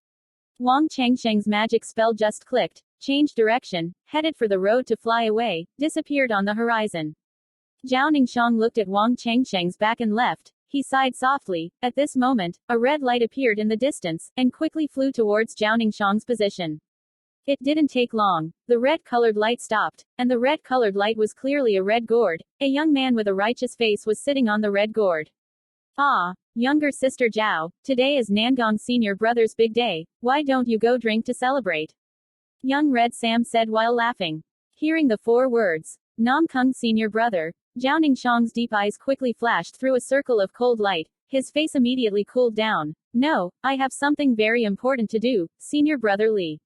Wang Changsheng's magic spell just clicked, changed direction, headed for the road to fly away, disappeared on the horizon. Zhao Ningxiang looked at Wang Changsheng's back and left. He sighed softly. At this moment, a red light appeared in the distance, and quickly flew towards Zhao Ningxiang's position. It didn't take long. The red-colored light stopped, and the red-colored light was clearly a red gourd. A young man with a righteous face was sitting on the red gourd. "Ah, younger sister Zhao, today is Nangong senior brother's big day. Why don't you go drink to celebrate?" Young Red Sam said while laughing. Hearing the four words, Nam Kung senior brother, Zhao Ningxiang's deep eyes quickly flashed through a circle of cold light. His face immediately cooled down. "No, I have something very important to do, senior brother Li.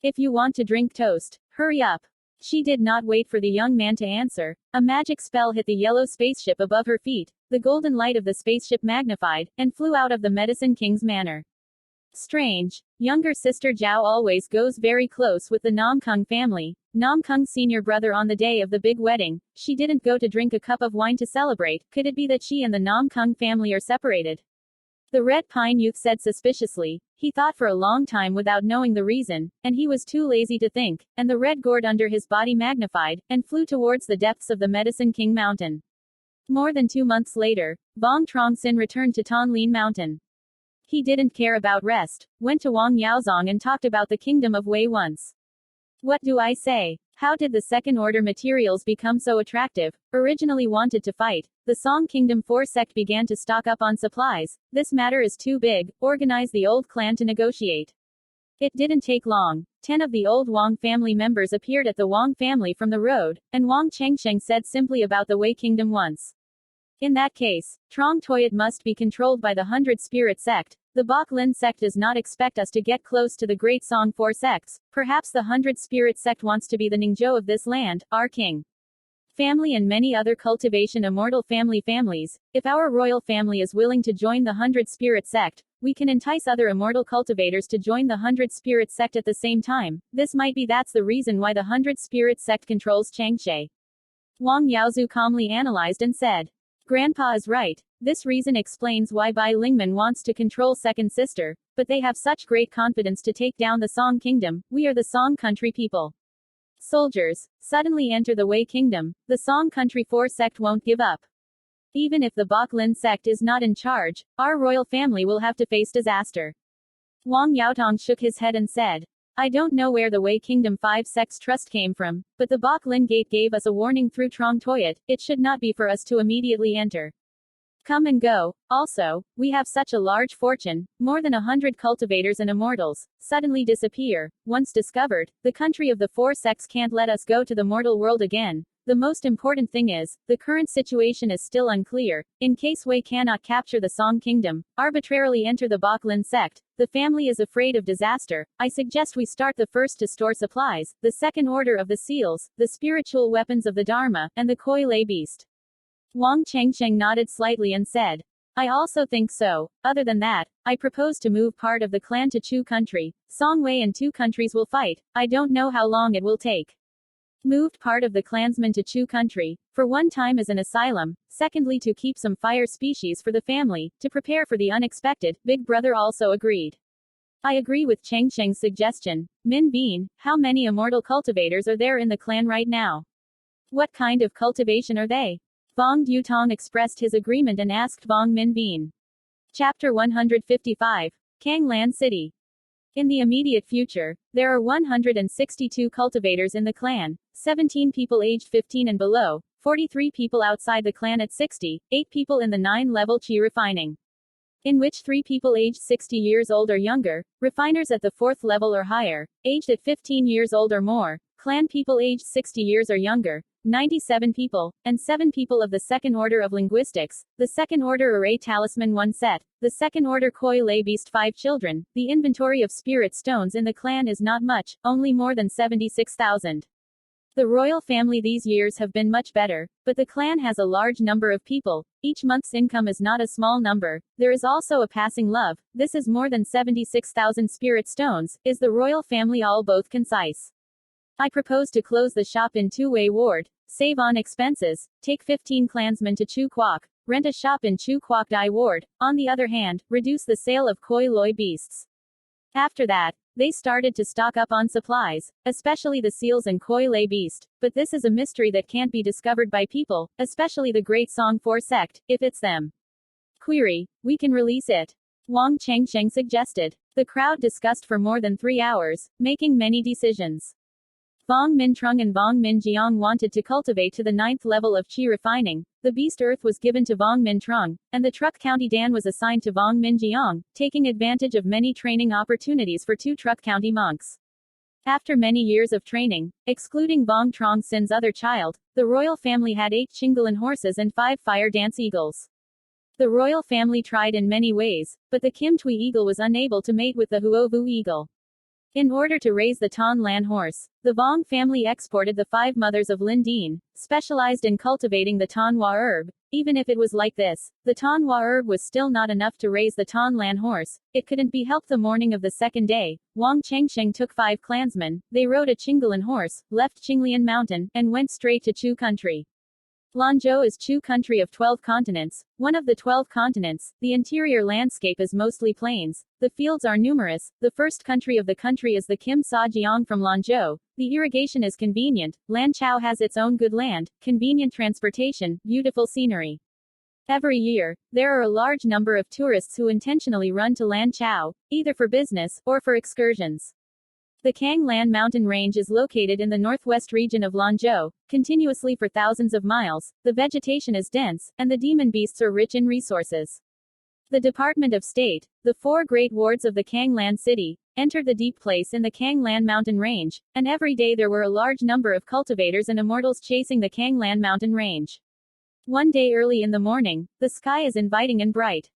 If you want to drink toast, hurry up." She did not wait for the young man to answer. A magic spell hit the yellow spaceship above her feet. The golden light of the spaceship magnified, and flew out of the Medicine King's manor. Strange. Younger sister Zhao always goes very close with the Nam Kung family. Nam Kung's senior brother on the day of the big wedding, she didn't go to drink a cup of wine to celebrate. Could it be that she and the Nam Kung family are separated? The Red Pine youth said suspiciously. He thought for a long time without knowing the reason, and he was too lazy to think, and the red gourd under his body magnified, and flew towards the depths of the Medicine King Mountain. More than 2 months later, Vuong Truong Sinh returned to Thanh Lien Mountain. He didn't care about rest, went to Wang Yaozong and talked about the kingdom of Wei once. What do I say? How did the second-order materials become so attractive? Originally wanted to fight, the Song Kingdom 4 sect began to stock up on supplies. This matter is too big, organize the old clan to negotiate. It didn't take long. 10 of the old Wang family members appeared at the Wang family from the road, and Wang Changsheng said simply about the Wei Kingdom once. In that case, Trong Toyot must be controlled by the 100 Spirit sect. The Bok Lin sect does not expect us to get close to the Great Song 4 sects. Perhaps the 100 Spirit sect wants to be the Ningzhou of this land, our king. Family and many other cultivation immortal families. If our royal family is willing to join the 100 Spirit sect, we can entice other immortal cultivators to join the 100 Spirit sect at the same time. This might be that's the reason why the 100 Spirit sect controls Changshe. Wang Yaozu calmly analyzed and said. Grandpa is right. This reason explains why Bai Lingman wants to control second sister, but they have such great confidence to take down the Song Kingdom. We are the Song country people. Soldiers, suddenly enter the Wei Kingdom. The Song country 4 sect won't give up. Even if the Bok Lin sect is not in charge, our royal family will have to face disaster. Wang Yaotong shook his head and said. I don't know where the Wei Kingdom 5 sects trust came from, but the Bok Lin Gate gave us a warning through Trong Toyot. It should not be for us to immediately enter. Come and go. Also, we have such a large fortune, more than 100 cultivators and immortals, suddenly disappear. Once discovered, the country of the 4 sects can't let us go to the mortal world again. The most important thing is, the current situation is still unclear. In case Wei cannot capture the Song Kingdom, arbitrarily enter the Bok Lin sect, the family is afraid of disaster. I suggest we start the first to store supplies, the second order of the seals, the spiritual weapons of the Dharma, and the Koi Lay beast. Wang Chengsheng nodded slightly and said, I also think so. Other than that, I propose to move part of the clan to Chu country. Song Wei and two countries will fight. I don't know how long it will take. Moved part of the clansmen to Chu country, for one time as an asylum, secondly to keep some fire species for the family, to prepare for the unexpected. Big brother also agreed. I agree with Cheng Sheng's suggestion. Min Bean, how many immortal cultivators are there in the clan right now? What kind of cultivation are they? Vuong Dutong expressed his agreement and asked Vuong Min Bean. Chapter 155. Thanh Lien City. In the immediate future, there are 162 cultivators in the clan, 17 people aged 15 and below, 43 people outside the clan at 60, 8 people in the 9-level Qi refining, in which 3 people aged 60 years old or younger, refiners at the 4th level or higher, aged at 15 years old or more, clan people aged 60 years or younger, 97 people, and 7 people of the second order of linguistics, the second order array talisman 1 set, the second order Koi Lay beast 5 children. The inventory of spirit stones in the clan is not much, only more than 76,000. The royal family these years have been much better, but the clan has a large number of people. Each month's income is not a small number. There is also a passing love. This is more than 76,000 spirit stones. Is the royal family all both concise? I propose to close the shop in Two-Way Ward, save on expenses, take 15 clansmen to Chu Quoc, rent a shop in Chu Quoc Dai Ward. On the other hand, reduce the sale of Koi Loi beasts. After that, they started to stock up on supplies, especially the seals and Koi Lay beast, but this is a mystery that can't be discovered by people, especially the Great Song 4 sect, if it's them. Query, we can release it. Wang Chengsheng suggested. The crowd discussed for more than 3 hours, making many decisions. Vuong Min Truong and Vuong Min Jiang wanted to cultivate to the 9th level of Qi refining. The beast earth was given to Vuong Min Truong, and the Truc County Dan was assigned to Vuong Min Jiang, taking advantage of many training opportunities for 2 Truc County monks. After many years of training, excluding Vuong Truong Sin's other child, the royal family had 8 Chingalan horses and 5 fire dance eagles. The royal family tried in many ways, but the Kim Tui eagle was unable to mate with the Huo Vu eagle. In order to raise the Tan Lan horse, the Vuong family exported the 5 mothers of Lin Dien, specialized in cultivating the Tanhua herb. Even if it was like this, the Tanhua herb was still not enough to raise the Tan Lan horse. It couldn't be helped. The morning of the second day, Wang Chengsheng took 5 clansmen. They rode a Chingalan horse, left Qinglian Mountain, and went straight to Chu country. Lanzhou is Chu country of 12 continents, one of the 12 continents. The interior landscape is mostly plains. The fields are numerous. The first country of the country is the Kim Sa Jiang from Lanzhou. The irrigation is convenient. Lanzhou has its own good land, convenient transportation, beautiful scenery. Every year, there are a large number of tourists who intentionally run to Lanzhou, either for business or for excursions. The Thanh Lan mountain range is located in the northwest region of Lanzhou, continuously for thousands of miles. The vegetation is dense, and the demon beasts are rich in resources. The Department of State, the 4 great wards of the Thanh Lan city, entered the deep place in the Thanh Lan mountain range, and every day there were a large number of cultivators and immortals chasing the Thanh Lan mountain range. One day early in the morning, the sky is inviting and bright.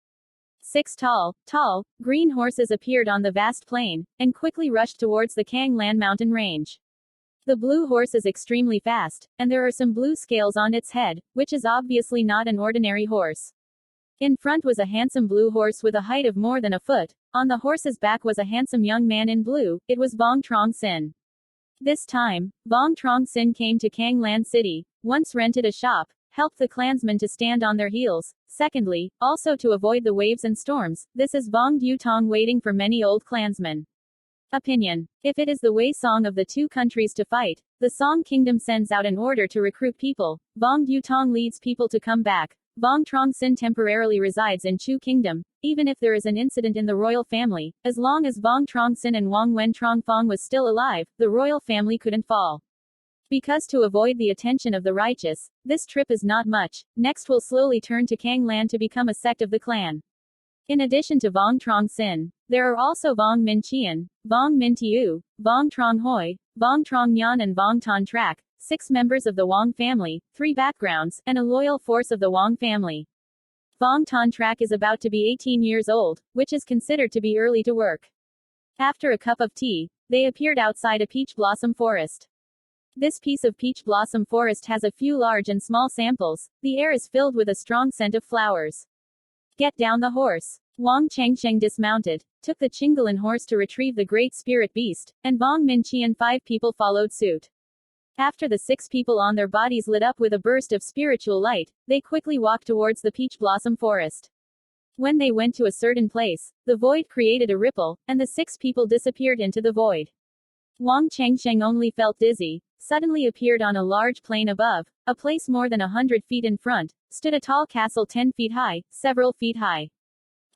6 tall, green horses appeared on the vast plain, and quickly rushed towards the Thanh Lan mountain range. The blue horse is extremely fast, and there are some blue scales on its head, which is obviously not an ordinary horse. In front was a handsome blue horse with a height of more than a foot. On the horse's back was a handsome young man in blue. It was Vuong Truong Sinh. This time, Vuong Truong Sinh came to Thanh Lan city, once rented a shop, helped the clansmen to stand on their heels. Secondly, also to avoid the waves and storms. This is Vuong Dutong waiting for many old clansmen. Opinion. If it is the Wei Song of the 2 countries to fight, the Song Kingdom sends out an order to recruit people. Vuong Dutong leads people to come back. Vuong Truong Sinh temporarily resides in Chu Kingdom. Even if there is an incident in the royal family, as long as Vuong Truong Sinh and Wang Wen Truong Fong was still alive, the royal family couldn't fall. Because to avoid the attention of the righteous, this trip is not much. Next we'll slowly turn to Thanh Lan to become a sect of the clan. In addition to Vuong Truong Sinh, there are also Vuong Minh Chien, Vuong Minh Tiu, Vuong Truong Hoi, Vuong Truong Nhan and Vuong Ton Trak, 6 members of the Vuong family, 3 backgrounds, and a loyal force of the Vuong family. Vuong Ton Trak is about to be 18 years old, which is considered to be early to work. After a cup of tea, they appeared outside a peach blossom forest. This piece of peach blossom forest has a few large and small samples. The air is filled with a strong scent of flowers. Get down the horse. Vuong Changsheng dismounted, took the Chingalan horse to retrieve the great spirit beast, and Vuong Minh Chien 5 people followed suit. After the 6 people on their bodies lit up with a burst of spiritual light, they quickly walked towards the peach blossom forest. When they went to a certain place, the void created a ripple, and the 6 people disappeared into the void. Vuong Changsheng only felt dizzy. Suddenly appeared on a large plain above, a place more than 100 feet in front, stood a tall castle 10 feet high, several feet high.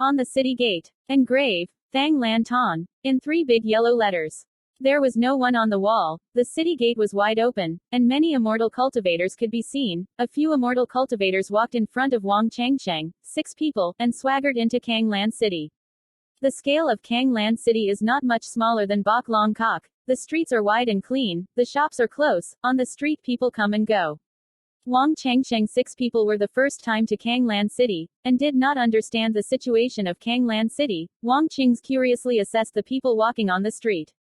On the city gate, engraved, Thanh Lien Son, in 3 big yellow letters. There was no one on the wall, the city gate was wide open, and many immortal cultivators could be seen. A few immortal cultivators walked in front of Vuong Changsheng, 6 people, and swaggered into Thanh Lien City. The scale of Thanh Lien City is not much smaller than Bok Long Kok. The streets are wide and clean, the shops are close, on the street people come and go. Vuong Changsheng 6 people were the first time to Thanh Lien City, and did not understand the situation of Thanh Lien City. Vuong Chings curiously assessed the people walking on the street.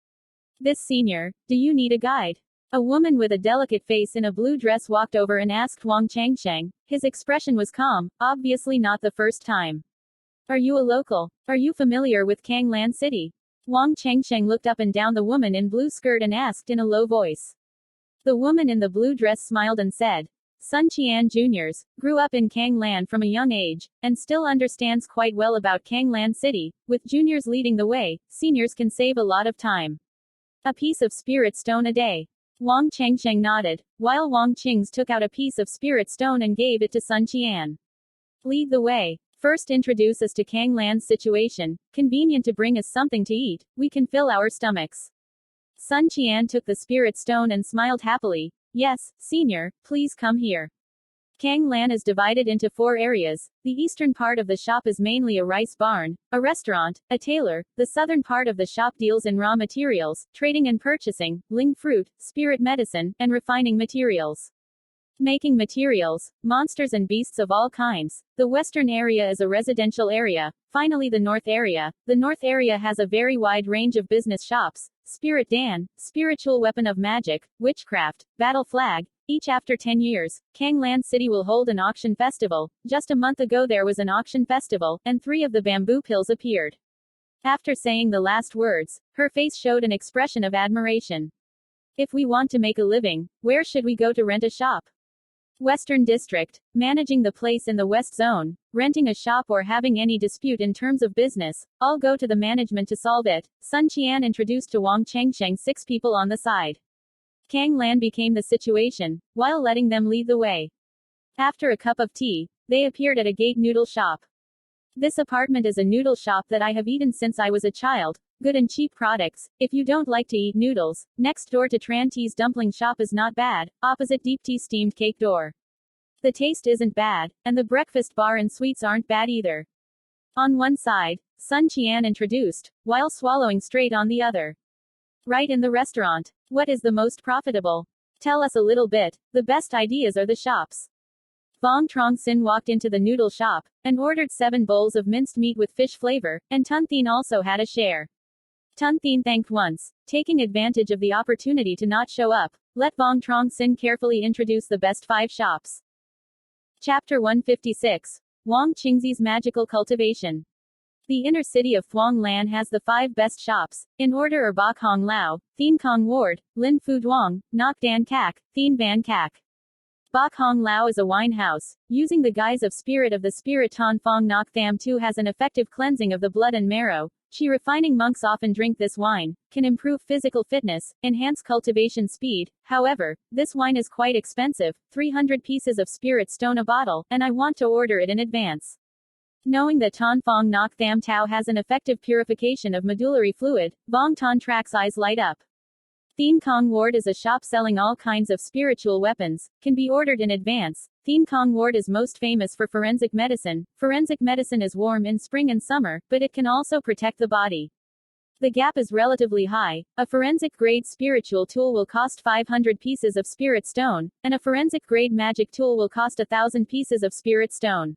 This senior, do you need a guide? A woman with a delicate face in a blue dress walked over and asked Vuong Changsheng. His expression was calm, obviously not the first time. Are you a local? Are you familiar with Thanh Lien City? Vuong Changsheng looked up and down the woman in blue skirt and asked in a low voice. The woman in the blue dress smiled and said, Sun Qian Juniors, grew up in Thanh Lien from a young age, and still understands quite well about Thanh Lien City. With juniors leading the way, seniors can save a lot of time. A piece of spirit stone a day. Vuong Changsheng nodded, while Vuong Chings took out a piece of spirit stone and gave it to Sun Qian. Lead the way. First introduce us to Thanh Lien's situation. Convenient to bring us something to eat. We can fill our stomachs. Sun Qian took the spirit stone and smiled happily. Yes, senior, please come here. Thanh Lien is divided into 4 areas. The eastern part of the shop is mainly a rice barn, a restaurant, a tailor. The southern part of the shop deals in raw materials, trading and purchasing, ling fruit, spirit medicine, and refining materials. Making materials, monsters and beasts of all kinds. The western area is a residential area. Finally the north area. The north area has a very wide range of business shops. Spirit Dan, spiritual weapon of magic, witchcraft, battle flag. Each after 10 years, Thanh Lien City will hold an auction festival. Just a month ago there was an auction festival, and 3 of the bamboo pills appeared. After saying the last words, her face showed an expression of admiration. If we want to make a living, where should we go to rent a shop? Western District, managing the place in the West Zone, renting a shop or having any dispute in terms of business, all go to the management to solve it. Sun Qian introduced to Vuong Changsheng 6 people on the side. Thanh Lien became the situation, while letting them lead the way. After a cup of tea, they appeared at a gate noodle shop. This apartment is a noodle shop that I have eaten since I was a child. Good and cheap products. If you don't like to eat noodles, next door to Tran Tea's dumpling shop is not bad, opposite Deep Tea steamed cake door. The taste isn't bad, and the breakfast bar and sweets aren't bad either. On one side, Sun Qian introduced, while swallowing straight on the other. Right in the restaurant. What is the most profitable? Tell us a little bit. The best ideas are the shops. Vuong Truong Sinh walked into the noodle shop, and ordered 7 bowls of minced meat with fish flavor, and Tun Thien also had a share. Tun Thien thanked once, taking advantage of the opportunity to not show up. Let Vuong Truong Sinh carefully introduce the best 5 shops. Chapter 156. Vuong Chingzi's Magical Cultivation. The inner city of Thuong Lan has the 5 best shops, in order are Bok Hong Lao, Thien Kong Ward, Lin Phu Duong, Ngoc Dan Kak, Thien Van Kak. Bok Hong Lao is a wine house, using the guise of spirit of the spirit Ton Fong Ngoc Tham Tu has an effective cleansing of the blood and marrow. Chi refining monks often drink this wine, can improve physical fitness, enhance cultivation speed. However, this wine is quite expensive, 300 pieces of spirit stone a bottle, and I want to order it in advance. Knowing that Ton Fong Ngoc Tham Tao has an effective purification of medullary fluid, Vuong Ton Trak's eyes light up. Thien Kong Ward is a shop selling all kinds of spiritual weapons, can be ordered in advance. Thien Kong Ward is most famous for forensic medicine. Forensic medicine is warm in spring and summer, but it can also protect the body. The gap is relatively high. A forensic grade spiritual tool will cost 500 pieces of spirit stone, and a forensic grade magic tool will cost 1,000 pieces of spirit stone.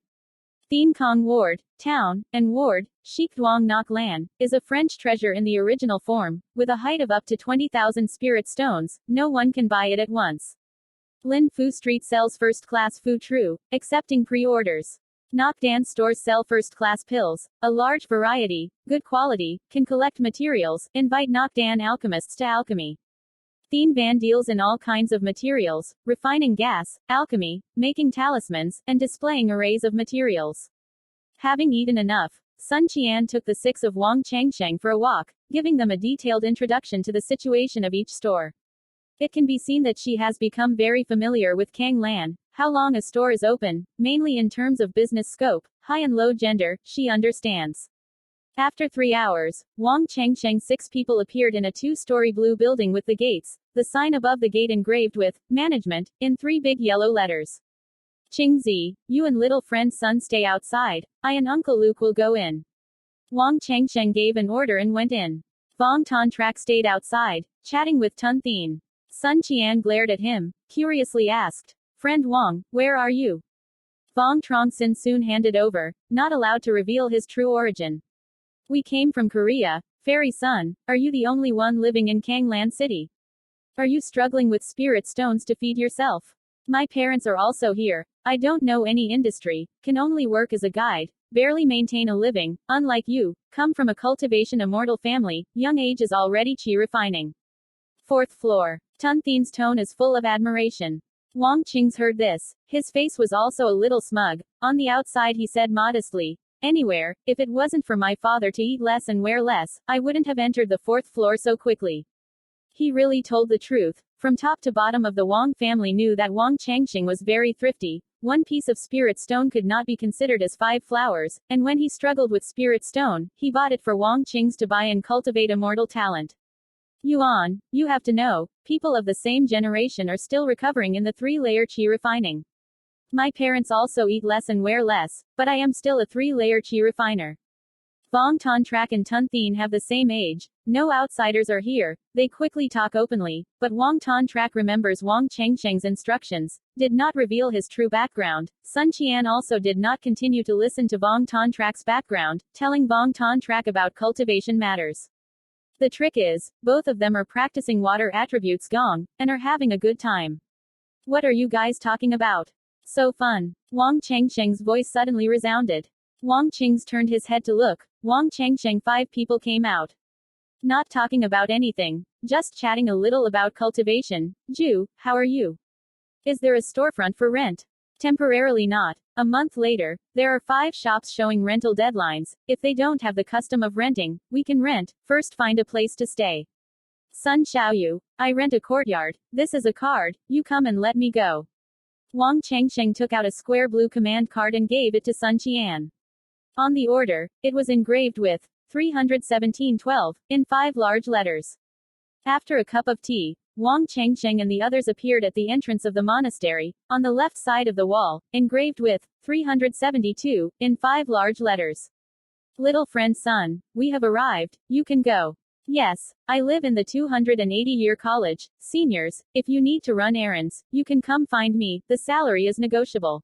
Thien Kong Ward, town, and ward, Sheikh Duong Ngoc Lan, is a French treasure in the original form, with a height of up to 20,000 spirit stones. No one can buy it at once. Lin Fu Street sells first-class Fu Tru, accepting pre-orders. Ngoc Dan stores sell first-class pills, a large variety, good quality, can collect materials, invite Ngoc Dan alchemists to alchemy. Thien Van deals in all kinds of materials, refining gas, alchemy, making talismans, and displaying arrays of materials. Having eaten enough, Sun Qian took the six of Wang Changsheng for a walk, giving them a detailed introduction to the situation of each store. It can be seen that she has become very familiar with Kang Lan, how long a store is open, mainly in terms of business scope, high and low gender, she understands. After 3 hours, Wang Changsheng 6 people appeared in a 2-story blue building with the gates, the sign above the gate engraved with, management, in 3 big yellow letters. Qingzi, you and little friend Sun stay outside, I and Uncle Luke will go in. Wang Changsheng gave an order and went in. Vuong Truong Sinh stayed outside, chatting with Tun Thien. Sun Qian glared at him, curiously asked, Friend Wang, where are you? Vuong Truong Sinh soon handed over, not allowed to reveal his true origin. We came from Korea. Fairy Sun, are you the only one living in Kanglan City? Are you struggling with spirit stones to feed yourself? My parents are also here. I don't know any industry, can only work as a guide, barely maintain a living, unlike you, come from a cultivation immortal family, young age is already chi refining. 4th floor. Tun Thien's tone is full of admiration. Wang Qing's heard this. His face was also a little smug. On the outside he said modestly, Anywhere, if it wasn't for my father to eat less and wear less, I wouldn't have entered the 4th floor so quickly. He really told the truth. From top to bottom of the Wang family knew that Wang Changxing was very thrifty. 1 piece of spirit stone could not be considered as 5 flowers, and when he struggled with spirit stone, he bought it for Wang Qing's to buy and cultivate immortal talent. Yuan, you have to know, people of the same generation are still recovering in the 3-layer chi refining. My parents also eat less and wear less, but I am still a 3-layer chi refiner. Vuong Truong Sinh and Tun Thien have the same age, no outsiders are here, they quickly talk openly, but Vuong Truong Sinh remembers Wang Changsheng's instructions, did not reveal his true background. Sun Qian also did not continue to listen to Vuong Truong Sing's background, telling Vuong Truong Sinh about cultivation matters. The trick is, both of them are practicing water attributes Gong, and are having a good time. What are you guys talking about? So fun. Wang Changsheng's voice suddenly resounded. Wang Qing's turned his head to look. Wang Changsheng 5 people came out. Not talking about anything, just chatting a little about cultivation. Ju, how are you? Is there a storefront for rent? Temporarily not. A month later, there are 5 shops showing rental deadlines. If they don't have the custom of renting, we can rent, first find a place to stay. Sun Xiaoyu, I rent a courtyard, this is a card, you come and let me go. Wang Changsheng took out a square blue command card and gave it to Sun Qian. On the order, it was engraved with 31712 in 5 large letters. After a cup of tea, Wang Changsheng and the others appeared at the entrance of the monastery, on the left side of the wall, engraved with 372 in 5 large letters. Little friend Sun, we have arrived, you can go. Yes, I live in the 280-year college. Seniors, if you need to run errands, you can come find me, the salary is negotiable.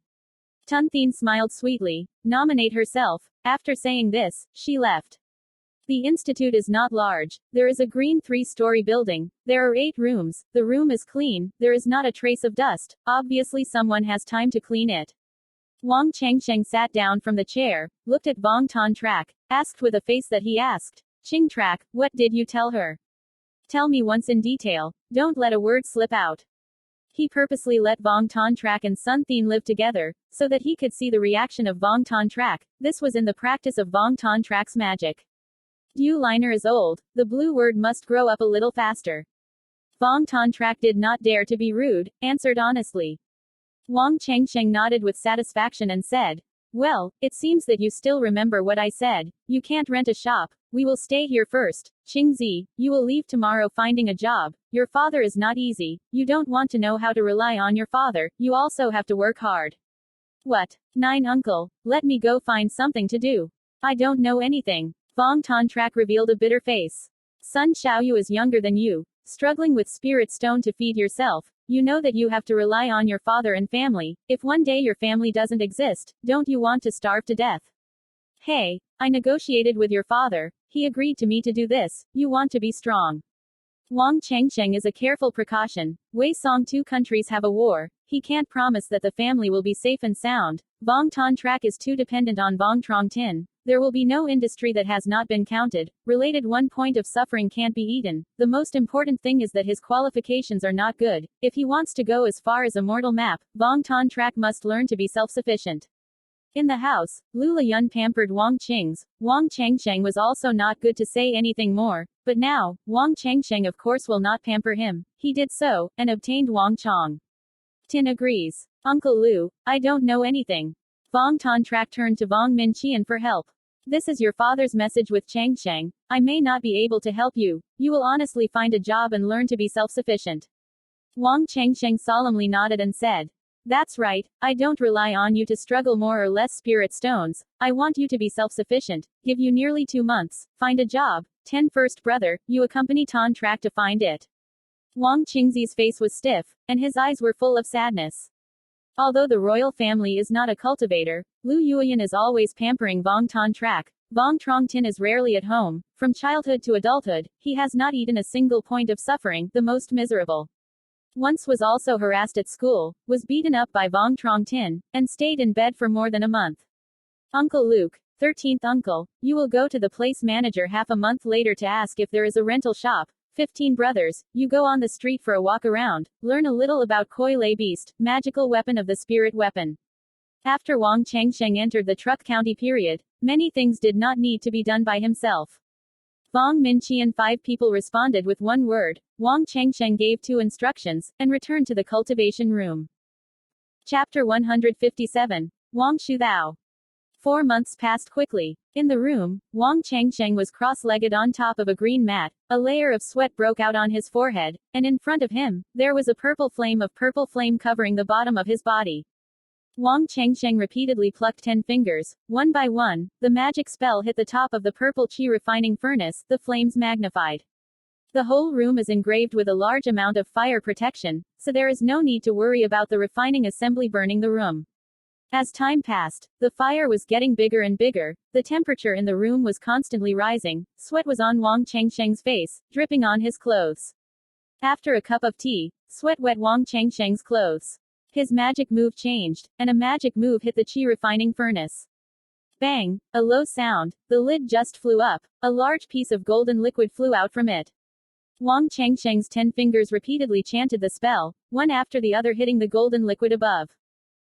Tun Thien smiled sweetly. Nominate herself. After saying this, she left. The institute is not large. There is a green 3-story building. There are 8 rooms. The room is clean. There is not a trace of dust. Obviously someone has time to clean it. Wang Changsheng sat down from the chair, looked at Vuong Truong Sinh, asked with a face that he asked. Qing Trak, what did you tell her? Tell me once in detail, don't let a word slip out. He purposely let Vuong Truong Sinh and Sun Thien live together, so that he could see the reaction of Vuong Truong Sinh. This was in the practice of Vuong Truong Sing's magic. Du liner is old, the blue word must grow up a little faster. Vuong Truong Sinh did not dare to be rude, answered honestly. Wang Changsheng nodded with satisfaction and said, Well, it seems that you still remember what I said. You can't rent a shop. We will stay here first. Qingzi, you will leave tomorrow finding a job. Your father is not easy. You don't want to know how to rely on your father. You also have to work hard. What? 9 uncle. Let me go find something to do. I don't know anything. Vuong Truong revealed a bitter face. Son Xiaoyu is younger than you, struggling with spirit stone to feed yourself. You know that you have to rely on your father and family. If one day your family doesn't exist, don't you want to starve to death? Hey, I negotiated with your father. He agreed to me to do this. You want to be strong. Wang Chengsheng is a careful precaution. Wei Song, 2 countries have a war. He can't promise that the family will be safe and sound. Vuong Truong is too dependent on Vuong Truong Sinh. There will be no industry that has not been counted. Related 1 point of suffering can't be eaten. The most important thing is that his qualifications are not good. If he wants to go as far as a mortal map, Vuong Truong must learn to be self-sufficient. In the house, Lula Yun pampered Wang Qing's. Wang Chengsheng was also not good to say anything more. But now, Wang Chengsheng of course will not pamper him. He did so, and obtained Wang Chong. Tin agrees. Uncle Lu, I don't know anything. Vuong Truong turned to Vuong Minqian for help. This is your father's message with Chengsheng. I may not be able to help you. You will honestly find a job and learn to be self-sufficient. Wang Chengsheng solemnly nodded and said, that's right, I don't rely on you to struggle more or less spirit stones. I want you to be self-sufficient. Give you nearly 2 months. Find a job. 10 first brother, you accompany Truong to find it. Wang Qingzi's face was stiff, and his eyes were full of sadness. Although the royal family is not a cultivator, Lu Yuyan is always pampering Vuong Truong. Vuong Truong is rarely at home. From childhood to adulthood, he has not eaten a single point of suffering, the most miserable. Once was also harassed at school, was beaten up by Vuong Truong, and stayed in bed for more than a month. Uncle Luke, 13th uncle, you will go to the place manager half a month later to ask if there is a rental shop. 15 brothers, you go on the street for a walk around, learn a little about Koi Lei Beast, magical weapon of the spirit weapon. After Wang Chengsheng entered the Truc County period, many things did not need to be done by himself. Vuong Minqian 5 people responded with 1 word. Wang Chengsheng gave 2 instructions, and returned to the cultivation room. Chapter 157. Wang Shuthao. 4 months passed quickly. In the room, Wang Chengsheng was cross-legged on top of a green mat. A layer of sweat broke out on his forehead, and in front of him, there was a purple flame covering the bottom of his body. Wang Chengsheng repeatedly plucked 10 fingers. One by one, the magic spell hit the top of the purple qi refining furnace, the flames magnified. The whole room is engraved with a large amount of fire protection, so there is no need to worry about the refining assembly burning the room. As time passed, the fire was getting bigger and bigger, the temperature in the room was constantly rising, sweat was on Wang Chengsheng's face, dripping on his clothes. After a cup of tea, sweat wet Wang Chengsheng's clothes. His magic move changed, and a magic move hit the qi refining furnace. Bang! A low sound, the lid just flew up, a large piece of golden liquid flew out from it. Wang Chengsheng's 10 fingers repeatedly chanted the spell, one after the other hitting the golden liquid above.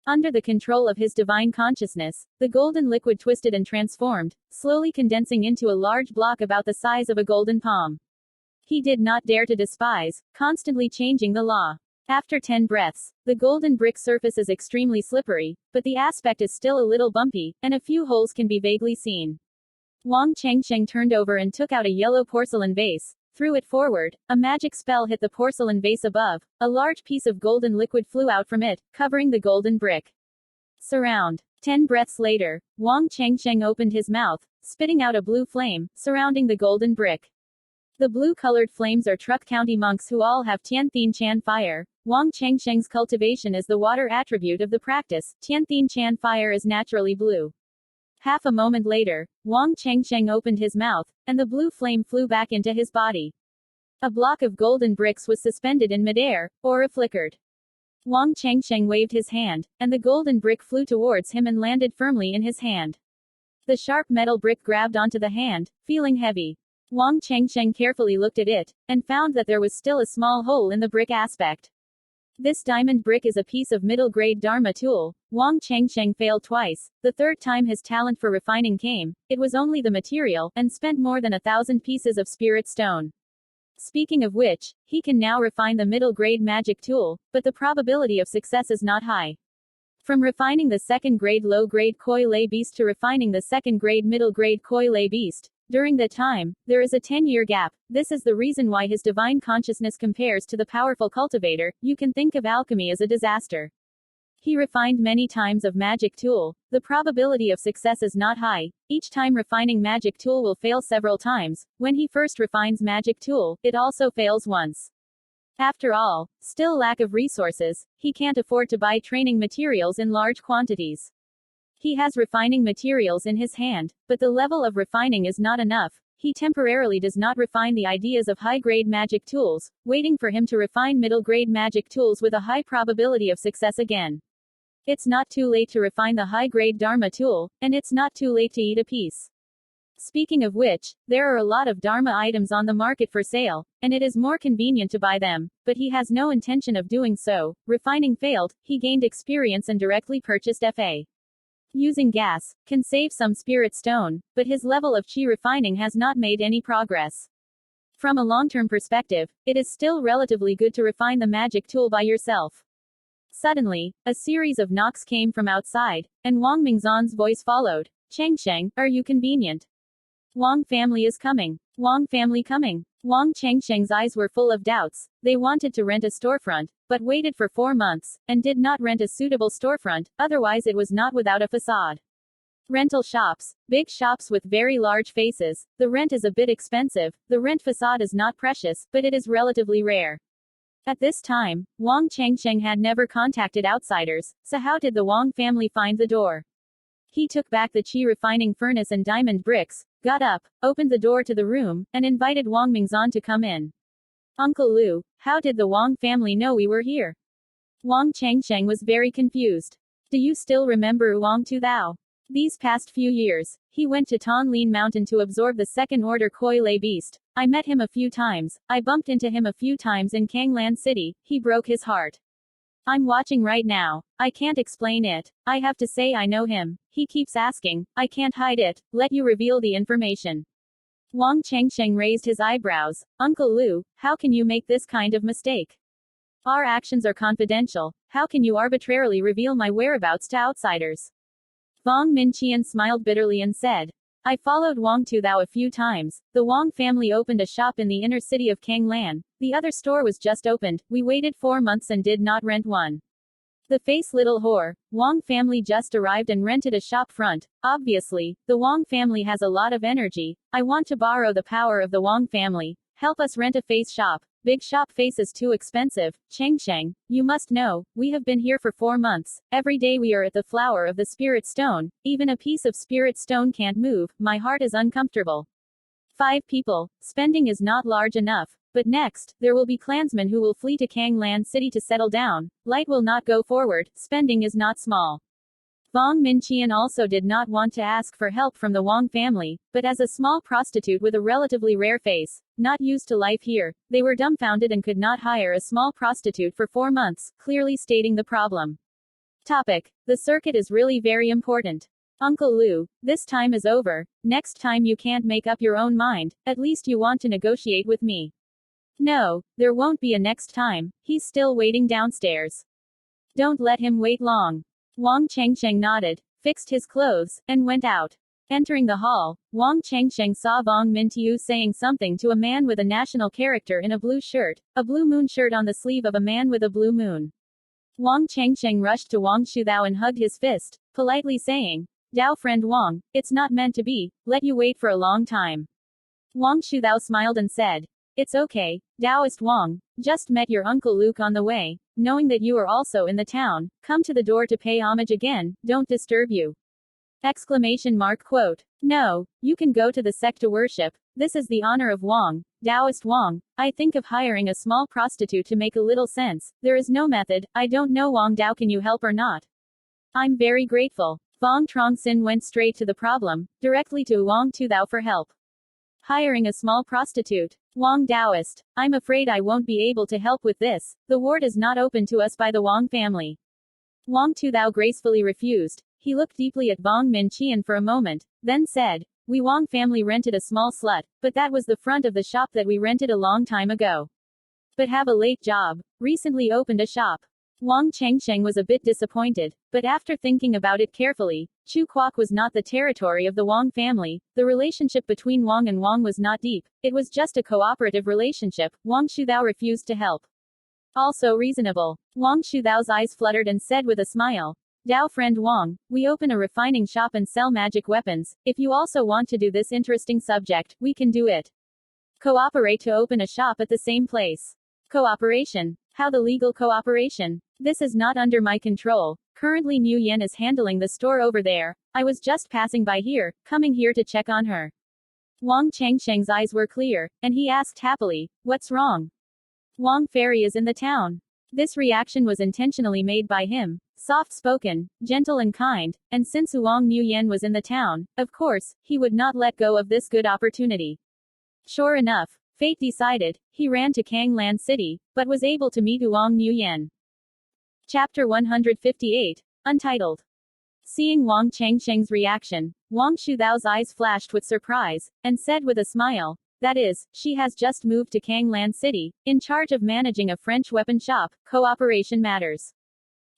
Under the control of his divine consciousness, the golden liquid twisted and transformed, slowly condensing into a large block about the size of a golden palm. He did not dare to despise, constantly changing the law. After 10 breaths, the golden brick surface is extremely slippery, but the aspect is still a little bumpy, and a few holes can be vaguely seen. Wang Chengsheng turned over and took out a yellow porcelain vase, threw it forward, a magic spell hit the porcelain vase above, a large piece of golden liquid flew out from it, covering the golden brick. Surround. 10 breaths later, Wang Chengsheng opened his mouth, spitting out a blue flame, surrounding the golden brick. The blue-colored flames are Truc County monks who all have Tianthin Chan fire. Wang Chengsheng's cultivation is the water attribute of the practice. Tianthin Chan fire is naturally blue. Half a moment later, Wang Chengsheng opened his mouth, and the blue flame flew back into his body. A block of golden bricks was suspended in midair, aura flickered. Wang Chengsheng waved his hand, and the golden brick flew towards him and landed firmly in his hand. The sharp metal brick grabbed onto the hand, feeling heavy. Wang Chengsheng carefully looked at it, and found that there was still a small hole in the brick aspect. This diamond brick is a piece of middle-grade Dharma tool. Wang Chengsheng failed twice. The 3rd time his talent for refining came, it was only the material, and spent more than 1,000 pieces of spirit stone. Speaking of which, he can now refine the middle-grade magic tool, but the probability of success is not high. From refining the second-grade low-grade koi lay beast to refining the second-grade middle-grade koi lay beast. During that time, there is a 10-year gap. This is the reason why his divine consciousness compares to the powerful cultivator. You can think of alchemy as a disaster. He refined many times of magic tool. The probability of success is not high. Each time refining magic tool will fail several times. When he first refines magic tool, it also fails once. After all, still lack of resources, he can't afford to buy training materials in large quantities. He has refining materials in his hand, but the level of refining is not enough. He temporarily does not refine the ideas of high-grade magic tools, waiting for him to refine middle-grade magic tools with a high probability of success again. It's not too late to refine the high-grade Dharma tool, and it's not too late to eat a piece. Speaking of which, there are a lot of Dharma items on the market for sale, and it is more convenient to buy them, but he has no intention of doing so. Refining failed, he gained experience and directly purchased Fa. Using gas can save some spirit stone, but his level of chi refining has not made any progress. From a long-term perspective, it is still relatively good to refine the magic tool by yourself. Suddenly, a series of knocks came from outside, and Wang Mingzhan's voice followed. Chengsheng, are you convenient? Wang family is coming. Wang family coming. Wang Chengsheng's eyes were full of doubts. They wanted to rent a storefront, but waited for 4 months, and did not rent a suitable storefront, otherwise it was not without a facade. Rental shops, big shops with very large faces. The rent is a bit expensive, the rent facade is not precious, but it is relatively rare. At this time, Wang Chengsheng had never contacted outsiders, so how did the Wang family find the door? He took back the chi refining furnace and diamond bricks, got up, opened the door to the room, and invited Wang Mingzhan to come in. Uncle Lu, how did the Wang family know we were here? Wang Chengsheng was very confused. Do you still remember Wang Tuthao? These past few years, he went to Thanh Lien Mountain to absorb the second-order koi lay beast. I met him a few times, I bumped into him a few times in Kanglan City, he broke his heart. I'm watching right now. I can't explain it. I have to say I know him. He keeps asking. I can't hide it. Let you reveal the information. Wang Chengsheng raised his eyebrows. Uncle Lu, how can you make this kind of mistake? Our actions are confidential. How can you arbitrarily reveal my whereabouts to outsiders? Wang Minqian smiled bitterly and said, I followed Wang Tuthao a few times. The Wang family opened a shop in the inner city of Kanglan. The other store was just opened. We waited 4 months and did not rent one. The face little whore. Wang family just arrived and rented a shop front. Obviously, the Wang family has a lot of energy. I want to borrow the power of the Wang family. Help us rent a face shop. Big shop face is too expensive. Chengsheng, you must know, we have been here for 4 months. Every day we are at the flower of the spirit stone. Even a piece of spirit stone can't move. My heart is uncomfortable. 5 people. Spending is not large enough. But next, there will be clansmen who will flee to Kanglan City to settle down. Light will not go forward. Spending is not small. Wang Minqian also did not want to ask for help from the Wang family, but as a small prostitute with a relatively rare face, not used to life here, they were dumbfounded and could not hire a small prostitute for 4 months, clearly stating the problem. Topic. The circuit is really very important. Uncle Lu, this time is over. Next time you can't make up your own mind, at least you want to negotiate with me. No, there won't be a next time. He's still waiting downstairs. Don't let him wait long. Wang Chengsheng nodded, fixed his clothes, and went out. Entering the hall, Wang Chengsheng saw Wang Mintiu saying something to a man with a national character in a blue shirt, a blue moon shirt on the sleeve of a man with a blue moon. Wang Chengsheng rushed to Wang Shuthao and hugged his fist, politely saying, Dao friend Wang, it's not meant to be, let you wait for a long time. Wang Shuthao smiled and said, It's okay, Taoist Wang, just met your uncle Luke on the way, knowing that you are also in the town, come to the door to pay homage again, don't disturb you. Exclamation mark quote. No, you can go to the sect to worship, this is the honor of Wang, Taoist Wang, I think of hiring a small prostitute to make a little sense, there is no method, I don't know Wang Dao can you help or not? I'm very grateful. Vuong Truong Sinh went straight to the problem, directly to Wang Tuthao for help. Hiring a small prostitute. Wang Taoist, I'm afraid I won't be able to help with this, the ward is not open to us by the Wang family. Wang Tuthao gracefully refused. He looked deeply at Wang Minqian for a moment, then said, We Wang family rented a small slut, but that was the front of the shop that we rented a long time ago. But have a late job. Recently opened a shop. Wang Chengsheng was a bit disappointed, but after thinking about it carefully, Truc Co was not the territory of the Wang family, the relationship between Wang and Wang was not deep, it was just a cooperative relationship. Wang Shudao refused to help. Also reasonable. Wang Shudao's eyes fluttered and said with a smile, Dao friend Wang, we open a refining shop and sell magic weapons, if you also want to do this interesting subject, we can do it. Cooperate to open a shop at the same place. Cooperation. How the legal cooperation? This is not under my control. Currently Niu Yan is handling the store over there. I was just passing by here, coming here to check on her. Wang Chengsheng's eyes were clear, and he asked happily, what's wrong? Wang Fairy is in the town. This reaction was intentionally made by him, soft-spoken, gentle and kind, and since Wang Niu Yan was in the town, of course, he would not let go of this good opportunity. Sure enough, fate decided, he ran to Kanglan City, but was able to meet Wang Niu Yan. Chapter 158, Untitled. Seeing Wang Chengsheng's reaction, Wang Shudao's eyes flashed with surprise, and said with a smile, that is, she has just moved to Kanglan City, in charge of managing a French weapon shop, cooperation matters.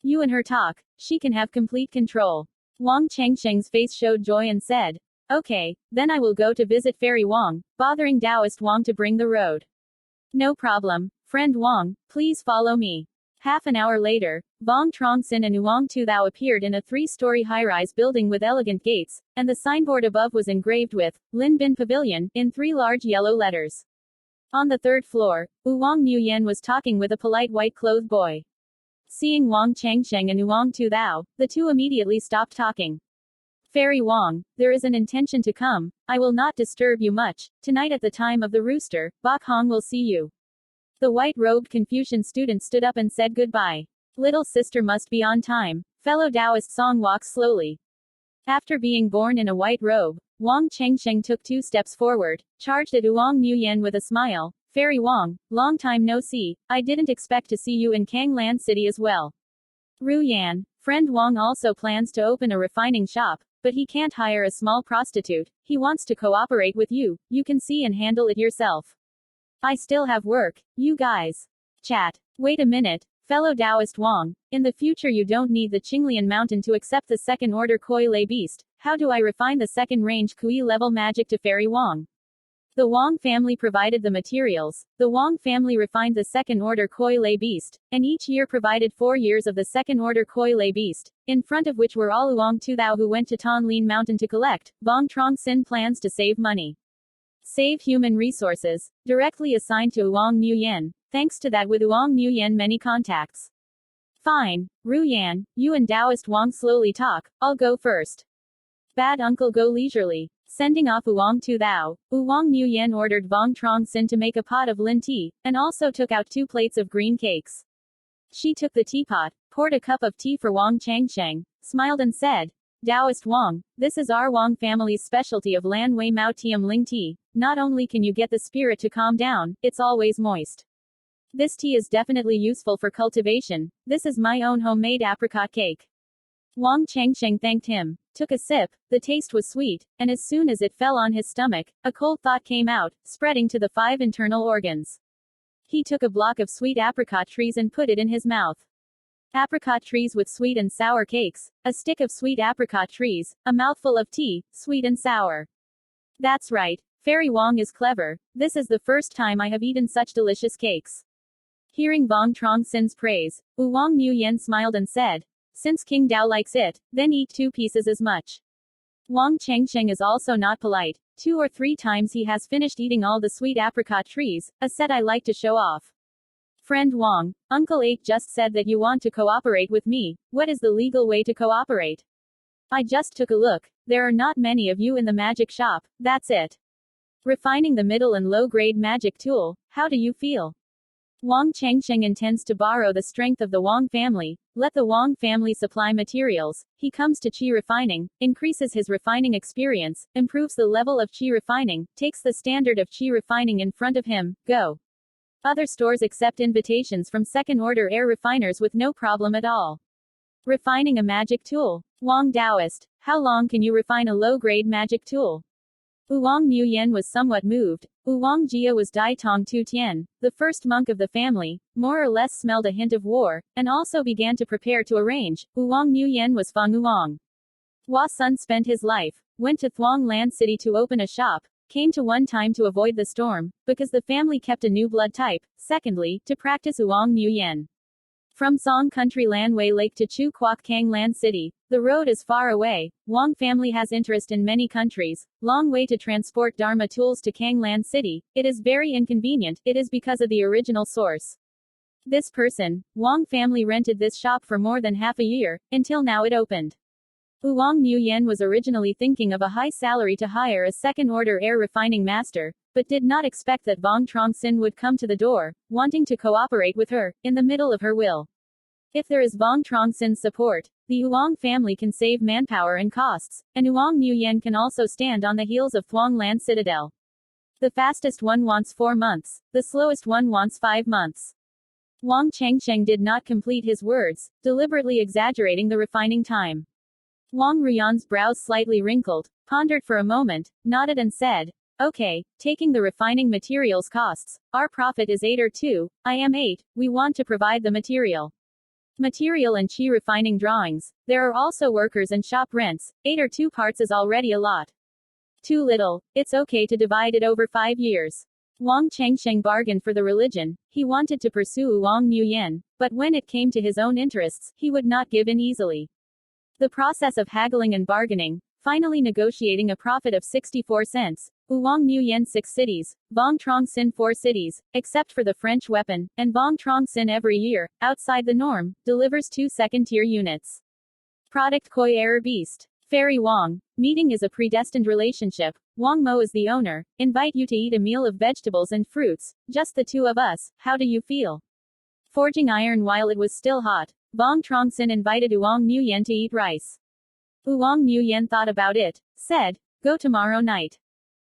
You and her talk, she can have complete control. Wang Chengsheng's face showed joy and said, okay, then I will go to visit Fairy Wang, bothering Taoist Wang to bring the road. No problem, friend Wang, please follow me. Half an hour later, Vuong Truong Sinh and Vuong Gia appeared in a 3-story high-rise building with elegant gates, and the signboard above was engraved with Lin Bin Pavilion in 3 large yellow letters. On the 3rd floor, Wang Niu Yan was talking with a polite white-clothed boy. Seeing Wang Chengsheng and Vuong Gia, the two immediately stopped talking. Fairy Wang, there is an intention to come. I will not disturb you much. Tonight at the time of the rooster, Bok Hong will see you. The white-robed Confucian student stood up and said goodbye. Little sister must be on time. Fellow Taoist Song walks slowly. After being born in a white robe, Wang Chengsheng took 2 steps forward, charged at Wang Niu Yan with a smile. Fairy Wang, long time no see. I didn't expect to see you in Kanglan City as well. Ru Yan, friend Wang also plans to open a refining shop, but he can't hire a small prostitute. He wants to cooperate with you. You can see and handle it yourself. I still have work. You guys. Chat. Wait a minute. Fellow Taoist Wang, in the future you don't need the Qinglian mountain to accept the second-order Koi Lei beast. How do I refine the second-range Kui level magic to Fairy Wang? The Wang family provided the materials, the Wang family refined the second-order Koi Lei beast, and each year provided 4 years of the second-order Koi Lei beast, in front of which were all Vuong Gia who went to Thanh Lien Mountain to collect. Vuong Truong Sinh plans to save money. Save human resources, directly assigned to Wang Niu Yan, thanks to that with Wang Niu Yan many contacts. Fine, Ru Yan, you and Taoist Wang slowly talk, I'll go first. Bad uncle go leisurely. Sending off Vuong Gia, Wang Niu Yan ordered Vuong Truong Sinh to make a pot of lin tea, and also took out 2 plates of green cakes. She took the teapot, poured a cup of tea for Wang Chengsheng, smiled and said, Taoist Wang, this is our Wang family's specialty of Lan Wei Mao Tiam Ling tea. Not only can you get the spirit to calm down, it's always moist. This tea is definitely useful for cultivation. This is my own homemade apricot cake. Wang Chengsheng thanked him, took a sip, the taste was sweet, and as soon as it fell on his stomach, a cold thought came out, spreading to the 5 internal organs. He took a block of sweet apricot trees and put it in his mouth. Apricot trees with sweet and sour cakes, a stick of sweet apricot trees, a mouthful of tea, sweet and sour. That's right. Fairy Wang is clever. This is the first time I have eaten such delicious cakes. Hearing Vuong Truong Sinh's praise, Wang Niu Yan smiled and said, since King Dao likes it, then eat 2 pieces as much. Wang Chengsheng is also not polite. 2 or 3 times he has finished eating all the sweet apricot trees, a set I like to show off. Friend Wang, Uncle 8 just said that you want to cooperate with me. What is the legal way to cooperate? I just took a look. There are not many of you in the magic shop, that's it. Refining the middle and low-grade magic tool, how do you feel? Wang Chengsheng intends to borrow the strength of the Wang family, let the Wang family supply materials, he comes to qi refining, increases his refining experience, improves the level of qi refining, takes the standard of qi refining in front of him, go. Other stores accept invitations from second-order air refiners with no problem at all. Refining a magic tool. Wang Taoist, how long can you refine a low-grade magic tool? Vuong Nguyen was somewhat moved. Vuong Gia was Dai Tong Tu Tien, the first monk of the family, more or less smelled a hint of war, and also began to prepare to arrange. Vuong Nguyen was Fang Vuong. Hua Sun spent his life, went to Thuong Land City to open a shop, came to one time to avoid the storm, because the family kept a new blood type, secondly, to practice Vuong Nguyen. From Song Country Lanway Lake to Chu Quoc Kang Land City, the road is far away. Vuong family has interest in many countries, long way to transport Dharma tools to Kang Land City, it is very inconvenient, it is because of the original source. This person, Vuong family rented this shop for more than half a year, until now it opened. Vuong Nguyen was originally thinking of a high salary to hire a second-order air refining master, but did not expect that Vuong Truong Sinh would come to the door, wanting to cooperate with her, in the middle of her will. If there is Vuong Truong Sinh's support, the Vuong family can save manpower and costs, and Vuong Nguyen can also stand on the heels of Thuong Land Citadel. The fastest one wants 4 months, the slowest one wants 5 months. Wang Chengsheng did not complete his words, deliberately exaggerating the refining time. Wang Ruyan's brows slightly wrinkled, pondered for a moment, nodded and said, "Okay, taking the refining materials costs, our profit is 8 or 2, I am 8, we want to provide the material. Material and chi refining drawings, there are also workers and shop rents, 8 or 2 parts is already a lot. Too little, it's okay to divide it over 5 years. Wang Chengsheng bargained for the religion, he wanted to pursue Vuong Nguyen, but when it came to his own interests, he would not give in easily. The process of haggling and bargaining, finally negotiating a profit of 64 cents, Vuong Nguyen 6 cities, Vuong Truong Sinh 4 cities, except for the French weapon, and Vuong Truong Sinh every year, outside the norm, delivers 2 second-tier units. Product Koi Error Beast. Fairy Wong, meeting is a predestined relationship, Wong Mo is the owner, invite you to eat a meal of vegetables and fruits, just the 2 of us, how do you feel? Forging iron while it was still hot, Vuong Truong Sinh invited Vuong Nguyen to eat rice. Vuong Nguyen thought about it, said, "Go tomorrow night.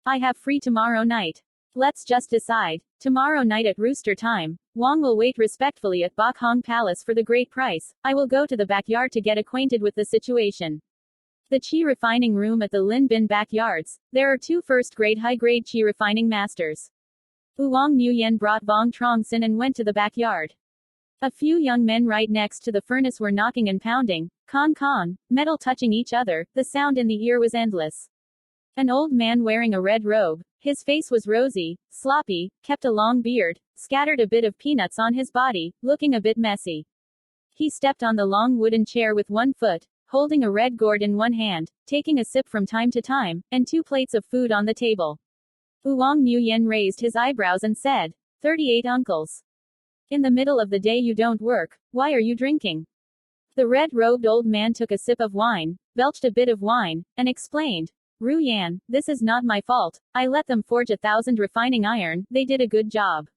I have free tomorrow night. Let's just decide. Tomorrow night at rooster time, Wong will wait respectfully at Bok Hong Palace for the great price, I will go to the backyard to get acquainted with the situation." The chi refining room at the Lin Bin backyards, there are 2 first-grade high-grade chi refining masters. Vuong Nguyen brought Vuong Truong Sinh and went to the backyard. A few young men right next to the furnace were knocking and pounding, con, metal touching each other, the sound in the ear was endless. An old man wearing a red robe, his face was rosy, sloppy, kept a long beard, scattered a bit of peanuts on his body, looking a bit messy. He stepped on the long wooden chair with one foot, holding a red gourd in one hand, taking a sip from time to time, and 2 plates of food on the table. Vuong Nguyen raised his eyebrows and said, 38 uncles. In the middle of the day you don't work, why are you drinking? The red-robed old man took a sip of wine, belched a bit of wine, and explained, Ru Yan, this is not my fault, I let them forge 1,000 refining iron, they did a good job.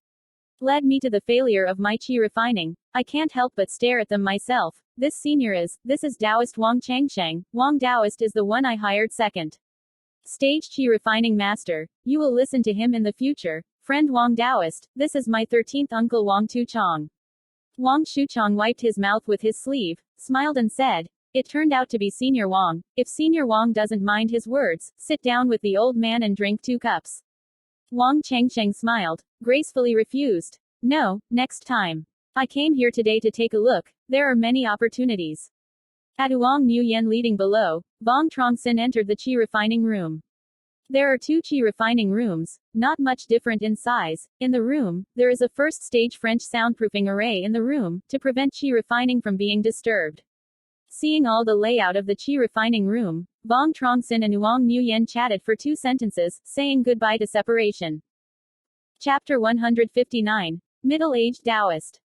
Led me to the failure of my chi refining, I can't help but stare at them myself, this is Taoist Wang Chengsheng, Wang Taoist is the one I hired second. Stage chi refining master, you will listen to him in the future. Friend Wang Taoist, this is my 13th uncle Wang Tu Chong. Wang Shuchong wiped his mouth with his sleeve, smiled and said, it turned out to be Senior Wang. If Senior Wang doesn't mind his words, sit down with the old man and drink 2 cups. Wang Chengsheng smiled, gracefully refused. No, next time. I came here today to take a look, there are many opportunities. At Vuong Nguyen leading below, Vuong Truong Sinh entered the chi refining room. There are 2 chi refining rooms, not much different in size. In the room, there is a first-stage French soundproofing array in the room, to prevent chi refining from being disturbed. Seeing all the layout of the chi refining room, Vuong Truong Sinh and Vuong Nguyen chatted for 2 sentences, saying goodbye to separation. Chapter 159. Middle-aged Taoist.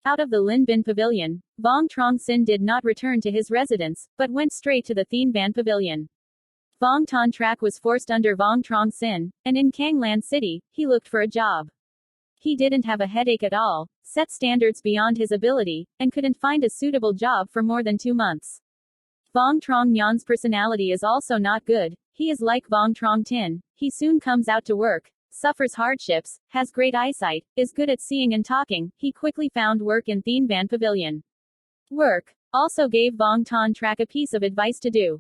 Out of the Lin Bin Pavilion, Vuong Truong Sinh did not return to his residence, but went straight to the Thien Ban Pavilion. Vuong Ton Trak was forced under Vuong Truong Sinh, and in Kang Land City, he looked for a job. He didn't have a headache at all, set standards beyond his ability, and couldn't find a suitable job for more than 2 months. Vuong Truong Nhan's personality is also not good, he is like Vuong Truong Tin, he soon comes out to work, suffers hardships, has great eyesight, is good at seeing and talking, he quickly found work in Thien Ban Pavilion. Work also gave Vuong Ton Trak a piece of advice to do.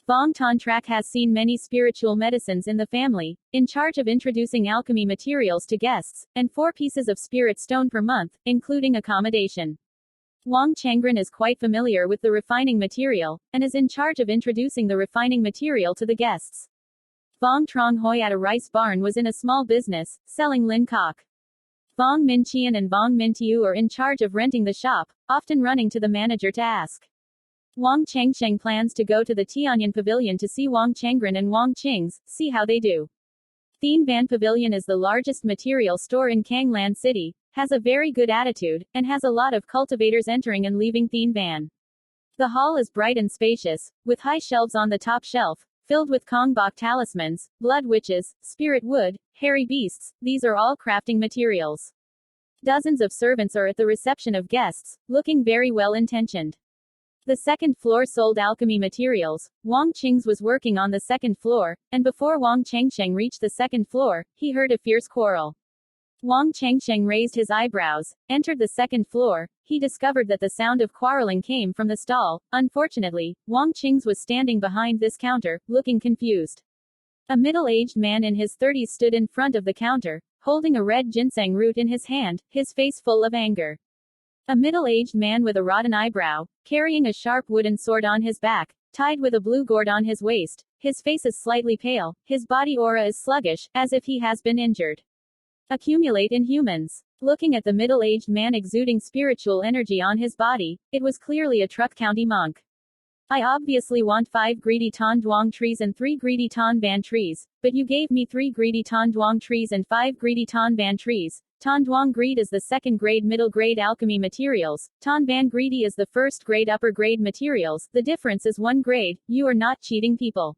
Vuong Truong has seen many spiritual medicines in the family, in charge of introducing alchemy materials to guests, and 4 pieces of spirit stone per month, including accommodation. Vuong Changran is quite familiar with the refining material, and is in charge of introducing the refining material to the guests. Vuong Truong Hoi at a rice barn was in a small business, selling lin kok. Vuong Min Chien and Vuong Min Tiu are in charge of renting the shop, often running to the manager to ask. Vuong Changsheng plans to go to the Tianyan Pavilion to see Vuong Changran and Vuong Qing's, see how they do. Thien Van Pavilion is the largest material store in Kanglan City, has a very good attitude, and has a lot of cultivators entering and leaving Thien Van. The hall is bright and spacious, with high shelves on the top shelf, filled with Kongbok talismans, blood witches, spirit wood, hairy beasts, these are all crafting materials. Dozens of servants are at the reception of guests, looking very well intentioned. The second floor sold alchemy materials. Vuong Qing's was working on the second floor, and before Vuong Changsheng reached the second floor, he heard a fierce quarrel. Vuong Changsheng raised his eyebrows, entered the second floor. He discovered that the sound of quarreling came from the stall. Unfortunately, Vuong Qing's was standing behind this counter, looking confused. A middle-aged man in his 30s stood in front of the counter, holding a red ginseng root in his hand, his face full of anger. A middle-aged man with a rotten eyebrow, carrying a sharp wooden sword on his back, tied with a blue gourd on his waist. His face is slightly pale, his body aura is sluggish, as if he has been injured. Accumulate in humans. Looking at the middle-aged man exuding spiritual energy on his body, it was clearly a Truc County monk. I obviously want 5 greedy Ton Duong trees and 3 greedy Ton Ban trees, but you gave me 3 greedy Ton Duong trees and 5 greedy Ton Ban trees. Ton Duong greed is the second grade middle grade alchemy materials, Ton Ban greedy is the first grade upper grade materials, the difference is 1 grade, you are not cheating people.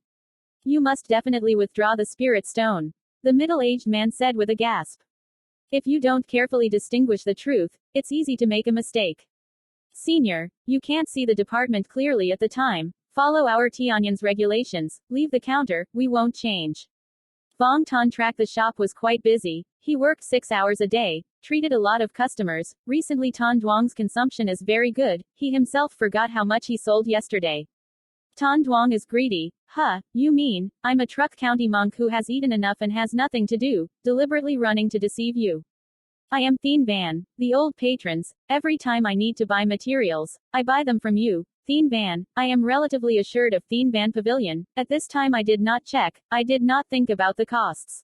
You must definitely withdraw the spirit stone. The middle-aged man said with a gasp. If you don't carefully distinguish the truth, it's easy to make a mistake. Senior, you can't see the department clearly at the time. Follow our Tianyan's regulations, leave the counter, we won't change. Vuong Truong the shop was quite busy, he worked 6 hours a day, treated a lot of customers, recently Ton Duong's consumption is very good, he himself forgot how much he sold yesterday. Ton Duong is greedy, huh, you mean, I'm a Truc County monk who has eaten enough and has nothing to do, deliberately running to deceive you. I am Thien Van, the old patrons, every time I need to buy materials, I buy them from you. Thien Van, I am relatively assured of Thien Van Pavilion, at this time I did not check, I did not think about the costs.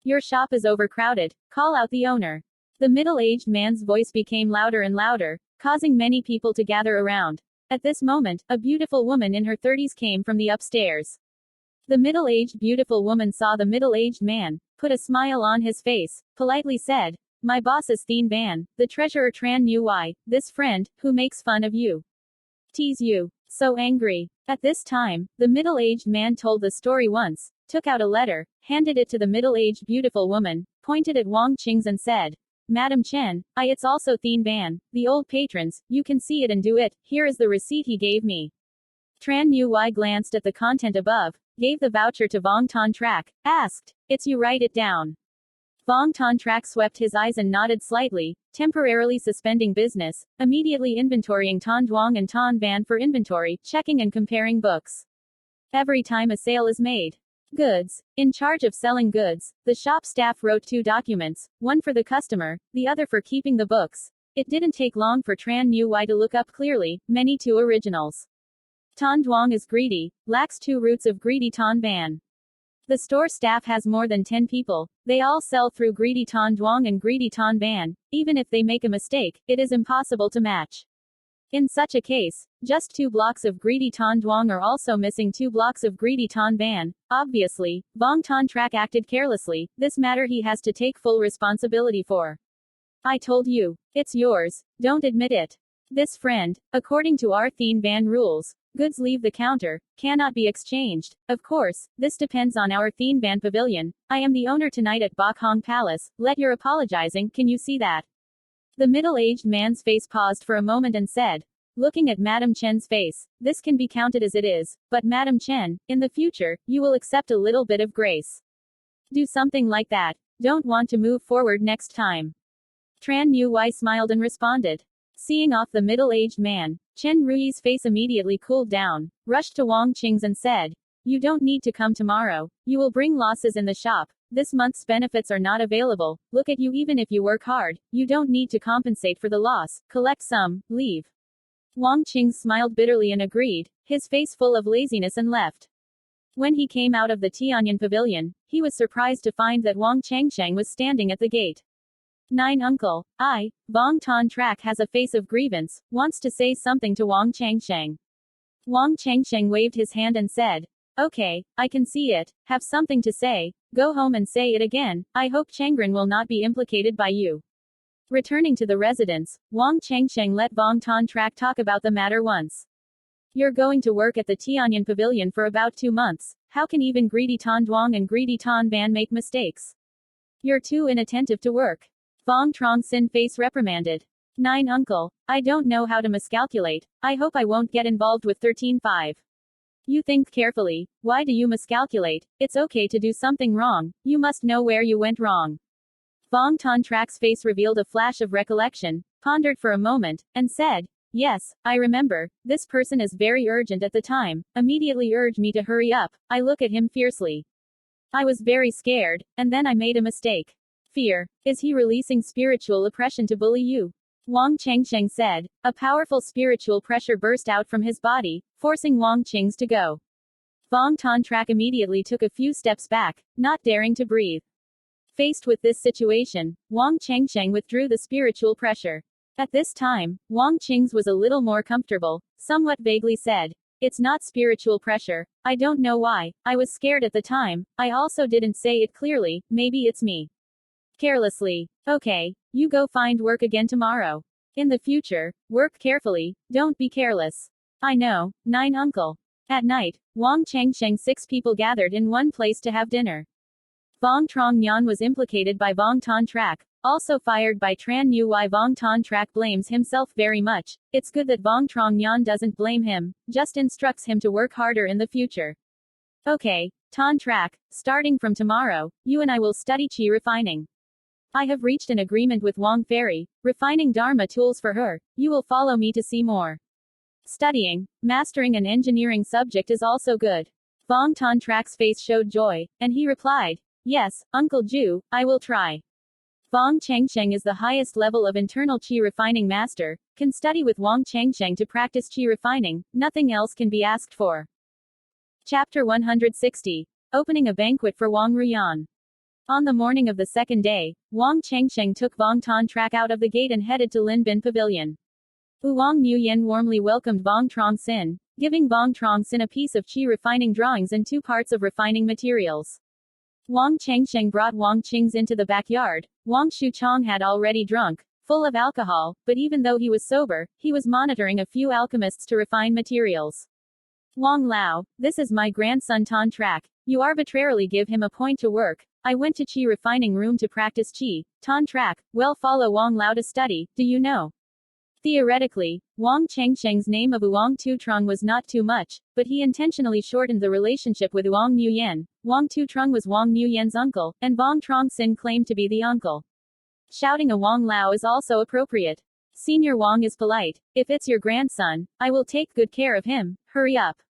Your shop is overcrowded, call out the owner. The middle-aged man's voice became louder and louder, causing many people to gather around. At this moment, a beautiful woman in her 30s came from the upstairs. The middle-aged beautiful woman saw the middle-aged man, put a smile on his face, politely said, my boss is Thien Van, the treasurer Tran Nguy, this friend, who makes fun of you. Tease you. So angry. At this time, the middle-aged man told the story once, took out a letter, handed it to the middle-aged beautiful woman, pointed at Vuong Qing's and said, Madam Chen, it's also Thien Van, the old patrons, you can see it and do it, here is the receipt he gave me. Tran Nguy glanced at the content above, gave the voucher to Vuong Truong, asked, it's you write it down. Vuong Truong swept his eyes and nodded slightly, temporarily suspending business, immediately inventorying Ton Duong and Ton Ban for inventory, checking and comparing books. Every time a sale is made. Goods. In charge of selling goods, the shop staff wrote 2 documents, one for the customer, the other for keeping the books. It didn't take long for Tran Nguy to look up clearly, many 2 originals. Ton Duong is greedy, lacks 2 roots of greedy Ton Ban. The store staff has more than 10 people, they all sell through greedy Ton Duong and greedy Ton Ban, even if they make a mistake, it is impossible to match. In such a case, just 2 blocks of greedy Ton Duong are also missing 2 blocks of greedy Ton Ban. Obviously, Vuong Truong acted carelessly, this matter he has to take full responsibility for. I told you. It's yours, don't admit it. This friend, according to our Thien Van rules, goods leave the counter, cannot be exchanged. Of course, this depends on our Thien Van Pavilion. I am the owner tonight at Bok Hong Palace, let your apologizing, can you see that? The middle-aged man's face paused for a moment and said, looking at Madam Chen's face, this can be counted as it is, but Madam Chen, in the future, you will accept a little bit of grace. Do something like that. Don't want to move forward next time. Tran Nguy smiled and responded. Seeing off the middle-aged man, Chen Rui's face immediately cooled down, rushed to Wang Qing's and said, "You don't need to come tomorrow. You will bring losses in the shop. This month's benefits are not available. Look at you, even if you work hard, you don't need to compensate for the loss. Collect some, leave." Wang Qing smiled bitterly and agreed, his face full of laziness, and left. When he came out of the Tianyan pavilion, he was surprised to find that Wang Changsheng was standing at the gate. "Nine uncle, Vuong Truong has a face of grievance, wants to say something to Wang Changsheng." Wang Changsheng waved his hand and said, "Okay, I can see it, have something to say, go home and say it again, I hope Changren will not be implicated by you." Returning to the residence, Wang Changsheng let Vuong Truong talk about the matter once. "You're going to work at the Tianyan pavilion for about 2 months, how can even greedy Tan Duong and greedy Tan Ban make mistakes? You're too inattentive to work." Vuong Truong Sinh face reprimanded. "Nine uncle, I don't know how to miscalculate, I hope I won't get involved with 13-5. You think carefully, why do you miscalculate? It's okay to do something wrong, you must know where you went wrong." Vuong Truong's face revealed a flash of recollection, pondered for a moment, and said, "Yes, I remember, this person is very urgent at the time, immediately urged me to hurry up, I look at him fiercely. I was very scared, and then I made a mistake." "Fear? Is he releasing spiritual oppression to bully you?" Wang Changsheng said. A powerful spiritual pressure burst out from his body, forcing Wang Qing's to go. Vuong Truong immediately took a few steps back, not daring to breathe. Faced with this situation, Wang Changsheng withdrew the spiritual pressure. At this time, Wang Qing's was a little more comfortable, somewhat vaguely said, "It's not spiritual pressure, I don't know why, I was scared at the time, I also didn't say it clearly, maybe it's me." Carelessly. "Okay, you go find work again tomorrow. In the future, work carefully, don't be careless." "I know, nine uncle." At night, Wang Changsheng 6 people gathered in one place to have dinner. Vuong Truong Nhan was implicated by Vuong Truong, also fired by Tran Nhu. Why Vuong Truong blames himself very much, it's good that Vuong Truong Nhan doesn't blame him, just instructs him to work harder in the future. "Okay, Tan Trak, starting from tomorrow, you and I will study chi refining. I have reached an agreement with Wang Fairy, refining Dharma tools for her, you will follow me to see more. Studying, mastering an engineering subject is also good." Vuong Truong's face showed joy, and he replied, "Yes, Uncle Ju, I will try." Vuong Changsheng is the highest level of internal chi refining master, can study with Wang Changsheng to practice chi refining, nothing else can be asked for. Chapter 160. Opening a banquet for Wang Ruyan. On the morning of the second day, Wang Changsheng took Vuong Truong out of the gate and headed to Linbin Pavilion. Vuong Nguyen warmly welcomed Vuong Truong Sinh, giving Vuong Truong Sinh a piece of chi refining drawings and 2 parts of refining materials. Wang Changsheng brought Wang Qing's into the backyard. Wang Shuchong had already drunk, full of alcohol, but even though he was sober, he was monitoring a few alchemists to refine materials. "Wang Lao, this is my grandson Tan Trak. You arbitrarily give him a point to work. I went to chi refining room to practice chi. Tan Trak, well follow Wang Lao to study, do you know?" Theoretically, Wang Changsheng's name of Vuong Truong was not too much, but he intentionally shortened the relationship with Vuong Nguyen. Vuong Truong was Wang Nguyen's uncle, and Vuong Truong Sinh claimed to be the uncle. Shouting a Wang Lao is also appropriate. "Senior Wang is polite. If it's your grandson, I will take good care of him, hurry up."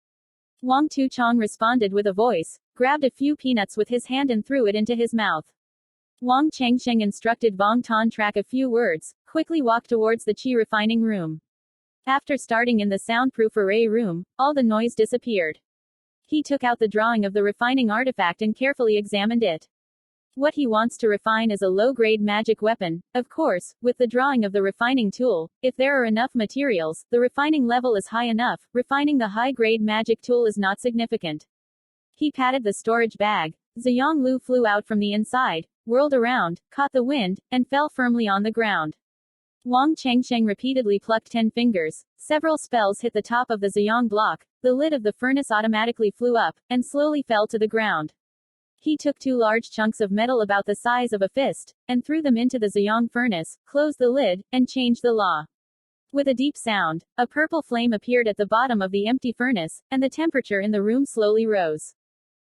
Wang Tuchong responded with a voice, grabbed a few peanuts with his hand and threw it into his mouth. Wang Changsheng instructed Vuong Truong a few words, quickly walked towards the chi refining room. After starting in the soundproof array room, all the noise disappeared. He took out the drawing of the refining artifact and carefully examined it. What he wants to refine is a low-grade magic weapon, of course, with the drawing of the refining tool, if there are enough materials, the refining level is high enough, refining the high-grade magic tool is not significant. He patted the storage bag. Ziyang Lu flew out from the inside, whirled around, caught the wind, and fell firmly on the ground. Wang Changsheng repeatedly plucked 10 fingers, several spells hit the top of the Ziyang block, the lid of the furnace automatically flew up, and slowly fell to the ground. He took 2 large chunks of metal about the size of a fist, and threw them into the Ziyang furnace, closed the lid, and changed the law. With a deep sound, a purple flame appeared at the bottom of the empty furnace, and the temperature in the room slowly rose.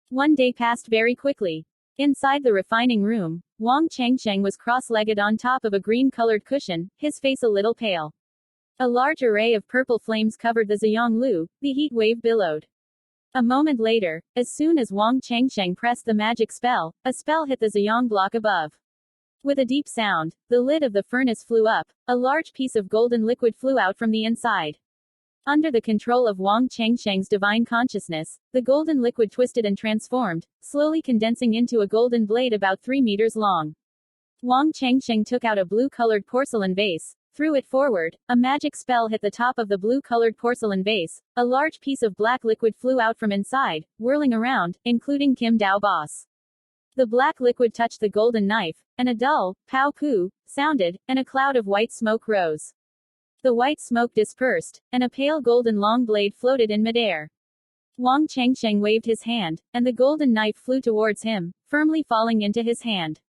One day passed very quickly. Inside the refining room, Wang Changsheng was cross-legged on top of a green-colored cushion, his face a little pale. A large array of purple flames covered the Ziyang Lu, the heat wave billowed. A moment later, as soon as Wang Changsheng pressed the magic spell, a spell hit the Ziyang block above. With a deep sound, the lid of the furnace flew up, a large piece of golden liquid flew out from the inside. Under the control of Wang Changsheng's divine consciousness, the golden liquid twisted and transformed, slowly condensing into a golden blade about 3 meters long. Wang Changsheng took out a blue-colored porcelain vase, threw it forward, a magic spell hit the top of the blue-colored porcelain vase, a large piece of black liquid flew out from inside, whirling around, including Kim Dao Boss. The black liquid touched the golden knife, and a dull, pow-poo, sounded, and a cloud of white smoke rose. The white smoke dispersed, and a pale golden long blade floated in midair. Wang Changsheng waved his hand, and the golden knife flew towards him, firmly falling into his hand.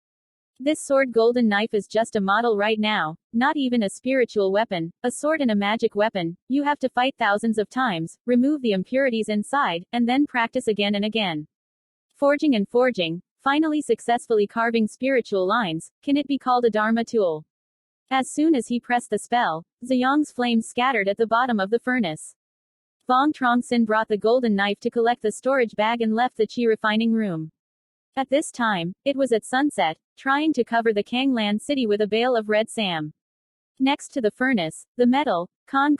This sword golden knife is just a model right now, not even a spiritual weapon, a sword and a magic weapon. You have to fight thousands of times, remove the impurities inside, and then practice again and again. Forging and forging, finally successfully carving spiritual lines, can it be called a Dharma tool? As soon as he pressed the spell, Ziyang's flames scattered at the bottom of the furnace. Vuong Truong Sinh brought the golden knife to collect the storage bag and left the qi refining room. At this time, it was at sunset, trying to cover the Kanglan city with a bale of red sam. Next to the furnace, the metal, Con,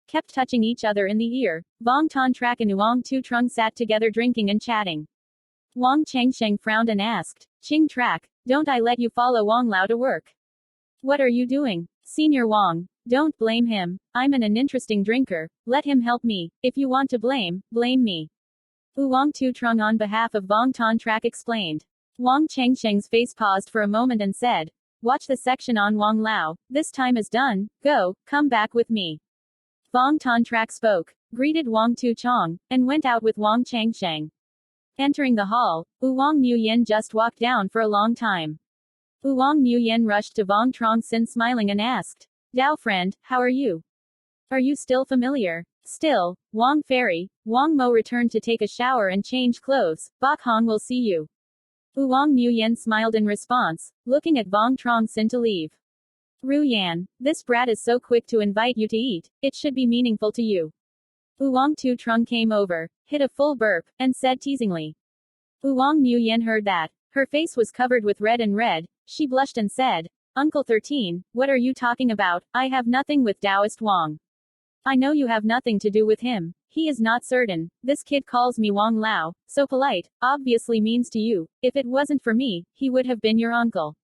kept touching each other in the ear. Vuong Ton Trak and Vuong Truong sat together drinking and chatting. Wang Changsheng frowned and asked, Ching Trak, don't I let you follow Wang Lao to work? What are you doing? Senior Wang, don't blame him, I'm an uninteresting drinker, let him help me, if you want to blame me. Vuong Truong on behalf of Vuong Ton Trak explained. Wang Changsheng's face paused for a moment and said, watch the section on Wang Lao, this time is done, go, come back with me. Vuong Ton Trak spoke, greeted Wang Truong, and went out with Wang Changsheng. Entering the hall, Vuong Nguyen just walked down for a long time. Vuong Nguyen rushed to Vuong Truong Sinh smiling and asked, Dao friend, how are you? Are you still familiar? Still, Wang Fairy. Wang Mo returned to take a shower and change clothes, Bok Hong will see you. Vuong Nguyen smiled in response, looking at Vuong Truong Sinh to leave. Ru Yan, this brat is so quick to invite you to eat, it should be meaningful to you. Vuong Truong came over, hit a full burp, and said teasingly. Vuong Nguyen heard that. Her face was covered with red, she blushed and said, Uncle 13, what are you talking about? I have nothing with Taoist Wang. I know you have nothing to do with him. He is not certain. This kid calls me Wang Lao, so polite, obviously means to you. If it wasn't for me, he would have been your uncle.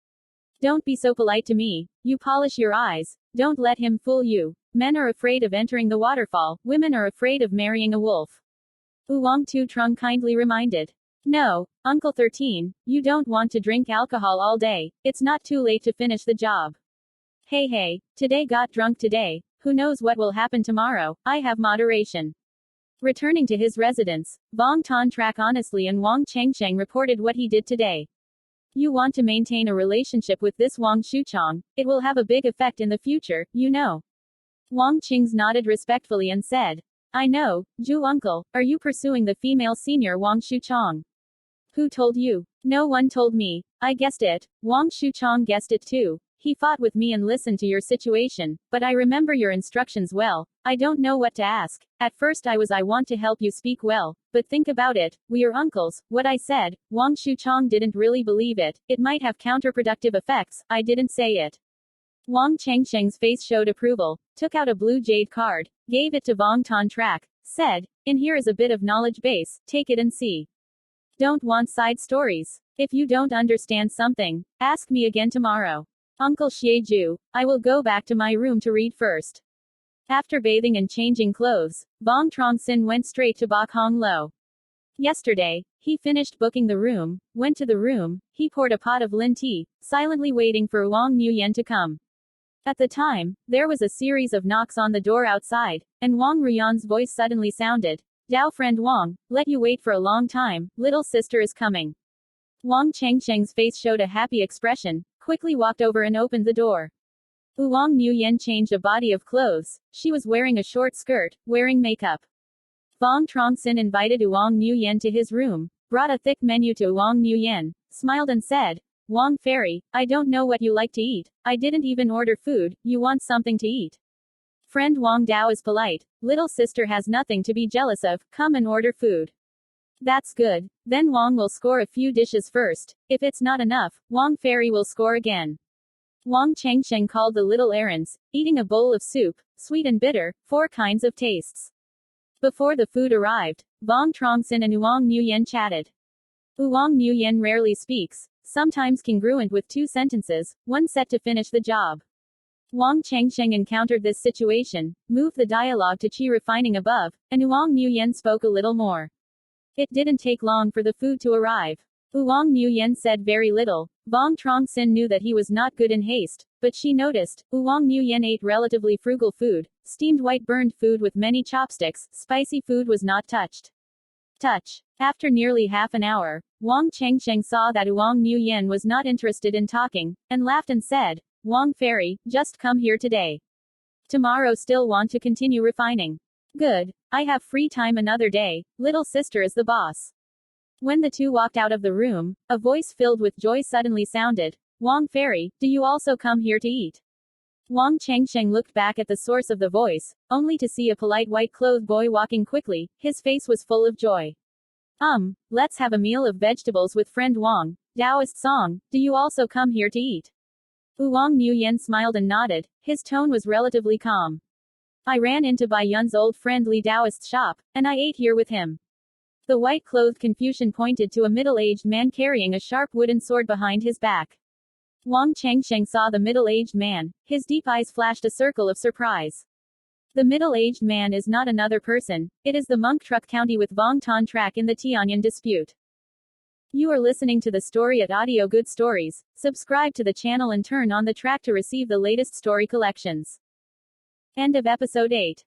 Don't be so polite to me. You polish your eyes. Don't let him fool you. Men are afraid of entering the waterfall, women are afraid of marrying a wolf. Vuong Truong kindly reminded. No, Uncle 13, you don't want to drink alcohol all day, it's not too late to finish the job. Hey, today got drunk today, who knows what will happen tomorrow, I have moderation. Returning to his residence, Vuong Ton Trak honestly and Wang Changsheng reported what he did today. You want to maintain a relationship with this Wang Shuchong, it will have a big effect in the future, you know. Wang Qings nodded respectfully and said, I know, Ju uncle, are you pursuing the female senior Wang Shuchong? Who told you? No one told me, I guessed it, Wang Shuchong guessed it too. He fought with me and listened to your situation, but I remember your instructions well, I don't know what to ask. At first I want to help you speak well, but think about it, we are uncles, what I said, Wang Shuchong didn't really believe it, it might have counterproductive effects, I didn't say it. Wang Changsheng's face showed approval, took out a blue jade card, gave it to Vuong Ton Trak, said, in here is a bit of knowledge base, take it and see. Don't want side stories. If you don't understand something, ask me again tomorrow. Uncle Xieju, I will go back to my room to read first. After bathing and changing clothes, Vuong Truong Sinh went straight to Bok Hong Lo. Yesterday, he finished booking the room, went to the room, he poured a pot of lin tea, silently waiting for Vuong Nguyen to come. At the time, there was a series of knocks on the door outside, and Wang Ruyan's voice suddenly sounded. Dao friend Wang, let you wait for a long time, little sister is coming. Wang Changsheng's face showed a happy expression, quickly walked over and opened the door. Vuong Nguyen changed a body of clothes, she was wearing a short skirt, wearing makeup. Vuong Truong Sinh invited Vuong Nguyen to his room, brought a thick menu to Vuong Nguyen, smiled and said, Wang Fairy, I don't know what you like to eat, I didn't even order food, you want something to eat. Friend Vuong Dao is polite. Little sister has nothing to be jealous of, come and order food. That's good. Then Vuong will score a few dishes first. If it's not enough, Vuong Fairy will score again. Vuong Chengsheng called the little errands, eating a bowl of soup, sweet and bitter, 4 kinds of tastes. Before the food arrived, Vuong Truong Sinh and Vuong Nguyen chatted. Vuong Nguyen rarely speaks, sometimes congruent with 2 sentences, one set to finish the job. Vuong Chengsheng encountered this situation, moved the dialogue to Qi refining above, and Vuong Nguyen spoke a little more. It didn't take long for the food to arrive. Vuong Nguyen said very little. Vuong Truong Sinh knew that he was not good in haste, but she noticed. Vuong Nguyen ate relatively frugal food, steamed white burned food with many chopsticks, spicy food was not touched. After nearly half an hour, Vuong Chengsheng saw that Vuong Nguyen was not interested in talking, and laughed and said, Vuong Fairy, just come here today. Tomorrow still want to continue refining. Good. I have free time another day, little sister is the boss. When the two walked out of the room, a voice filled with joy suddenly sounded. Vuong Fairy, do you also come here to eat? Vuong Chengsheng looked back at the source of the voice, only to see a polite white-clothed boy walking quickly. His face was full of joy. Let's have a meal of vegetables with friend Vuong. Taoist song, do you also come here to eat? Vuong Nguyen smiled and nodded, his tone was relatively calm. I ran into Bai Yun's old friend Li Taoist's shop, and I ate here with him. The white-clothed Confucian pointed to a middle-aged man carrying a sharp wooden sword behind his back. Vuong Chengsheng saw the middle-aged man, his deep eyes flashed a circle of surprise. The middle-aged man is not another person, it is the monk Truc County with Vuong Ton Track in the Tianyan dispute. You are listening to the story at Audio Good Stories. Subscribe to the channel and turn on the track to receive the latest story collections. End of episode 8.